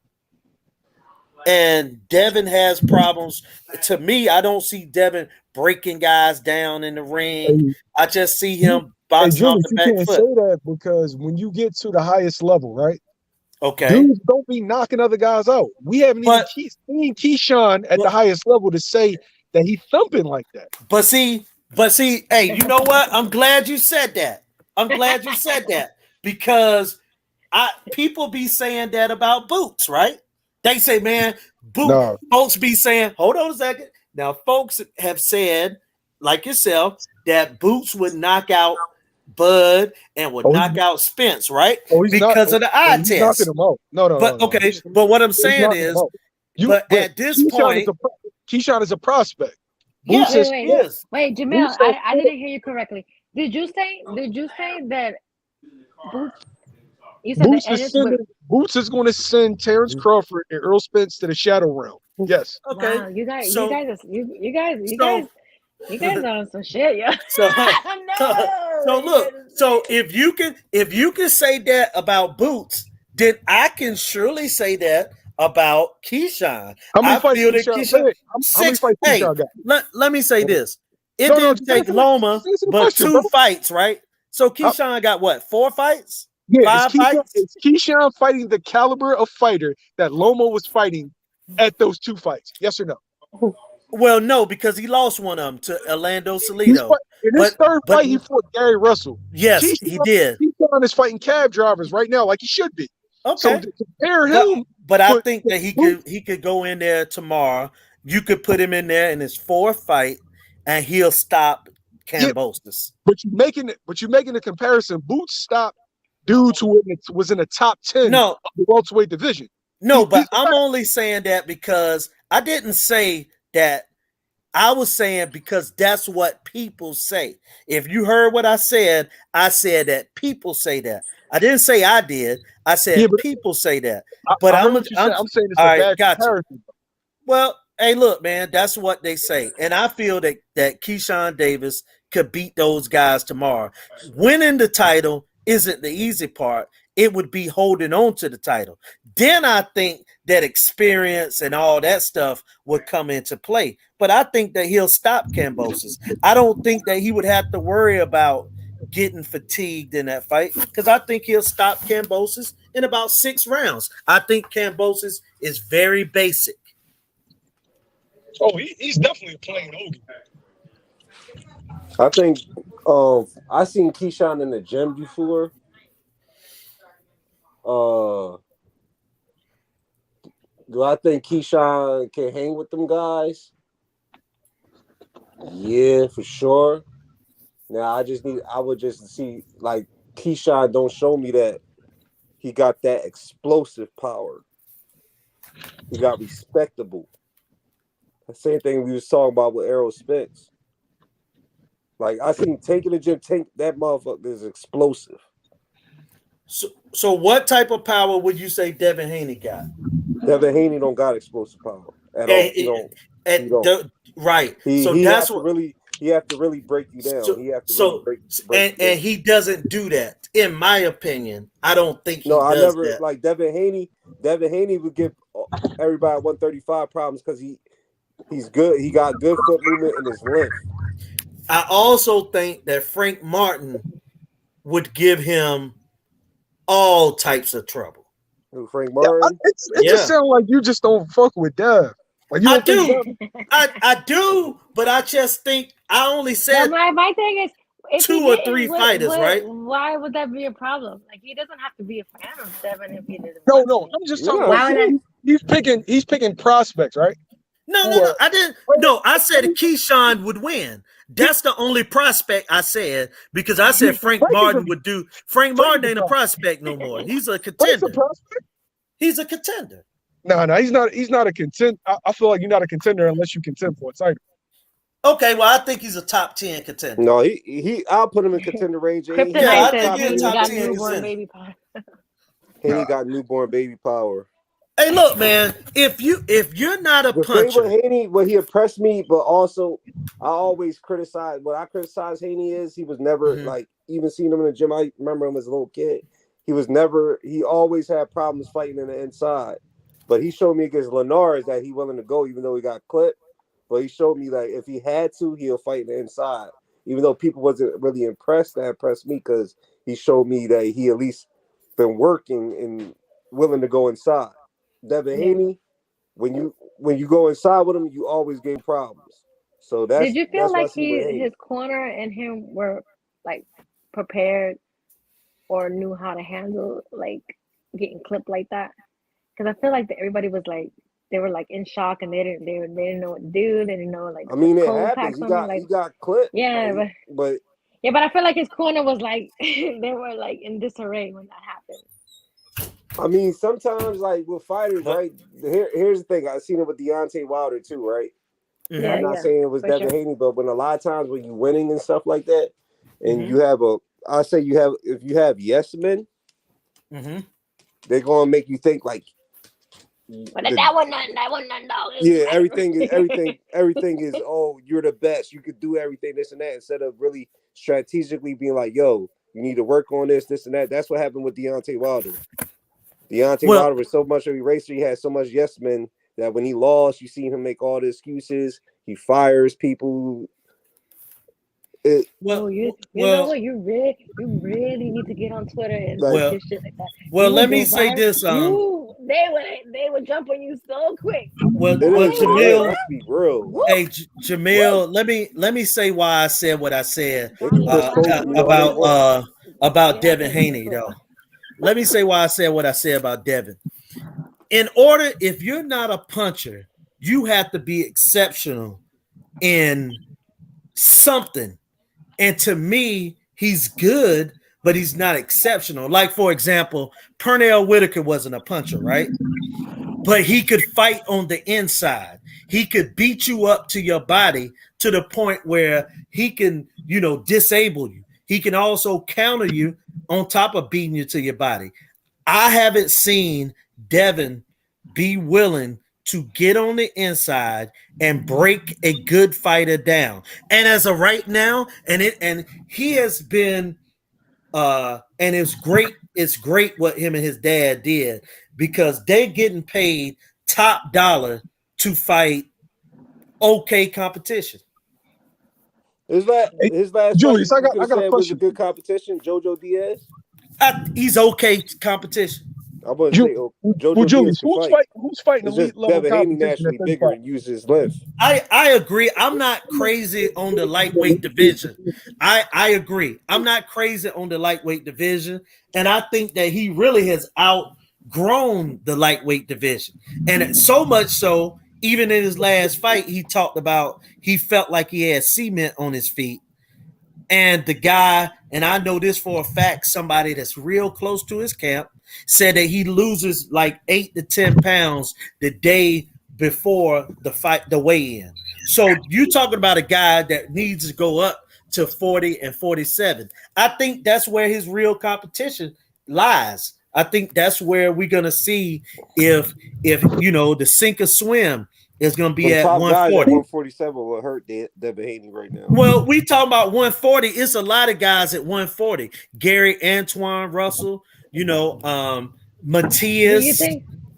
And Devin has problems. To me, I don't see Devin breaking guys down in the ring. I just see him boxing off the back foot. You can't say that because when you get to the highest level, right? Okay. Dudes don't be knocking other guys out. We haven't even seen Keyshawn at the highest level to say that he's thumping like that. But see, hey, you know what? I'm glad you said that. Because people be saying that about Boots, right? They say, man, folks be saying, hold on a second. Now, folks have said, like yourself, that Boots would knock out Bud and would knock out Spence, right? Because of the eye test. Knocking him out. No. Okay, but what I'm saying is, at this point, Keyshawn is a prospect. Wait, Jamil, I didn't hear you correctly. Did you say that Boots? You said Boots is going to send Terrence Crawford and Earl Spence to the shadow realm. Yes. Okay. Wow, you guys are on some shit, yeah. So look, so if you can say that about Boots, then I can surely say that about Keyshawn. How many fights Keyshawn got? Let me say this. It didn't take Loma but 2 fights, right? So Keyshawn got what, 4 fights? Yeah, is Keyshawn fighting the caliber of fighter that Loma was fighting at those 2 fights? Yes or no? Well, no, because he lost one of them to Orlando Salido. In his third fight, he fought Gary Russell. Yes, he did. Keyshawn is fighting cab drivers right now, like he should be. Okay, so to compare him, but I think that he could go in there tomorrow. You could put him in there in his 4th fight, and he'll stop Kambosos. But you're making a comparison. Boots stopped dudes who was in the top 10 of the welterweight division. No, but I'm only saying that because I didn't say that. I was saying because that's what people say. If you heard what I said that people say that. I didn't say I did. I said people say that. But I'm saying it's a bad comparison. Well, hey, look, man, that's what they say. And I feel that Keyshawn Davis could beat those guys tomorrow. Winning the title isn't the easy part. It would be holding on to the title. Then I think that experience and all that stuff would come into play. But I think that he'll stop Kambosos. I don't think that he would have to worry about getting fatigued in that fight because I think he'll stop Kambosos in about 6 rounds. I think Kambosos is very basic. Oh, he's definitely playing Ogie. I think I seen Keyshawn in the gym before. Do I think Keyshawn can hang with them guys? Yeah, for sure. Now I would just see like Keyshawn don't show me that he got that explosive power. He got respectable. The same thing we was talking about with Errol Spence. Like I seen taking the gym, that motherfucker is explosive. So what type of power would you say Devin Haney got? Devin Haney don't got explosive power at all. He don't. Right. He have to really break you down. He have to really break you down. And he doesn't do that. In my opinion, I don't think he does never that. Like Devin Haney. Devin Haney would give everybody 135 problems because he's good. He got good foot movement and his length. I also think that Frank Martin would give him all types of trouble. Frank Martin. It just sounds like you just don't fuck with Dev. Like I do. I do, but I just think I only said my thing is 2 or 3 fighters, right? Why would that be a problem? Like he doesn't have to be a fan of Devin if he doesn't. No, I'm just talking about he's picking prospects, right? No, I didn't. No, I said Keyshawn would win. That's the only prospect I said because I said Frank Martin would do. Frank Martin ain't a prospect no more. He's a contender. He's a contender. No, he's not. He's not a contender. I feel like you're not a contender unless you contend for a title. Okay, well, I think he's a top 10 contender. No, I'll put him in contender range. I think he's a top 10 contender. And he got newborn baby power. Hey, look, man. If you're not a puncher, Haney, he impressed me, but also I always criticize. What I criticize Haney is he was never like even seeing him in the gym. I remember him as a little kid. He always had problems fighting in the inside. But he showed me against Linares that he willing to go, even though he got clipped. But he showed me that if he had to, he'll fight in the inside. Even though people wasn't really impressed, that impressed me because he showed me that he at least been working and willing to go inside. Devin Haney, when you go inside with him, you always gain problems. So that's. Did you feel like his corner and him were like prepared or knew how to handle like getting clipped like that? Because I feel like everybody was like they were like in shock and they didn't know what to do. They didn't know like. I mean, it happens. He got clipped. Yeah, but I feel like his corner was like they were like in disarray when that happened. I mean, sometimes like with fighters, right? Here's the thing. I've seen it with Deontay Wilder too, right? Yeah, I'm not saying it was Devin Haney, but when a lot of times when you're winning and stuff like that, and you have if you have yes men, they're gonna make you think like. But that one dog. Yeah, everything is oh, you're the best. You could do everything, this and that, instead of really strategically being like, yo, you need to work on this and that. That's what happened with Deontay Wilder. Wilder was so much of a eraser. He had so much yes men that when he lost, you see him make all the excuses. He fires people. You know what? You really need to get on Twitter and do shit like that. Well, let me say this. They would jump on you so quick. Well, Jamil, hey Jamil, let me say why I said what I said about Devin Haney though. Let me say why I said what I said about Devin. If you're not a puncher, you have to be exceptional in something. And to me, he's good, but he's not exceptional. Like, for example, Pernell Whitaker wasn't a puncher, right? But he could fight on the inside. He could beat you up to your body to the point where he can, disable you. He can also counter you on top of beating you to your body. I haven't seen Devin be willing to get on the inside and break a good fighter down. And as of right now, and he has been and it's great what him and his dad did because they're getting paid top dollar to fight okay competition. His last Julius, I got a question. Was a good competition, Jojo Diaz. He's okay competition. I wouldn't say Jojo Julius, Diaz who's fighting elite level Devin Haney competition? naturally bigger and uses his length. I agree. I'm not crazy on the lightweight division. I agree. I'm not crazy on the lightweight division, and I think that he really has outgrown the lightweight division, and so much so. Even in his last fight, he talked about he felt like he had cement on his feet. And the guy, and I know this for a fact, somebody that's real close to his camp said that he loses like 8 to 10 pounds the day before the fight, the weigh-in. So you talking about a guy that needs to go up to 40 and 47. I think that's where his real competition lies. I think that's where we're gonna see if the sink or swim is gonna be Some at top guys at 140. 147 will hurt Devin Haney right now. Well, we talking about 140. It's a lot of guys at 140. Gary Antoine Russell, Matthias.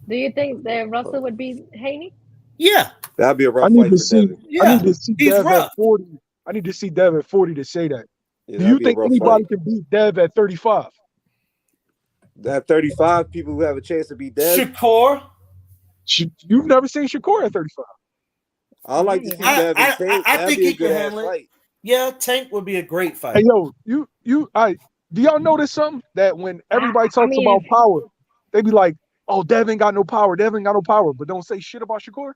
Do you think that Russell would beat Haney? Yeah. That'd be a I rough need fight to for see. Devin. I Yeah. need to see He's Dev rough. at 40. I need to see Dev at 40 to say that. Yeah, Do that'd you be a think rough anybody fight. can beat Dev at 35? At 35, people who have a chance to beat Dev. Shakur. You've never seen Shakur at 35. I like to see Dev and Tank. I That'd think be a he can good ass handle it. fight. Yeah, Tank would be a great fight. Hey, yo, do y'all notice something? That when everybody talks mean, about power, they be like, oh, Dev ain't got no power. Dev ain't got no power. But don't say shit about Shakur.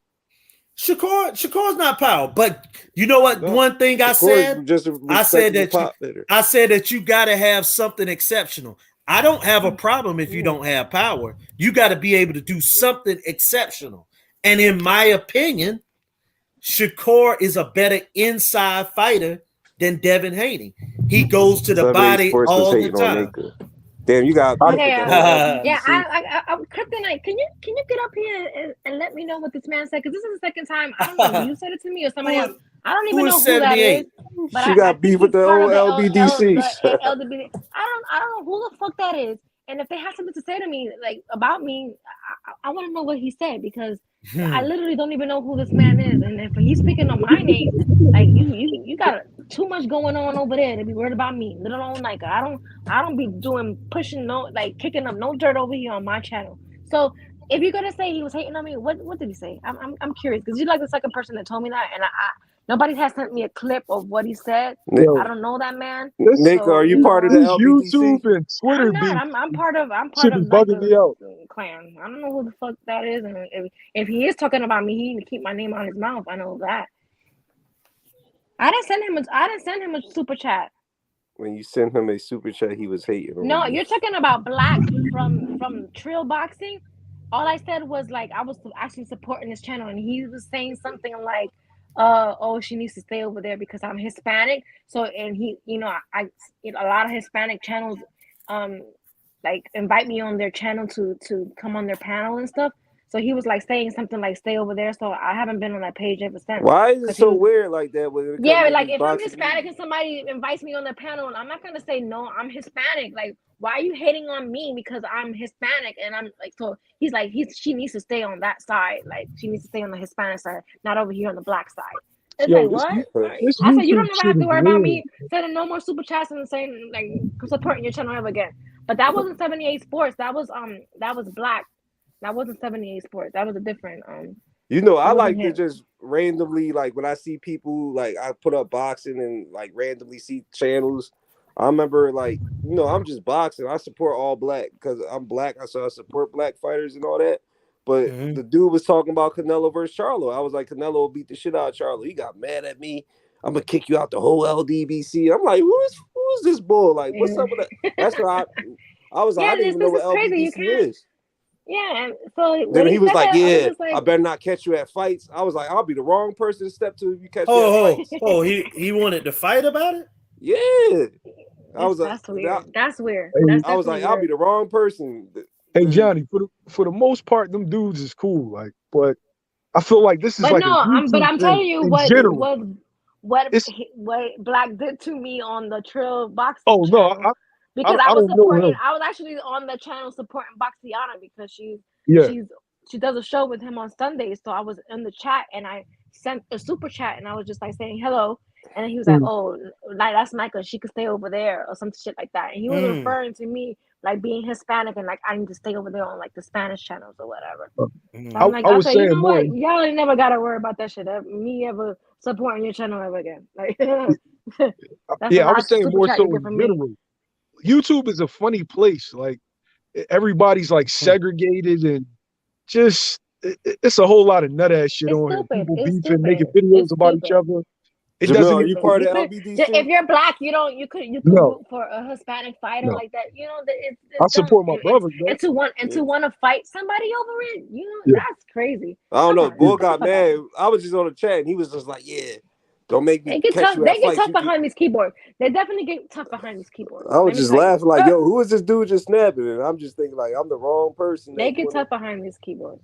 Shakur's not power. But you know what? No, One thing I said, I said that you got to have something exceptional. I don't have a problem if you don't have power. You got to be able to do something exceptional. And in my opinion, Shakur is a better inside fighter than Devin Haney. He goes to the body all the time. Damn, you got okay. Kryptonite, can you get up here and let me know what this man said? Because this is the second time. I don't know if you said it to me or somebody else. I don't even know who that is. But she got beef with the old LBDC. I don't know who the fuck that is. And if they have something to say to me, like about me, I want to know what he said, because I literally don't even know who this man is. And if he's speaking on my name, like you got too much going on over there to be worried about me, little old Nayka. I don't be kicking up no dirt over here on my channel. So if you're gonna say he was hating on me, what did he say? I'm curious, because you're like the second person that told me that, and nobody has sent me a clip of what he said. I don't know that man. Nayka, are you part of the LBDC? YouTube and Twitter beef. I'm part of bugging me out. clan. I don't know who the fuck that is, and if he is talking about me, he need to keep my name on his mouth. I know that. I didn't send him a super chat. When you sent him a super chat, he was hating. No, you're talking about Black from Trill Boxing. All I said was like I was actually supporting his channel, and he was saying something like, "Oh, she needs to stay over there because I'm Hispanic." So, and he, a lot of Hispanic channels, like invite me on their channel to come on their panel and stuff. So he was like saying something like "stay over there." So I haven't been on that page ever since. Why is it so weird like that? Like if I'm Hispanic and somebody invites me on their panel, I'm not gonna say no, I'm Hispanic. Like, why are you hating on me because I'm Hispanic? And I'm like, so he's like, she needs to stay on that side. Like, she needs to stay on the Hispanic side, not over here on the Black side. It's like, what? I said, you don't ever have to worry about me sending no more super chats and saying like supporting your channel ever again. But that wasn't 78 Sports. That was Black. That wasn't 78 Sports. That was a different I like to just randomly, like when I see people, like I put up boxing and like randomly see channels. I remember like, I'm just boxing. I support all Black because I'm Black. So I support Black fighters and all that. But the dude was talking about Canelo versus Charlo. I was like, Canelo will beat the shit out of Charlo. He got mad at me. I'm gonna kick you out the whole LDBC. I'm like, who's this bull? Like, what's up with that? That's why I was like, I didn't even know what LDBC is. Yeah, and so then he was like, "Yeah, I better not catch you at fights." I was like, "I'll be the wrong person to step to if you catch me at fights." He wanted to fight about it. Yeah, that's weird. That's weird. I was like, "I'll be the wrong person." Hey Johnny, for the most part, them dudes is cool. Like, but I feel like this is but like. I'm telling you what Black did to me on the Trill Boxing. Oh no, channel. Because I was supporting, I was actually on the channel supporting Boxiana because she does a show with him on Sundays. So I was in the chat and I sent a super chat and I was just like saying hello. And then he was like, "Oh, like that's Nayka. She could stay over there," or some shit like that. And he was referring to me like being Hispanic and like I need to stay over there on like the Spanish channels or whatever. So I'm like, I said, you know what? Y'all ain't never gotta worry about that shit. Me ever supporting your channel ever again. Like, I was saying more so in general. YouTube is a funny place. Like everybody's like segregated and just it's a whole lot of nut ass shit on here. People beefing, making videos about each other. It doesn't. Jamel, are you part of If LBDC? you're black, you could No, root for a Hispanic fighter no. like that. I It's dumb. support my brothers, though. And to want to fight somebody over it, Yeah, that's crazy. I don't Come know. on, Boy get the got fuck out of mad. here. I was just on the chat and he was just like, "Yeah, don't make me catch you They at get fights." tough behind these keyboards. They definitely get tough behind these keyboards. I was Let me just tell you. laughing like, "Yo, who is this dude just snapping?" And I'm just thinking like, I'm the wrong person They that get doing tough it. behind these keyboards.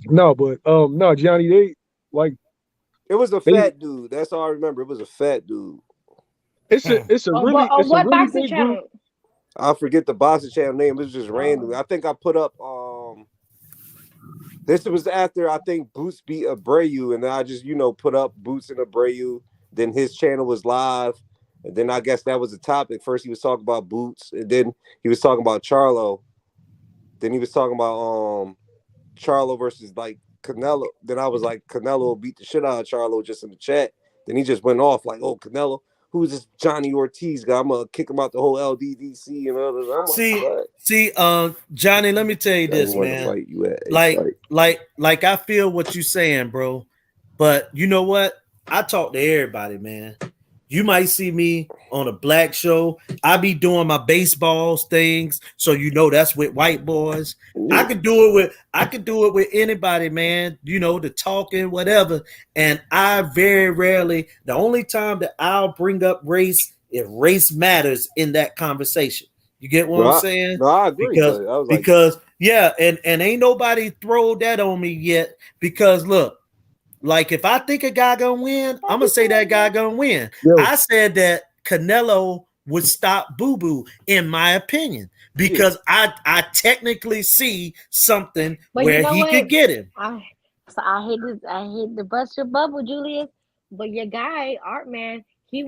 no, but no, Johnny, they like It was a they. fat dude. That's all I remember. It was a fat dude. It's a On really what boxing big dude. channel? I forget the boxing channel name. It was just random. Oh. I think I put up this was after I think Boots beat Abreu, and then I just put up Boots and Abreu. Then his channel was live, and then I guess that was the topic. First he was talking about Boots, and then he was talking about Charlo. Then he was talking about Charlo versus like Canelo. Then I was like, Canelo beat the shit out of Charlo just in the chat. Then he just went off like, "Oh, Canelo, who's this Johnny Ortiz guy? I'm gonna kick him out the whole LDDC and others." I'm See, Johnny, let me tell you this, man. Like I feel what you're saying, bro. But you know what? I talk to everybody, man. You might see me on a black show. I be doing my baseball things, so that's with white boys. Yeah. I could do it with anybody, man. The talking, whatever. And I very rarely, the only time that I'll bring up race, if race matters in that conversation. You get what I'm saying? No, I agree. Because yeah, and ain't nobody throw that on me yet. Because look. Like if I think a guy gonna win, I'm gonna say that guy gonna win. Yo. I said that Canelo would stop Boo Boo, in my opinion, because I technically see something where he could get him. I hate to bust your bubble, Julius, but your guy, Art Man, he's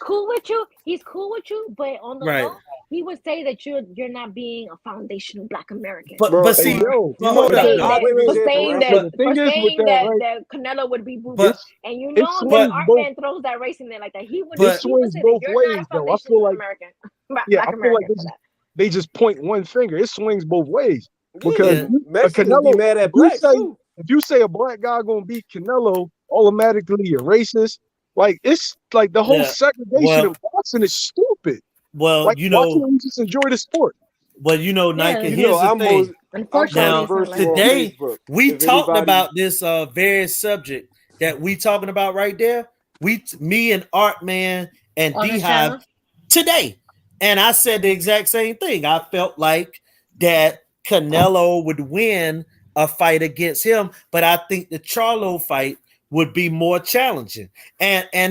cool with you. He's cool with you, but on the low, he would say that you're not being a foundational Black American. But see, hold up. For saying that Canelo would be Boo Boo, and that Art Man throws that race in there like that, he would say that you're not a foundational American. I feel like they just point one finger. It swings both ways because Canelo be mad at blacks too. If you say a black guy gonna beat Canelo, automatically you're racist. Like it's like the whole segregation in boxing is stupid. Well, like, why can't we just enjoy the sport? Well, Nike, here's the thing. Now, today we talked about this very subject that we talking about right there. Me and Art Man and D-Hive today, and I said the exact same thing. I felt like that Canelo would win a fight against him, but I think the Charlo fight would be more challenging. And I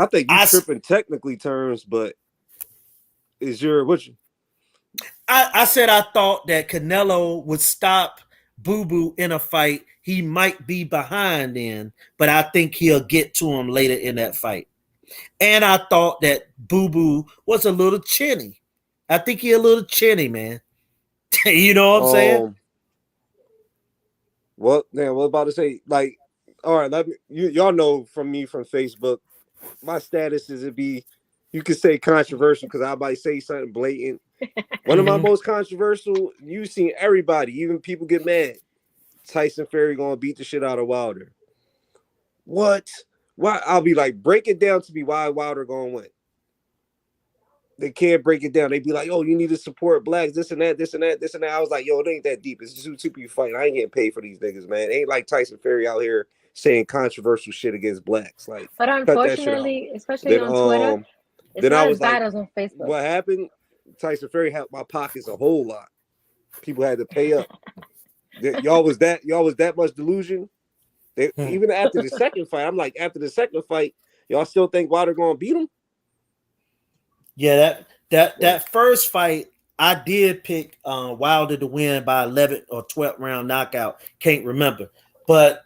think you're tripping technically terms, but I said I thought that Canelo would stop Boo Boo in a fight he might be behind in, but I think he'll get to him later in that fight. And I thought that Boo Boo was a little chinny. I think he's a little chinny, man. You know what I'm saying? Well, now what about to say? Like, all right, y'all know from me from Facebook, my status is you could say controversial because I might say something blatant. One of my most controversial, you've seen everybody, even people get mad. Tyson Fury gonna beat the shit out of Wilder. What? Why? I'll be like, break it down to me why Wilder gonna win. They can't break it down. They be like, "Oh, you need to support blacks, this and that, this and that, this and that." I was like, "Yo, it ain't that deep. It's just two people fighting. I ain't getting paid for these niggas, man. It ain't like Tyson Fury out here saying controversial shit against blacks." Like, but unfortunately, especially on Twitter, it's not as bad as on Facebook. What happened? Tyson Fury helped my pockets a whole lot. People had to pay up. Y'all was that much delusion. Even after the second fight, I'm like, after the second fight, y'all still think Wilder gonna beat him? Yeah, that first fight, I did pick Wilder to win by 11th or 12th round knockout. Can't remember. But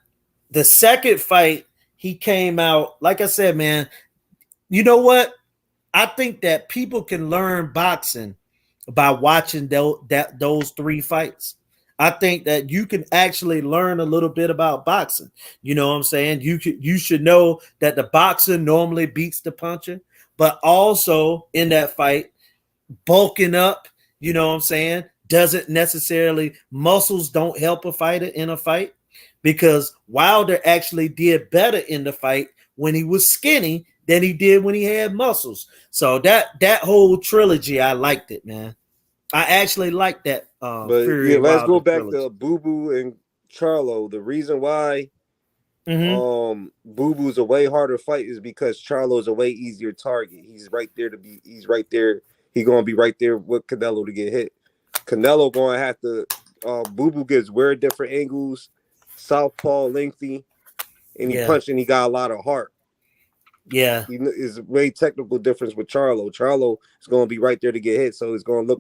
the second fight, he came out, like I said, man, you know what? I think that people can learn boxing by watching those three fights. I think that you can actually learn a little bit about boxing. You know what I'm saying? You should know that the boxer normally beats the puncher, but also in that fight, bulking up, you know what I'm saying, doesn't necessarily, muscles don't help a fighter in a fight. because Wilder actually did better in the fight when he was skinny than he did when he had muscles. So that whole trilogy, I liked it, man. I actually liked that But Fury yeah, let's Wilder go back trilogy. to Boo Boo and Charlo. The reason why Boo Boo's a way harder fight is because Charlo's a way easier target. He's right there. He's gonna be right there with Canelo to get hit. Canelo gonna have to Boo Boo gets weird different angles, southpaw lengthy, and he got a lot of heart. Yeah. He is a way technical difference with Charlo. Charlo is gonna be right there to get hit, so he's gonna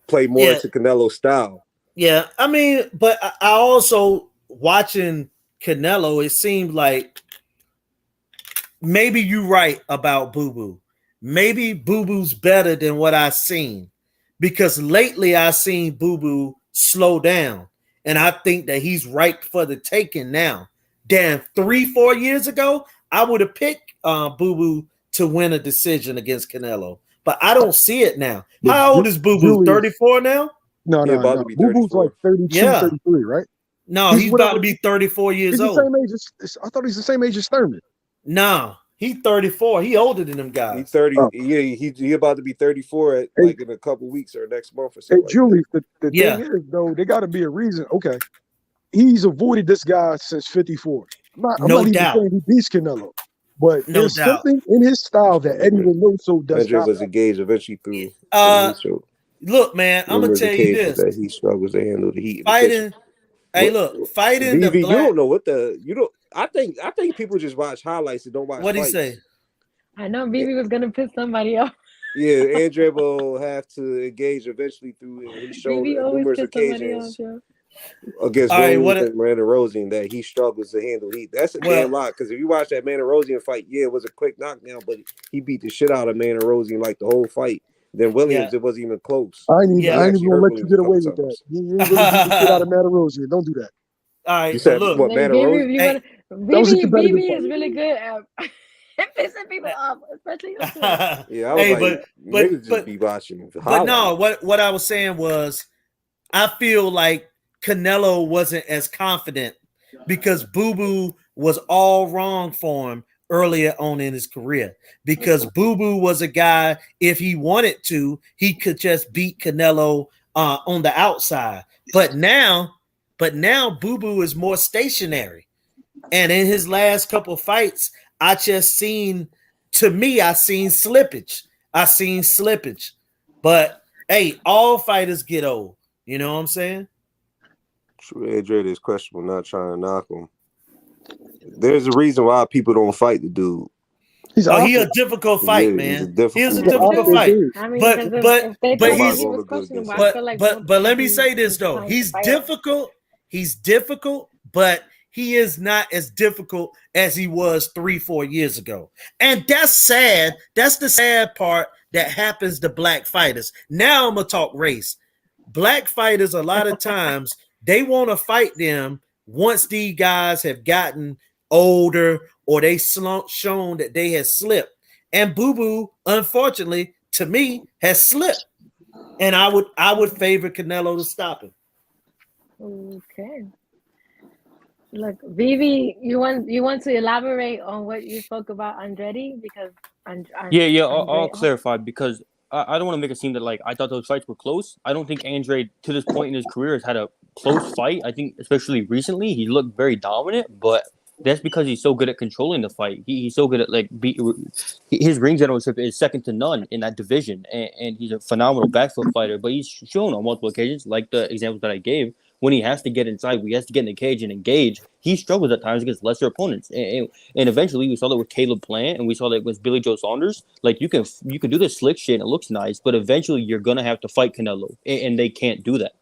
play more into Canelo's style. Yeah, I mean, but I also watching Canelo, it seemed like maybe you're right about Boo Boo. Maybe Boo Boo's better than what I've seen, because lately I've seen Boo Boo slow down, and I think that he's ripe for the taking now. Damn, 3-4 years ago, I would have picked Boo Boo to win a decision against Canelo, but I don't see it now. How old is Boo Boo? 34 now? No. Boo Boo's like 32, 33, right? No, he's about to be 34 years old. The same age I thought he's the same age as Thurman. No, he's 34. He older than them guys. He's 30. Yeah, he about to be 34 like in a couple weeks or next month or something. Hey, Julie, the thing is, though, there got to be a reason. Okay, he's avoided this guy since 54. I'm not even saying he beats Canelo, but there's something in his style that Eddie Reynoso does. Andre was engaged eventually through. Look, man, I'm gonna tell you this: that he struggles to handle the heat. Fighting. Hey, fighting the black. You don't know what you don't. I think people just watch highlights and don't watch. What'd he say? I know Vivi was gonna piss somebody off. Yeah, Andre will have to engage eventually through. He showed numerous occasions against Williams and Manarosian that he struggles to handle heat. That's a damn lot, because if you watch that Manarosian fight, it was a quick knockdown, but he beat the shit out of Manarosian like the whole fight. Then Williams, it wasn't even close. I ain't even gonna let you get away with that. You ain't really beat the shit out of Manarosian. Don't do that. All right, you said look, what Manarosian? Vivi is really good at pissing people off, especially. Yeah, I was niggas just be watching. But no, what I was saying was, I feel like Canelo wasn't as confident because Boo Boo was all wrong for him earlier on in his career, because Boo Boo was a guy, if he wanted to, he could just beat Canelo on the outside. But now Boo Boo is more stationary. And in his last couple of fights, I seen slippage. But hey, all fighters get old. You know what I'm saying? True, Adrian is questionable, not trying to knock him. There's a reason why people don't fight the dude. He a difficult fight, man. He's a difficult fight. I mean, but let me say this though. He's difficult, but he is not as difficult as he was 3-4 years ago. And that's sad. That's the sad part that happens to black fighters. Now I'm gonna talk race. Black fighters, a lot of times, they want to fight them once these guys have gotten older or they shown that they have slipped. And Boo Boo, unfortunately, to me, has slipped. And I would favor Canelo to stop him. Okay. Look, Vivi, you want to elaborate on what you spoke about Andretti? Because I'll clarify, because I don't want to make it seem that like I thought those fights were close. I don't think Andre to this point in his career has had a close fight. I think especially recently he looked very dominant, but that's because he's so good at controlling the fight. He's so good at his ring generalship is second to none in that division, and he's a phenomenal backfoot fighter. But he's shown on multiple occasions, like the examples that I gave, when he has to get inside, when he has to get in the cage and engage, he struggles at times against lesser opponents. And eventually we saw that with Caleb Plant, and we saw that with Billy Joe Saunders. Like you can do the slick shit and it looks nice, but eventually you're gonna have to fight Canelo, and they can't do that.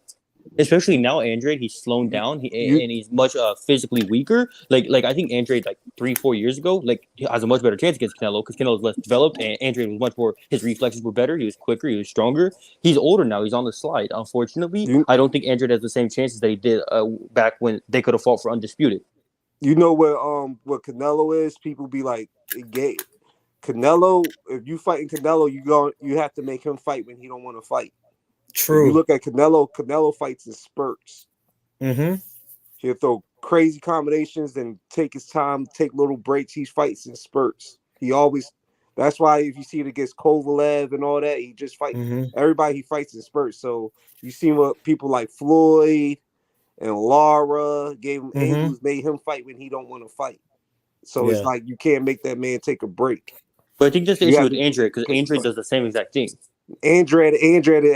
Especially now, Andre, he's slowed down, and he's much physically weaker. Like I think Andre, like 3-4 years ago, like he has a much better chance against Canelo because Canelo is less developed, and Andre was much more. His reflexes were better. He was quicker. He was stronger. He's older now. He's on the slide. Unfortunately, I don't think Andre has the same chances that he did back when they could have fought for undisputed. You know what Canelo is? People be like, gay. Canelo. If you fighting Canelo, you have to make him fight when he don't want to fight. True. If you look at Canelo fights in spurts. Mm-hmm. He'll throw crazy combinations, then take his time, take little breaks. He fights in spurts. He always. That's why if you see it against Kovalev and all that, he just fight everybody. He fights in spurts. So you see what people like Floyd and Lara gave him angles, made him fight when he don't want to fight. So it's like you can't make that man take a break. But I think that's the issue with Andrade, because Andrade does the same exact thing. Andrade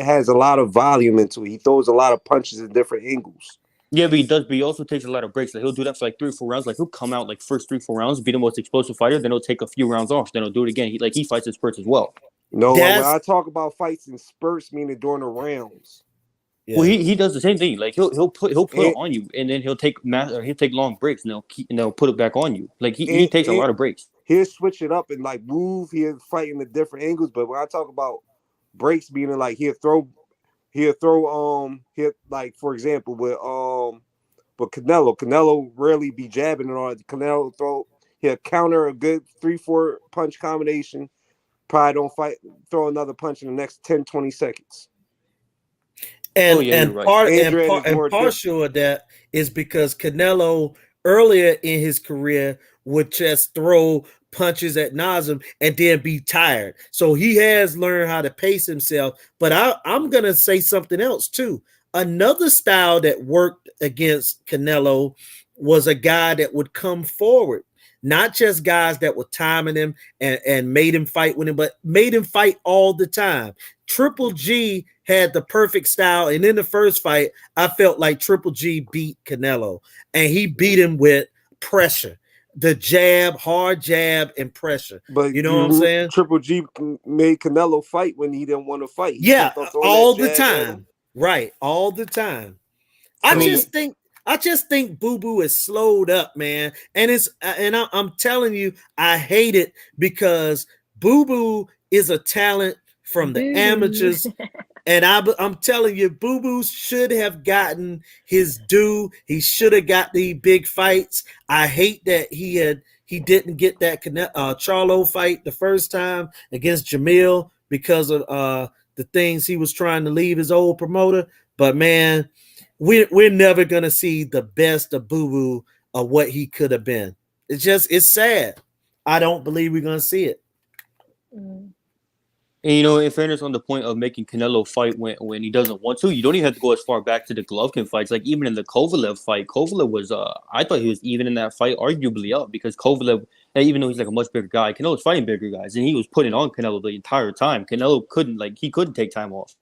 has a lot of volume into it. He throws a lot of punches in different angles. Yeah, but he does. But he also takes a lot of breaks. Like he'll do that for like 3 or 4 rounds. Like he'll come out like first 3 or 4 rounds, be the most explosive fighter. Then he'll take a few rounds off. Then he'll do it again. He fights in spurts as well. No, when I talk about fights in spurts, meaning during the rounds. Yeah. Well, he does the same thing. Like he'll put it on you, and then he'll take long breaks, and they'll put it back on you. Like he takes a lot of breaks. He'll switch it up and like move. He'll fight in the different angles. But when I talk about breaks, meaning like he'll like for example with Canelo rarely be jabbing and all. Canelo he'll counter a good 3-4 punch combination. Probably don't throw another punch in the next 10-20 seconds. And partial of that is because Canelo earlier in his career would just throw punches at nauseam and then be tired. So he has learned how to pace himself. But I'm going to say something else too. Another style that worked against Canelo was a guy that would come forward. Not just guys that were timing him and made him fight with him, but made him fight all the time. Triple G had the perfect style. And in the first fight, I felt like Triple G beat Canelo. And he beat him with pressure. The jab, hard jab, and pressure. But you know what I'm saying? Triple G made Canelo fight when he didn't want to fight. He all the time. Right. All the time. I just think Boo Boo is slowed up, man. And I'm telling you, I hate it because Boo Boo is a talent from the amateurs. And I'm telling you, Boo Boo should have gotten his due. He should have got the big fights. I hate that he didn't get that Charlo fight the first time against Jamil because of the things he was trying to leave his old promoter. But man, we're never gonna see the best of Boo Boo of what he could have been. It's sad. I don't believe we're gonna see it. And in fairness, on the point of making Canelo fight when he doesn't want to, you don't even have to go as far back to the Golovkin fights. Like even in the Kovalev fight, Kovalev was I thought he was even in that fight, arguably up, because Kovalev, even though he's like a much bigger guy, Canelo's fighting bigger guys, and he was putting on Canelo the entire time. Canelo couldn't take time off.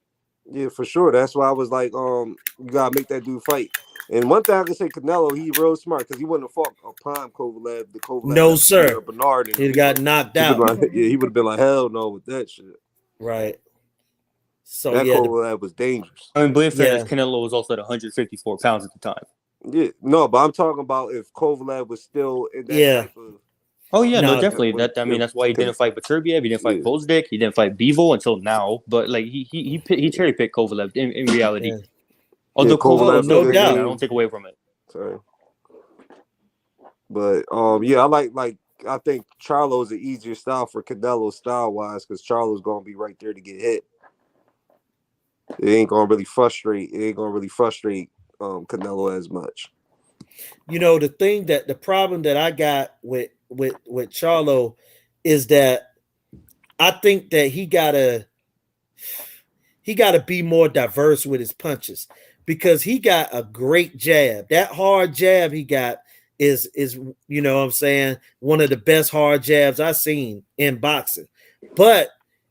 Yeah, for sure. That's why I was like, you gotta make that dude fight. And one thing I can say, Canelo, he real smart because he wouldn't have fought a prime Kovalev. No, sir. Bernard. He got knocked out. He would have been like, hell no with that shit. Right. So that Kovalev was dangerous. I mean, but in fairness, Canelo was also at 154 pounds at the time. Yeah, no, but I'm talking about if Kovalev was still in that type of. Oh yeah, no, definitely. That's why he didn't fight Beterbiev. He didn't fight Pozdik. He didn't fight Bivol until now. But like he cherry picked Kovalev in reality. Although Kovalev, no doubt, I don't take away from it. Sorry. But I think Charlo is an easier style for Canelo style wise because Charlo's gonna be right there to get hit. It ain't gonna really frustrate. Canelo as much. The problem that I got with Charlo is that I think that he gotta be more diverse with his punches because he got a great jab. That hard jab he got is you know what I'm saying, one of the best hard jabs I've seen in boxing. But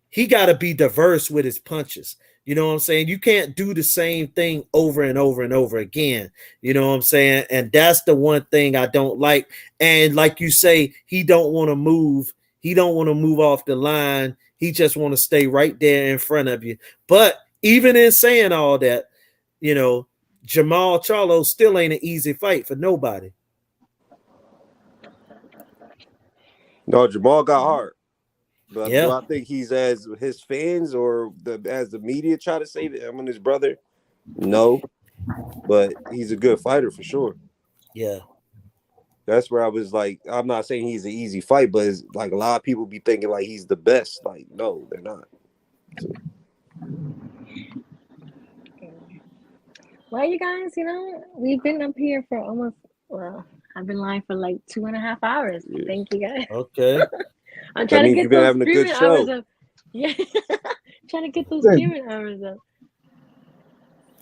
he got to be diverse with his punches. You know what I'm saying? You can't do the same thing over and over and over again. You know what I'm saying? And that's the one thing I don't like. And like you say, he don't want to move. He don't want to move off the line. He just want to stay right there in front of you. But even in saying all that, Jamal Charlo still ain't an easy fight for nobody. No, Jamal got hard. But do I think he's as his fans or as the media try to say that him and his brother? No. But he's a good fighter for sure. Yeah. That's where I was like, I'm not saying he's an easy fight, but it's like a lot of people be thinking like he's the best. Like, no, they're not. So. Well, you guys, we've been up here for almost Well, I've been lying for like 2.5 hours. Yeah. Thank you guys. Okay. I'm That trying to means get you've been those having a good streaming hours show. up. Yeah, trying to get those Yeah. streaming hours up.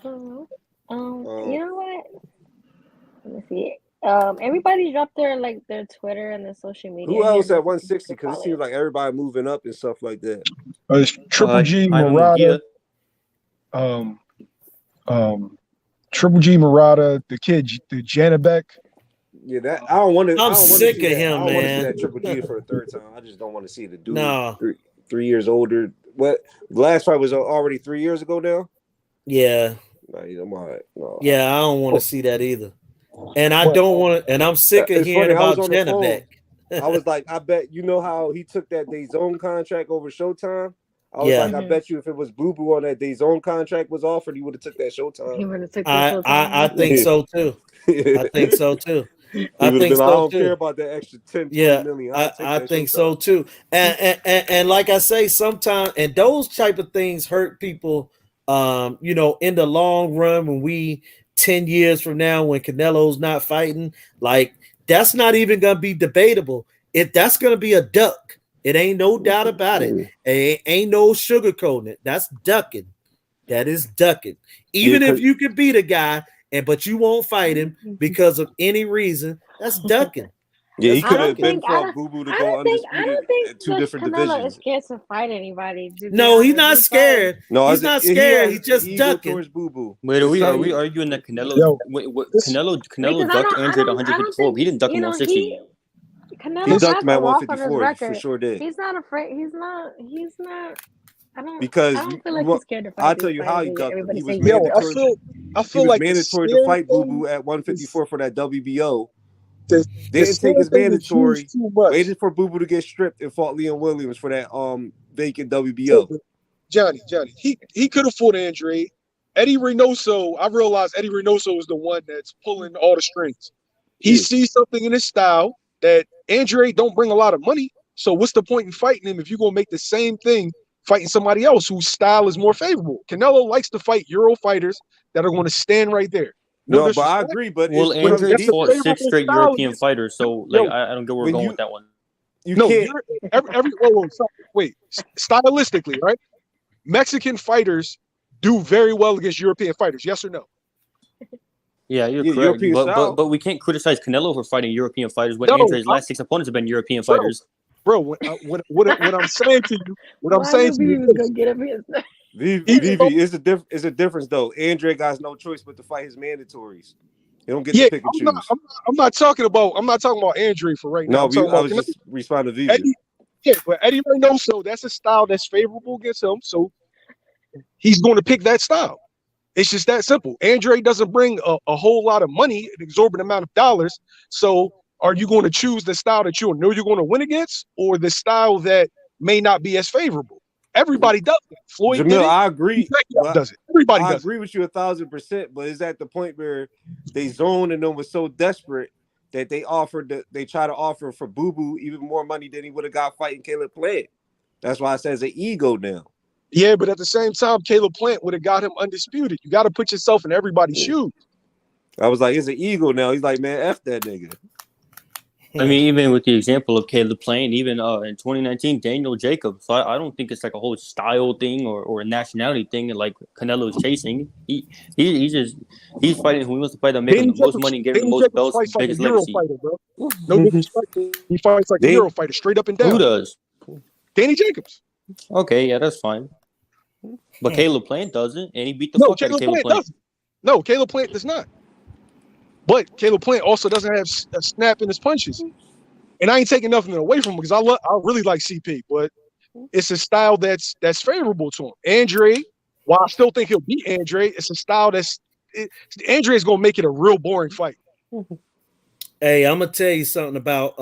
So, you know what? Let me see. Everybody dropped their Twitter and their social media Who here else just at so people 160? can Because it follow seems you. like everybody moving up and stuff like that. It's Triple G, Jaime Murata, Munguia. Triple G, Murata, the kid, the Janabek. Yeah, that I don't want to. I'm I don't want to sick see of that. I him, don't want to see man. that Triple G for a third time. I just don't want to see the dude No. 3 years older. What the last fight was already 3 years ago now. Yeah. Nah, I'm all right. No. Yeah, I don't want to see that either. And I But don't want to, and I'm sick of It's hearing funny. I was about on the phone. Janabek. I was like, I bet you know how he took that DAZN contract over Showtime. I was Yeah. like, I bet you if it was Boo Boo on that DAZN contract was offered, he would have took that He Showtime. would have took the Showtime. I think so too. I think so too. He I would have think been like, I so don't care too. about that extra 10, 20 Yeah, million. I'll take I that think so Showtime. too. And like I say, sometimes and those type of things hurt people. In the long run, when 10 years from now, when Canelo's not fighting, like that's not even gonna be debatable. If that's gonna be a duck, it ain't no doubt about it. Ain't no sugarcoating it. That's ducking. That is ducking. Even if you could beat a guy but you won't fight him because of any reason, that's ducking. Yeah, he That's could have been ducking. fought Boo Boo to go I undisputed don't think at two that different Canelo is divisions. scared to fight anybody. To be No, he's honest, not scared. No, He's not he scared. has He's just ego ducking. towards Boo Boo. Wait, are we arguing that Canelo? Yo, Canelo because ducked Andre at I don't 154. think He didn't duck him 160. He Canelo ducked has him at a loss on his 154. For record. sure did. He's not afraid. He's not. I Because don't feel like he's scared to fight I'll these tell you how he fighters. ducked him. Everybody He was say he's mandatory. I He feel was like the mandatory to scary fight Boo thing Boo at 154 for that WBO. The Didn't scary take his thing is huge mandatory. too much. Waited for Boo Boo to get stripped and fought Leon Williams for that vacant So, WBO. Johnny, he could have fought Andre. Eddie Reynoso, I realized Eddie Reynoso is the one that's pulling all the strings. He sees something in his style that Andre don't bring a lot of money. So what's the point in fighting him if you're gonna make the same thing fighting somebody else whose style is more favorable? Canelo likes to fight Euro fighters that are going to stand right there. No, but I agree. But well, it's Andre that's a fought favorable 6 straight style European against- fighters, so Yo, I don't get where we're when going you- with that one. you no, can't. wait. Stylistically, right? Mexican fighters do very well against European fighters. Yes or no? Yeah, you're Yeah, correct. European style. But we can't criticize Canelo for fighting European fighters when No, Andre's last 6 opponents have been European fighters. Bro, what I'm saying to you, Well, I knew he was gonna get up here. Vivi, is a difference though. Andre got no choice but to fight his mandatories. He don't get to pick and choose. I'm not talking about Andre for right now. No, I was Canelo. just responding to Vivi. But Eddie Reynoso, that's a style that's favorable against him, so he's going to pick that style. It's just that simple. Andre doesn't bring a whole lot of money, an exorbitant amount of dollars. So are you going to choose the style that you know you're going to win against, or the style that may not be as favorable? Everybody does it. Floyd Jamil, did it. I agree. Does it? Everybody I does agree with you 1,000%. But is at the point where they zoned and them was so desperate that they try to offer for Boo Boo even more money than he would have got fighting Caleb Plant. That's why I say it's an ego now. Yeah, but at the same time, Caleb Plant would have got him undisputed. You got to put yourself in everybody's shoes. I was like, it's an ego now. He's like, man, F that nigga. I mean, even with the example of Caleb Plant, even in 2019, Daniel Jacobs. So I don't think it's like a whole style thing or a nationality thing like Canelo's chasing. He's fighting who he wants to fight to make him the most money and get him the most belts, fights like a biggest Euro legacy. fighter, bro. No disrespect. He fights like a Euro fighter, straight up and down. Who does? Danny Jacobs. Okay, yeah, that's fine. But Caleb Plant doesn't, and he beat the fuck out of Caleb Plant. Doesn't. No, Caleb Plant does not. But Caleb Plant also doesn't have a snap in his punches. And I ain't taking nothing away from him because I really like CP, but it's a style that's favorable to him. Andre, while I still think he'll beat Andre, it's a style Andre is gonna make it a real boring fight. Hey, I'm gonna tell you something about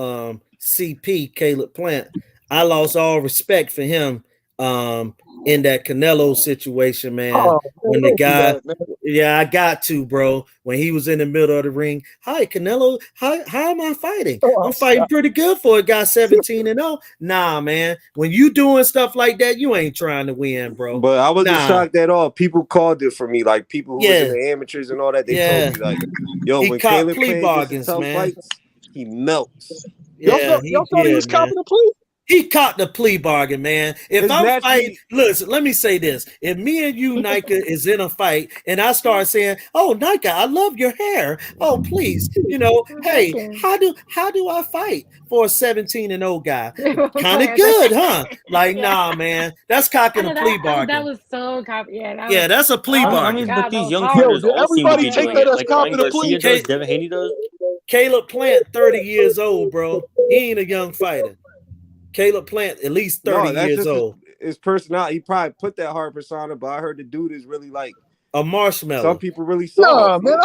CP Caleb Plant. I lost all respect for him in that Canelo situation, man. Oh, man, When the don't do guy, that, man. yeah, I got to, bro. When he was in the middle of the ring, hi Canelo, how am I fighting? Oh, I'm fighting stop. pretty good for a guy 17-0. Nah, man. When you doing stuff like that, you ain't trying to win, bro. But I wasn't Nah, shocked at all. People called it for me, like people who was in yeah, the amateurs and all that. They told yeah. me like, yo, He when caught Caleb plea Plant gets the bargains, tough man. fights, he melts. Yeah, Y'all he thought he was did, man. copping a plea? He caught the plea bargain, man. If It's I'm fighting, naturally listen, let me say this. If me and you, Nayka, is in a fight and I start saying, oh, Nayka, I love your hair. Oh, please, Oh, thank hey, you. how do I fight for a 17-0 guy? Kind of Okay, good, huh? Like, yeah. nah, man. That's I cocking a know plea that bargain. was so copy. Yeah, that was. Yeah, that's a plea Oh I my mean, bargain. but God, that these was young hard. Yo, fighters did all seem to everybody be take doing Hard. that it. as Like Ryan copping a plea? Garcia does, Ca- Devin Haney does. Caleb Plant, 30 years old, bro. He ain't a young fighter. Caleb Plant, at least 30 no, that's years just old. his personality. He probably put that hard persona, but I heard the dude is really like A some marshmallow. people really Nah, soft. man, Yeah.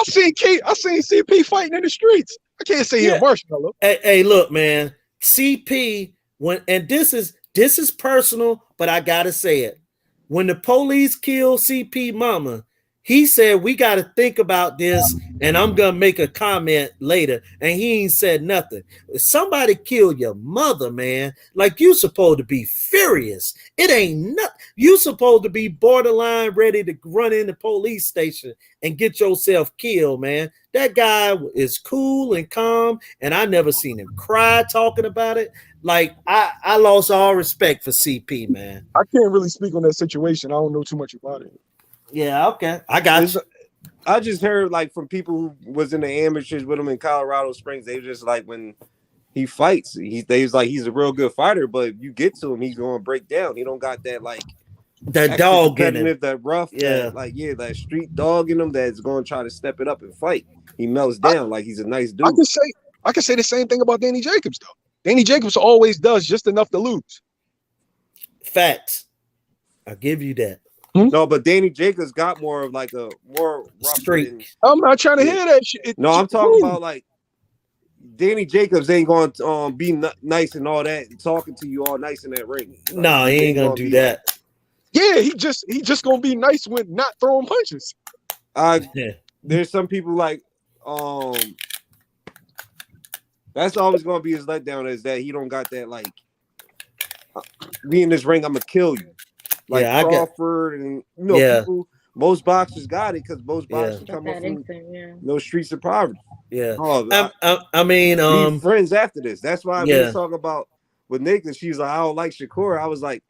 I seen CP fighting in the streets. I can't say he a Yeah. marshmallow. Hey, look, man. CP and this is personal, but I gotta say it. When the police killed CP mama, he said we gotta think about this, and I'm gonna make a comment later. And he ain't said nothing. If somebody kill your mother, man, like you supposed to be furious. It ain't nothing. You supposed to be borderline ready to run in the police station and get yourself killed, man. That guy is cool and calm, and I never seen him cry talking about it. Like I lost all respect for CP, man. I can't really speak on that situation. I don't know too much about it. Yeah, okay, I got you. I just heard like from people who was in the amateurs with him in Colorado Springs. They just like when he fights, they was like he's a real good fighter, but if you get to him, he's gonna break down. He don't got that like That extra dog in him. competitive, that rough, Yeah, that street dog in him that's gonna try to step it up and fight. He melts down like he's a nice dude. I can say the same thing about Danny Jacobs though. Danny Jacobs always does just enough to lose. facts. I give you that. No, but Danny Jacobs got more of like a more rougher than. Streak. I'm not trying to hear that shit. No, I'm talking about like Danny Jacobs ain't going to be nice and all that, and talking to you all nice in that ring. Like, No, he ain't gonna do that. Like, yeah, he just gonna be nice with not throwing punches. Yeah. There's some people like that's always gonna be his letdown is that he don't got that like be in this ring, I'm gonna kill you. Like Yeah, Crawford and people, most boxers got it because most boxers come up from no streets of poverty. Yeah. Oh, I mean, we friends after this. That's why we was yeah. talking about with Nick and she's like, I don't like Shakur. I was like,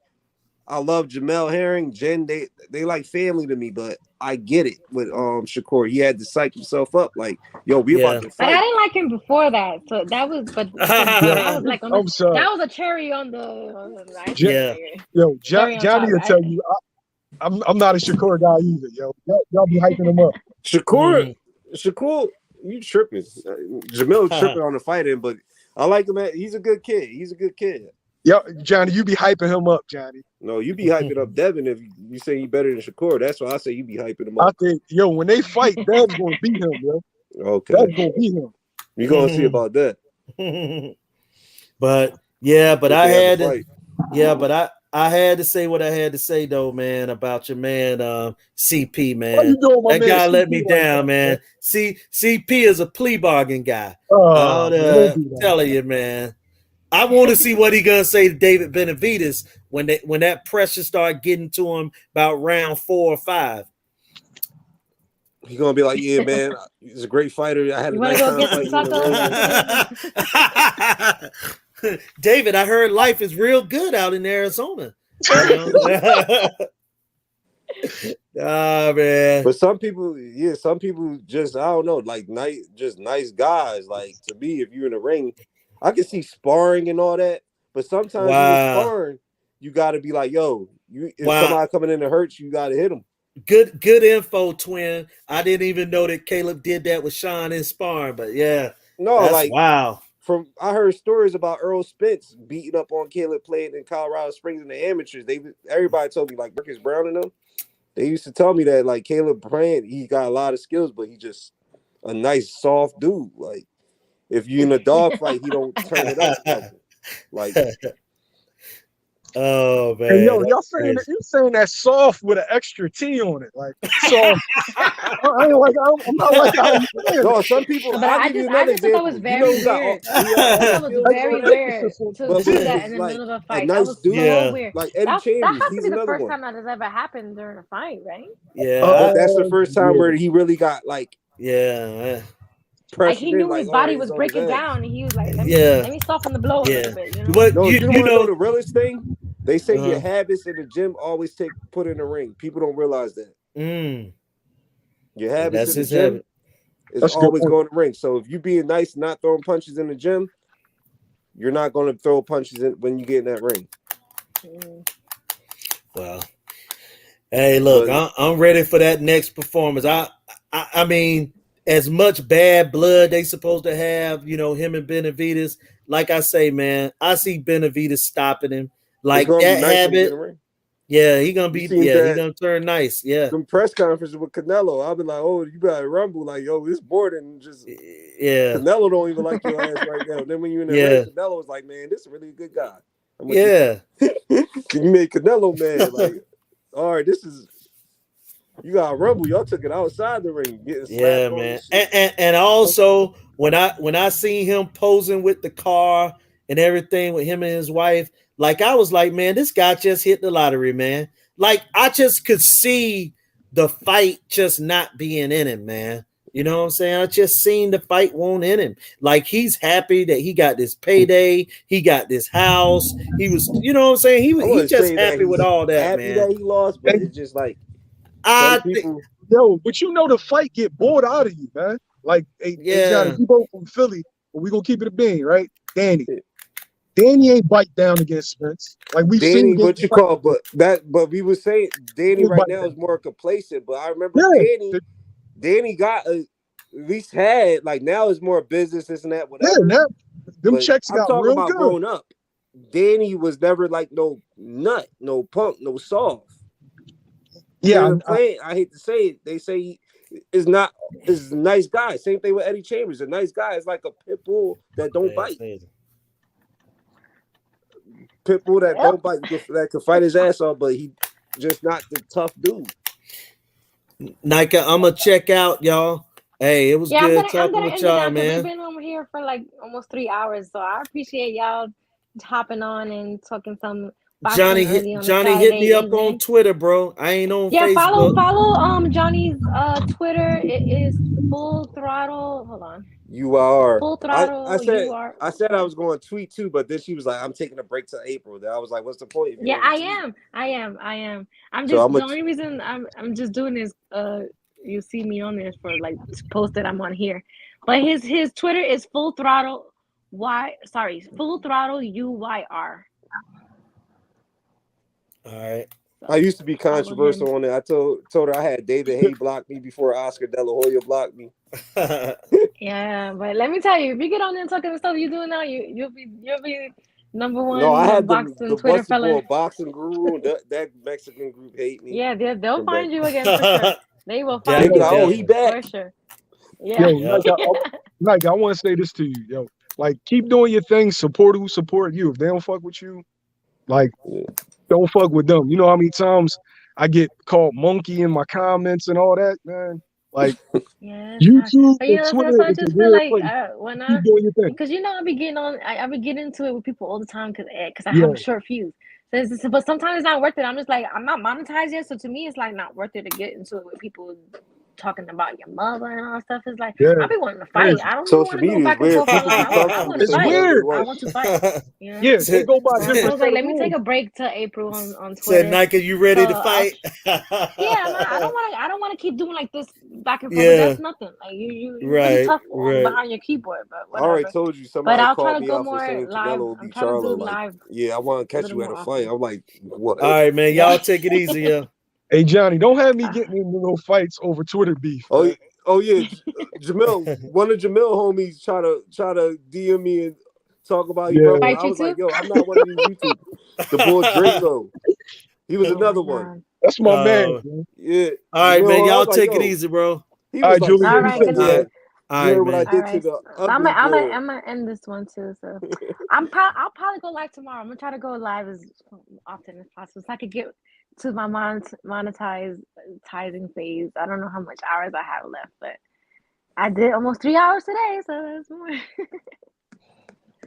I love Jamel Herring, Jen. They like family to me, but I get it with Shakur. He had to psych himself up, like, yo, we about to But I fight. didn't like him before that, so that was, but that was like on I'm the, sorry. that was a cherry on the ice. Yeah. Yo, Cherry on Johnny top. will tell you, I'm not a Shakur guy either, yo. Y'all be hyping him up. Shakur, you tripping? Jamil tripping on the fighting, but I like him. He's a good kid. He's a good kid. Yo, Johnny, you be hyping him up, Johnny. No, you be hyping up Devin if you say he better than Shakur. That's why I say you be hyping him up. I think, yo, when they fight, Dev's gonna beat him, yo. Okay. Dev's gonna beat him. You gonna see about that. But I had to, I had to say what I had to say though, man, about your man CP, man. How you doing, my that man guy CP let me like down, that, man. CP is a plea bargain guy. Don't do that. Telling you, man. I want to see what he gonna say to David Benavidez when that pressure start getting to him about round 4 or 5. He's gonna be like, yeah, man, he's a great fighter. I had a nice time fighting in the ring. David, I heard life is real good out in Arizona. Man. But some people just, I don't know, like nice guys. Like to me, if you're in the ring, I can see sparring and all that, but sometimes when you're sparring, you got to be like, yo, if somebody coming in to hurt you, you got to hit them. Good info, twin. I didn't even know that Caleb did that with Sean in sparring, but yeah. No, that's like wow. I heard stories about Earl Spence beating up on Caleb playing in Colorado Springs in the amateurs. Everybody told me like Marcus Brown and them. They used to tell me that like Caleb playing, he got a lot of skills, but he just a nice soft dude. Like if you in a dog fight, he don't turn it up. Like Oh Hey, man, yo, y'all that's saying crazy. that you saying that soft with an extra T on it, like soft. I ain't like I'm not like how you saying No, it. some people. But I'll I give you just another thought that was example. You know very who got weird. all I thought the that was skills Extra very on that, weird emphasis on to but do T. that was in the like middle of a a fight. That nice was dude, so Yeah, weird. like Eddie That Chambers. has to He's be the another first one. time that has ever happened during a fight, right? yeah, But that's the first time Yeah. where he really got like yeah, Like he pressured in. knew Like, his oh, body he's was on his breaking ass. down, and he was like, yeah, let me soften the blow a yeah. little bit, But No, you you want to know know, the realest thing? They say your uh, habits in the gym always take put in the ring. People don't realize that. mm, Your and habits that's in the his gym habit. is That's a good always point. going to ring. So if you being nice, not throwing punches in the gym, you're not going to throw punches in when you get in that ring. Well, hey, look, But I'm ready for that next performance. I mean, as much bad blood they supposed to have, you know, him and Benavidez. Like I say, man, I see Benavidez stopping him. it's Like going to be that nice when you get in habit. the ring. Yeah, You seen he that gonna turn nice. Yeah, them press conferences with Canelo? I'll be like, oh, you better rumble. Like, yo, it's more than just yeah, Canelo don't even like your ass right now. Then when you're in that ring, yeah, Canelo was like, man, this is really a good guy. I'm like, yeah. you made Canelo mad. Like, all right, this is you got rumble. Y'all took it outside the ring, getting Yeah, slapped on and man. shit. And also when I seen him posing with the car and everything with him and his wife, like I was like, man, this guy just hit the lottery, man. Like I just could see the fight just not being in him, man. You know what I'm saying? I just seen the fight won't in him. Like he's happy that he got this payday, he got this house. He was, you know what I'm saying? I He wouldn't just say that happy with he's all that, happy man. that he lost, but And it's just like some I think, people. yo, but you know the fight get bored out of you, man. Like, hey Johnny, yeah, you both from Philly, but we gonna keep it a bean, right? Danny ain't bite down against Spence. Like we've seen Danny, Danny what you fight. call, but we were saying He Danny ain't right bite now down. is more complacent. But I remember Yeah, Danny got at least had like now it's more business, this and that, yeah. whatever. Now them But checks I'm got talking real about good. growing up. Danny was never like no nut, no punk, no soft. Yeah, David Plant, I hate to say it, they say he is not is a nice guy. Same thing with Eddie Chambers. A nice guy is like a pit bull that don't bite. Pit bull that don't bite, that can fight his ass off, but he just not the tough dude. Nayka, I'm gonna check out, y'all. Hey, it was Yeah, good I'm talking gonna with end it y'all, now because we've man. been over here for like almost 3 hours. So I appreciate y'all hopping on and talking some boxing early on a Johnny hit Saturday me up on evening. Twitter, bro. I ain't on Yeah, Facebook. follow Johnny's Twitter. It is Full Throttle. Hold on. You are. Full I Throttle. said You are. I was going to tweet too, but then she was like, "I'm taking a break till April." Then I was like, "What's the point if you Yeah, don't I be tweeting?" am. I am. I'm So just I'm the gonna. only reason I'm just doing this. You see me on there for like to post that I'm on here, but his Twitter is Full Throttle Full Throttle UYR. All right. I used to be Follow him. controversial on it. I told her I had David Hay block me before Oscar De La Hoya blocked me. Yeah, but let me tell you, if you get on there talking the stuff you're doing now, you'll be number No, I one had boxing the Twitter what's it fella. called boxing guru. That Mexican group hate me. Yeah, they'll From back. find you again for sure. They will They find be you like, "Oh, again he Definitely. for back." sure. Yo, Yeah. Yep. like I want to say this to you, yo. Like, keep doing your thing. Support who support you. If they don't fuck with you, like, don't fuck with them. You know how many times I get called monkey in my comments and all that, man? Like, Yeah, it's hard. YouTube But and that's Twitter why I is a just feel weird like place. when Keep doing your thing. because I be getting on, I be getting into it with people all the time because I have Yeah, a short fuse. But sometimes it's not worth it. I'm just like I'm not monetized yet, so to me it's like not worth it to get into it with people talking about your mother and all that stuff. It's like yeah. I be wanting to fight. Crazy. I don't even Social want to go media is back and weird. forth People online. be I comfortable want to It's saying fight. whatever they weird. I want. want to fight. You know. Yeah, they go by So I different was set like, of let me take rules. a break till April on Said Twitter. Nike, you ready to So I'll fight? yeah, I don't want to keep doing like this back and forth. But Yeah. that's nothing. Like you're really Right. tough on Right. behind your keyboard, but I already whatever. told you But somebody I'll try called to me go out for more saying live. Canelo would I'm beat trying to do Charlo. Like, live yeah, I want to a catch little you at more a fight. often. I'm like, what? All right, man. Yeah. Y'all take it easy, yeah. Hey Johnny, don't have me getting into no fights over Twitter beef, Oh, man. oh yeah, Jamil. One of Jamil homies try to DM me and talk about he Yeah, rumbled. Fight I you was like, too? yo, I'm not one of these YouTube. The boy Draco. He was Oh my another one. god. that's my man, uh, man. Yeah, all right, man. Jamil. I Y'all was like, take it yo. easy, bro. He All was right, like, Julie, All what you right. say, Good All man? night. right. All You right, heard what I man. All did to right. the So ugly bull. I'm gonna end this one too. So I'll probably go live tomorrow. I'm gonna try to go live as often as possible so I could get to my monetizing phase. I don't know how much hours I have left, but I did almost 3 hours today, so that's more.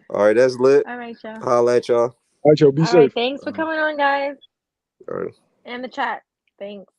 All right, that's lit. All right, y'all. Holla at y'all. All right, y'all. Be All right, safe. thanks for coming on, guys. All right. And the chat. Thanks.